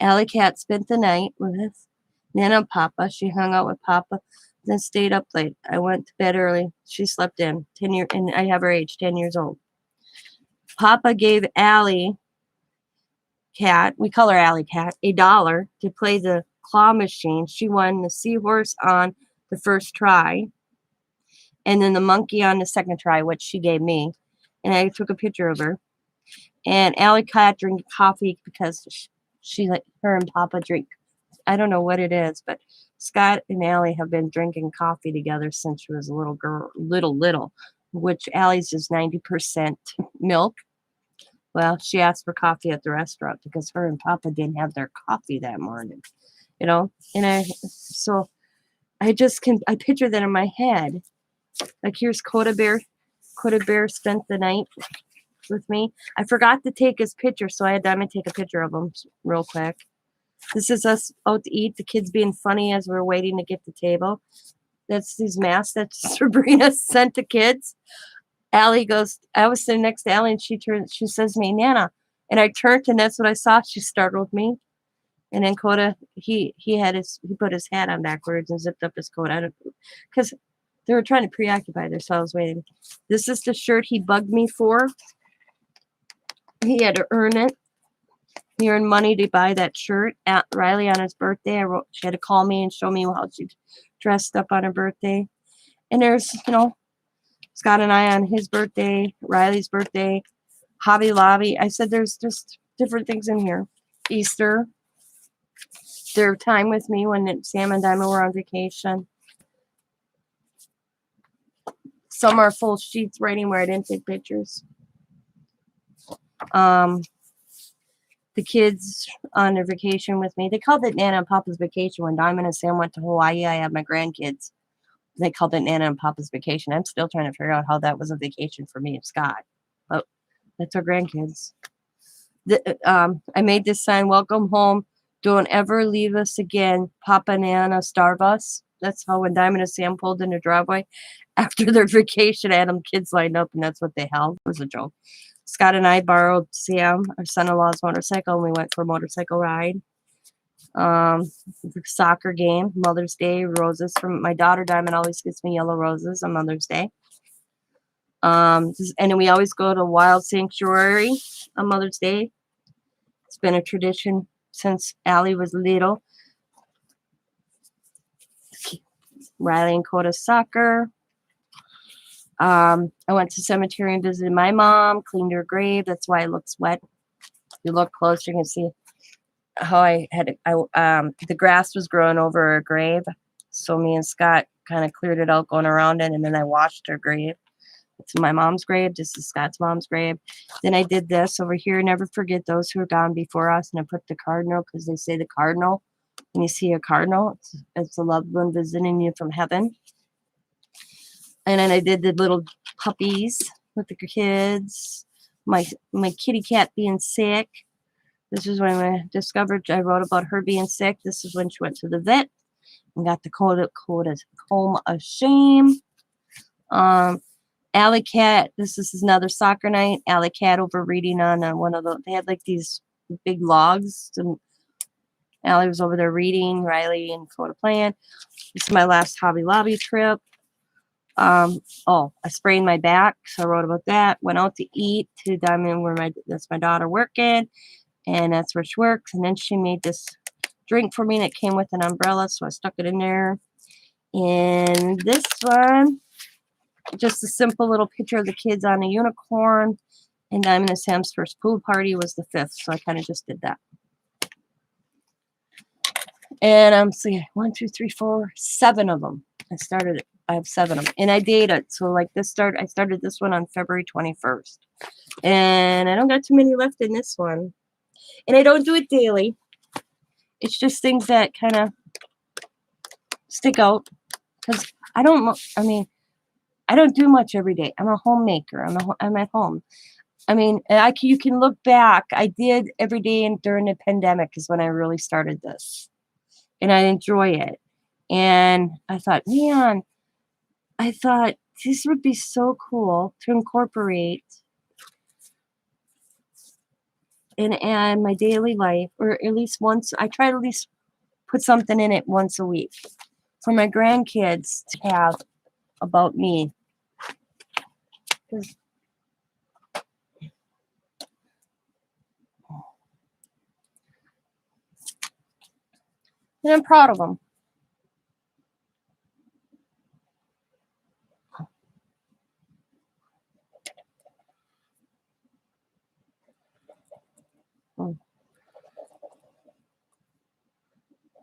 A: Alley Cat spent the night with Nana and Papa. She hung out with Papa, then stayed up late. I went to bed early. She slept in. 10 years, and I have her age, 10 years old. Papa gave Alley Cat, we call her Alley Cat, $1 to play the claw machine. She won the seahorse on the first try, and then the monkey on the second try, which she gave me. And I took a picture of her. And Alley Cat drinking coffee because she like her and Papa drink. I don't know what it is, but Scott and Allie have been drinking coffee together since she was a little girl, little, which Allie's is 90% milk. Well, she asked for coffee at the restaurant because her and Papa didn't have their coffee that morning, and I picture that in my head. Like, here's Coda Bear. Coda Bear spent the night with me. I forgot to take his picture, so I had Diamond take a picture of him real quick. This is us out to eat, the kids being funny as we're waiting to get the table. That's these masks that Sabrina sent to kids. Allie goes, I was sitting next to Allie, and she says to me, Nana. And I turned, and that's what I saw. She startled me. And then Coda, he put his hat on backwards and zipped up his coat. Because They were trying to preoccupy themselves waiting. This is the shirt he bugged me for. He had to earn it. He earned money to buy that shirt. At Riley on his birthday, she had to call me and show me how she dressed up on her birthday. And there's, Scott and I on his birthday, Riley's birthday, Hobby Lobby. I said there's just different things in here. Easter, their time with me when Sam and Diamond were on vacation. Some are full sheets writing where I didn't take pictures. The kids on their vacation with me. They called it Nana and Papa's vacation. When Diamond and Sam went to Hawaii, I had my grandkids. They called it Nana and Papa's vacation. I'm still trying to figure out how that was a vacation for me and Scott. But that's our grandkids. I made this sign, welcome home. Don't ever leave us again. Papa and Nana starve us. That's how when Diamond and Sam pulled in their driveway after their vacation, I had them kids lined up, and that's what they held. It was a joke. Scott and I borrowed Sam, our son-in-law's motorcycle, and we went for a motorcycle ride. Soccer game, Mother's Day, roses from my daughter. Diamond always gets me yellow roses on Mother's Day. And then we always go to Wild Sanctuary on Mother's Day. It's been a tradition since Allie was little. Riley and Coda's soccer. I went to cemetery and visited my mom, cleaned her grave. That's why it looks wet. If you look close, you can see how the grass was growing over her grave. So me and Scott kind of cleared it out going around it, and then I washed her grave. It's my mom's grave. This is Scott's mom's grave. Then I did this over here. Never forget those who are gone before us. And I put the cardinal because they say the cardinal. When you see a cardinal, it's a loved one visiting you from heaven. And then I did the little puppies with the kids. My kitty cat being sick. This is when I discovered I wrote about her being sick. This is when she went to the vet and got the comb of shame. Alley Cat, this is another soccer night. Alley Cat over reading on one of the, they had like these big logs. And Allie was over there reading, Riley and Coda playing. This is my last Hobby Lobby trip. I sprained my back, so I wrote about that. Went out to eat to Diamond, that's my daughter working, and that's where she works. And then she made this drink for me, and it came with an umbrella, so I stuck it in there. And this one, just a simple little picture of the kids on a unicorn. And Diamond and Sam's first pool party was the 5th, so I kind of just did that. And so yeah, 1, 2, 3, 4, 7 of them. I have 7 of them, and I dated. So like I started this one on February 21st, and I don't got too many left in this one, and I don't do it daily. It's just things that kind of stick out because I don't do much every day. I'm a homemaker. I'm at home. You can look back. I did every day, and during the pandemic is when I really started this, and I enjoy it. And I thought, man, this would be so cool to incorporate in my daily life, or at least once. I try to at least put something in it once a week for my grandkids to have about me. And I'm proud of them.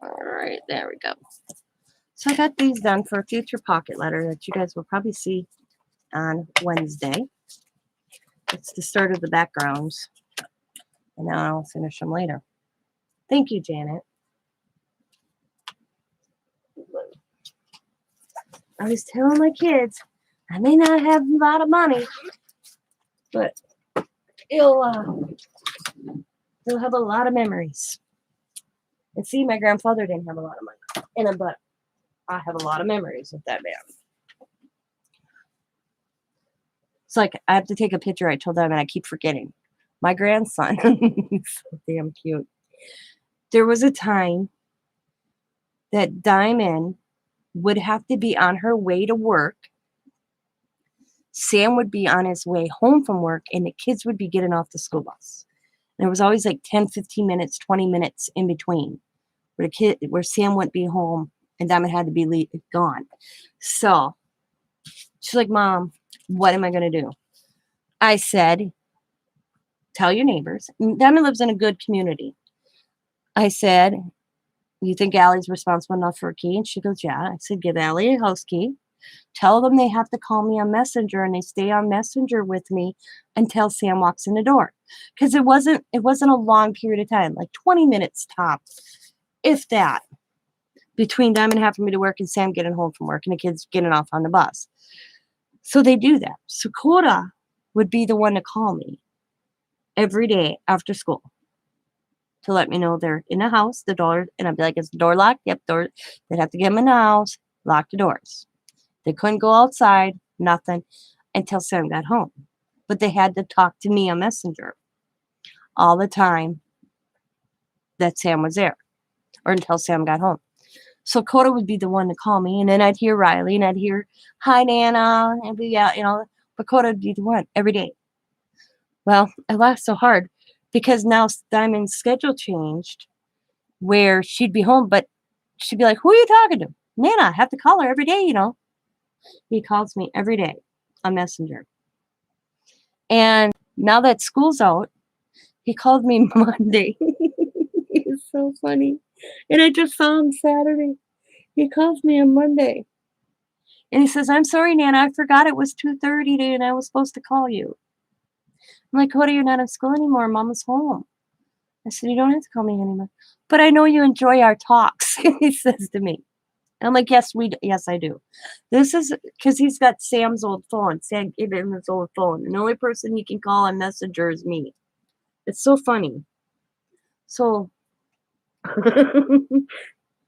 A: All right, there we go. So I got these done for a future pocket letter that you guys will probably see on Wednesday. It's the start of the backgrounds, and now I'll finish them later. Thank you, Janet. I was telling my kids, I may not have a lot of money, but you'll have a lot of memories. And see, my grandfather didn't have a lot of money, but I have a lot of memories with that man. It's like I have to take a picture. I told them, and I keep forgetting. My grandson, he's so damn cute. There was a time that Diamond would have to be on her way to work. Sam would be on his way home from work, and the kids would be getting off the school bus. And there was always like 10, 15 minutes, 20 minutes in between where Sam wouldn't be home and Diamond had to be gone. So she's like, Mom, what am I going to do? I said, tell your neighbors. Diamond lives in a good community. I said, you think Allie's responsible enough for a key? And she goes, yeah. I said, give Allie a house key. Tell them they have to call me on Messenger, and they stay on Messenger with me until Sam walks in the door. Because it wasn't a long period of time, like 20 minutes tops, if that, between Diamond having me to work and Sam getting home from work and the kids getting off on the bus. So they do that. So Coda would be the one to call me every day after school to let me know they're in the house, the door, and I'd be like, is the door locked? Yep, door. They'd have to get them in the house, lock the doors. They couldn't go outside, nothing, until Sam got home. But they had to talk to me on Messenger all the time that Sam was there, or until Sam got home. So Coda would be the one to call me, and then I'd hear Riley, and I'd hear, hi, Nana, and be out, but Coda would be the one every day. Well, I laughed so hard because now Diamond's schedule changed where she'd be home, but she'd be like, who are you talking to? Nana, I have to call her every day, He calls me every day on Messenger. And now that school's out, he called me Monday. He's so funny. And I just saw him Saturday. He calls me on Monday. And he says, I'm sorry, Nana, I forgot it was 2:30 today and I was supposed to call you. I'm like, Cody, you're not in school anymore. Mama's home. I said, you don't have to call me anymore. But I know you enjoy our talks, he says to me. I'm like, yes, I do. This is because he's got Sam's old phone. Sam gave him his old phone. And the only person he can call on Messenger is me. It's so funny. So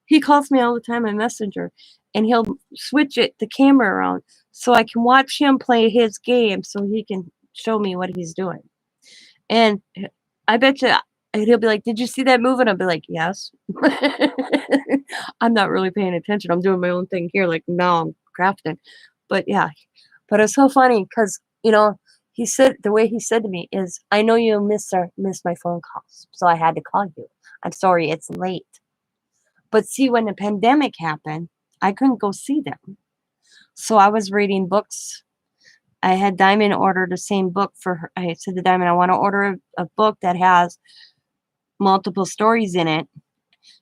A: he calls me all the time on Messenger, and he'll switch the camera around so I can watch him play his game so he can show me what he's doing. And I bet you, and he'll be like, did you see that move? And I'll be like, yes. I'm not really paying attention. I'm doing my own thing here. Like, now I'm crafting. But yeah, but it's so funny because, he said, the way he said to me is, I know you miss my phone calls, so I had to call you. I'm sorry, it's late. But see, when the pandemic happened, I couldn't go see them. So I was reading books. I had Diamond order the same book for her. I said to Diamond, I want to order a book that has multiple stories in it.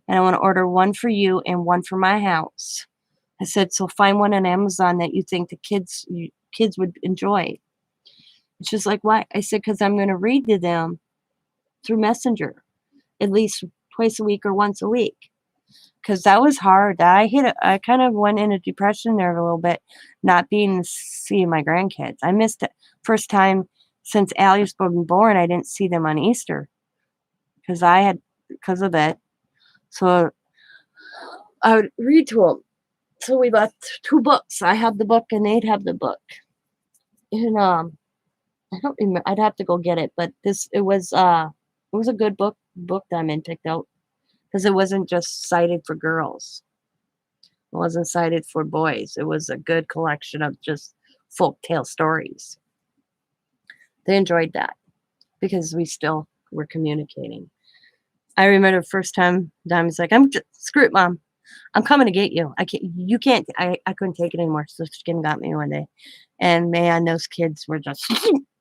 A: And I want to order one for you and one for my house. I said, so find one on Amazon that you think the kids would enjoy. And she's like, why? I said, because I'm going to read to them through Messenger at least twice a week or once a week. Because that was hard. I kind of went into depression there a little bit, not seeing my grandkids. I missed it. First time since Allie's been born, I didn't see them on Easter because of it. So I would read to them. So we left 2 books. I have the book and they'd have the book. And I don't remember. I'd have to go get it, but it was a good book Diamond picked out because it wasn't just cited for girls. It wasn't cited for boys. It was a good collection of just folktale stories. They enjoyed that because we still were communicating. I remember the first time Diamond's like, screw it, Mom. I'm coming to get you. I couldn't take it anymore. So she came and got me one day. And man, those kids were just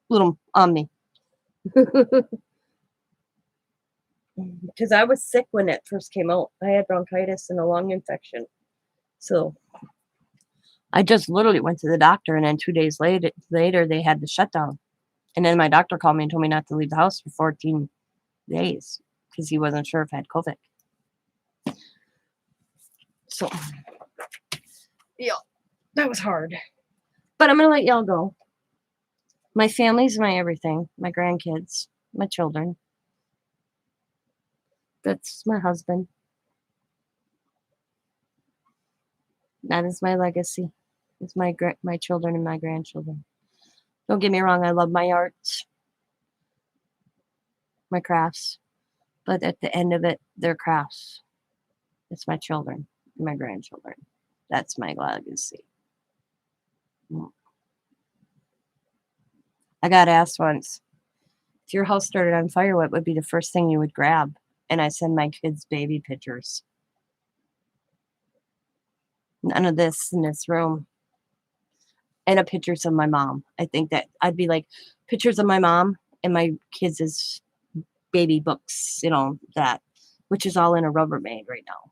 A: little on me. Because I was sick when it first came out. I had bronchitis and a lung infection. So I just literally went to the doctor, and then 2 days later they had the shutdown. And then my doctor called me and told me not to leave the house for 14 days because he wasn't sure if I had COVID. So, yeah, that was hard. But I'm going to let y'all go. My family's my everything. My grandkids, my children. That's my husband. That is my legacy. It's my children and my grandchildren. Don't get me wrong. I love my arts, my crafts. But at the end of it, they're crafts. It's my children and my grandchildren. That's my legacy. I got asked once, if your house started on fire, what would be the first thing you would grab? And I send my kids baby pictures. None of this in this room. And a pictures of my mom. I think that I'd be like pictures of my mom and my kids' baby books, that, which is all in a Rubbermaid right now.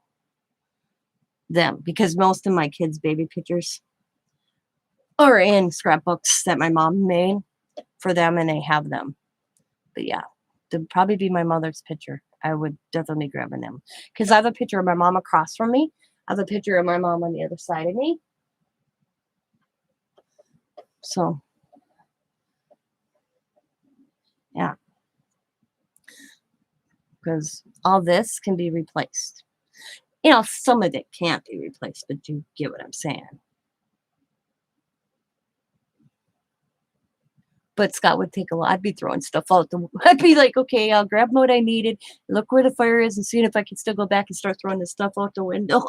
A: Them, because most of my kids' baby pictures are in scrapbooks that my mom made for them, and they have them. But yeah, it'd probably be my mother's picture. I would definitely grab them because I have a picture of my mom across from me. I have a picture of my mom on the other side of me. So, yeah, because all this can be replaced. Some of it can't be replaced, but you get what I'm saying. But Scott would take a lot. I'd be throwing stuff out. I'd be like, okay, I'll grab what I needed, look where the fire is, and seeing if I can still go back and start throwing the stuff out the window.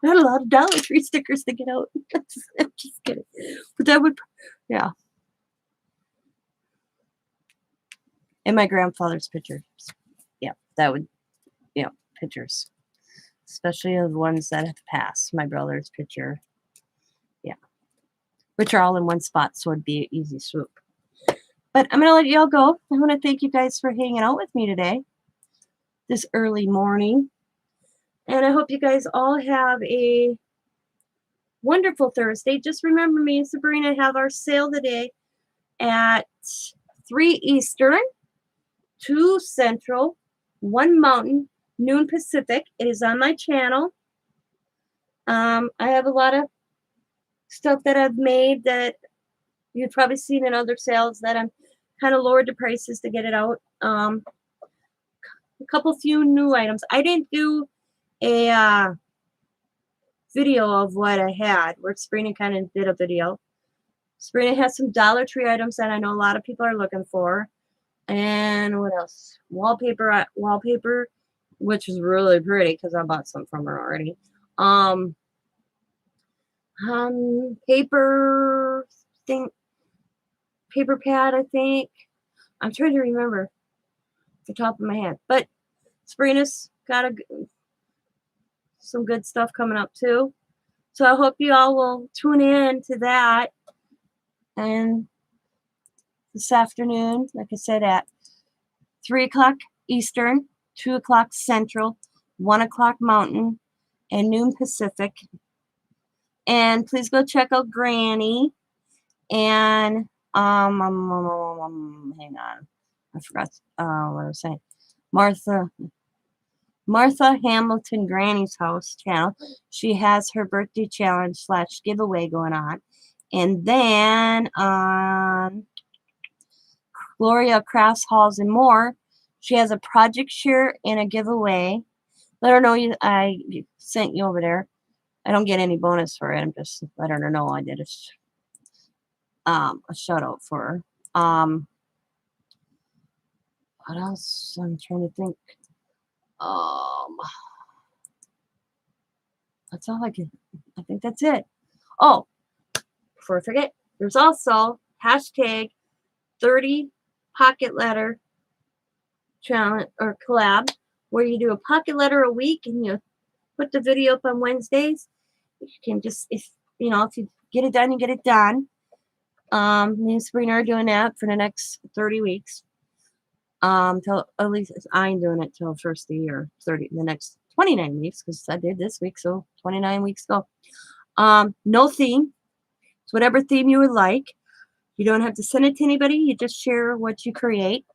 A: I had a lot of Dollar Tree stickers to get out. I'm just kidding. But that would, yeah. And my grandfather's pictures. Yeah, that would, pictures. Especially the ones that have passed. My brother's picture. Yeah. Which are all in one spot, so it'd be an easy swoop. But I'm going to let y'all go. I want to thank you guys for hanging out with me today, this early morning. And I hope you guys all have a wonderful Thursday. Just remember, me and Sabrina have our sale today at 3 Eastern, 2 Central, 1 Mountain, noon Pacific. It is on my channel. I have a lot of stuff that I've made that you've probably seen in other sales that I'm kind of lowered the prices to get it out. A few new items. I didn't do a video of what I had, where Sabrina kind of did a video. Sabrina has some Dollar Tree items that I know a lot of people are looking for. And what else? Wallpaper, which is really pretty because I bought some from her already. Paper pad, I think. I'm trying to remember off the top of my head. But Sabrina's got some good stuff coming up too. So I hope you all will tune in to that. And this afternoon, like I said, at 3 o'clock Eastern, 2 o'clock Central, 1 o'clock Mountain, and noon Pacific. And please go check out Granny. And hang on, I forgot what I was saying. Martha Hamilton Granny's House channel. She has her birthday challenge / giveaway going on. And then on Gloria Crafts Halls and More, she has a project share and a giveaway. Let her know I sent you over there. I don't get any bonus for it. I'm just letting her know I did a shout out for her. What else? I'm trying to think. That's all I think that's it. Oh, before I forget, there's also hashtag 30 pocket letter challenge or collab, where you do a pocket letter a week and you put the video up on Wednesdays. You can just, if you get it done, you get it done. Me and Sabrina are doing that for the next 30 weeks. Till at least I'm doing it till first of the year, the next 29 weeks, because I did this week, so 29 weeks go. No theme. It's whatever theme you would like. You don't have to send it to anybody. You just share what you create.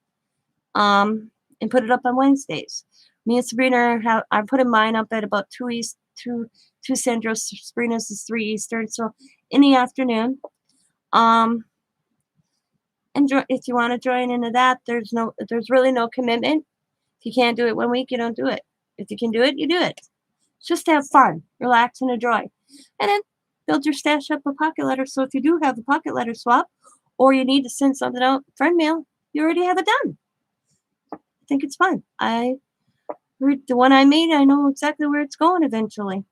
A: And put it up on Wednesdays. Me and Sabrina I'm putting mine up at about 2 Central. Sabrina's is 3 Eastern. So in the afternoon. And if you want to join into that, there's really no commitment. If you can't do it 1 week, you don't do it. If you can do it, you do it. Just to have fun, relax, and enjoy. And then build your stash up of pocket letters. So if you do have a pocket letter swap, or you need to send something out, friend mail, you already have it done. I think it's fun. I The one I made, I know exactly where it's going eventually.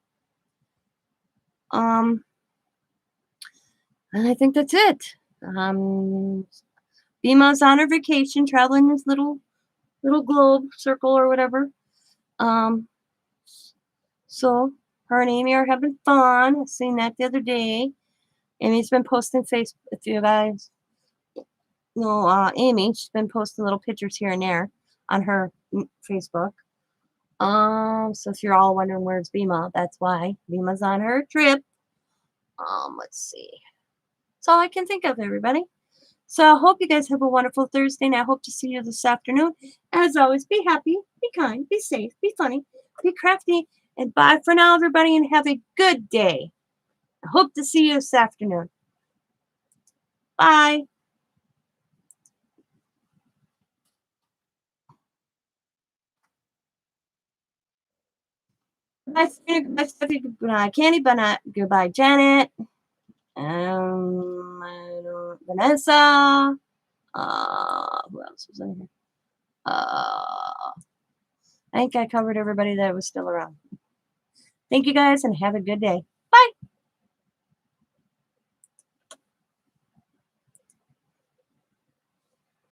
A: Um, and I think that's it. Um, Bima's on her vacation, traveling this little globe circle or whatever. Um, so her and Amy are having fun. I seen that the other day. Amy's been posting Facebook. If you guys know Amy, she's been posting little pictures here and there on her Facebook. So if you're all wondering where's Bima, that's why Bima's on her trip. Let's see. That's all I can think of, everybody. So I hope you guys have a wonderful Thursday, and I hope to see you this afternoon. As always, be happy, be kind, be safe, be funny, be crafty, and bye for now, everybody, and have a good day. I hope to see you this afternoon. Bye. Goodbye, Sabrina. Goodbye, Stephanie. Goodbye, Candy. Goodbye, Janet. Vanessa. Who else was in here? I think I covered everybody that was still around. Thank you guys and have a good day.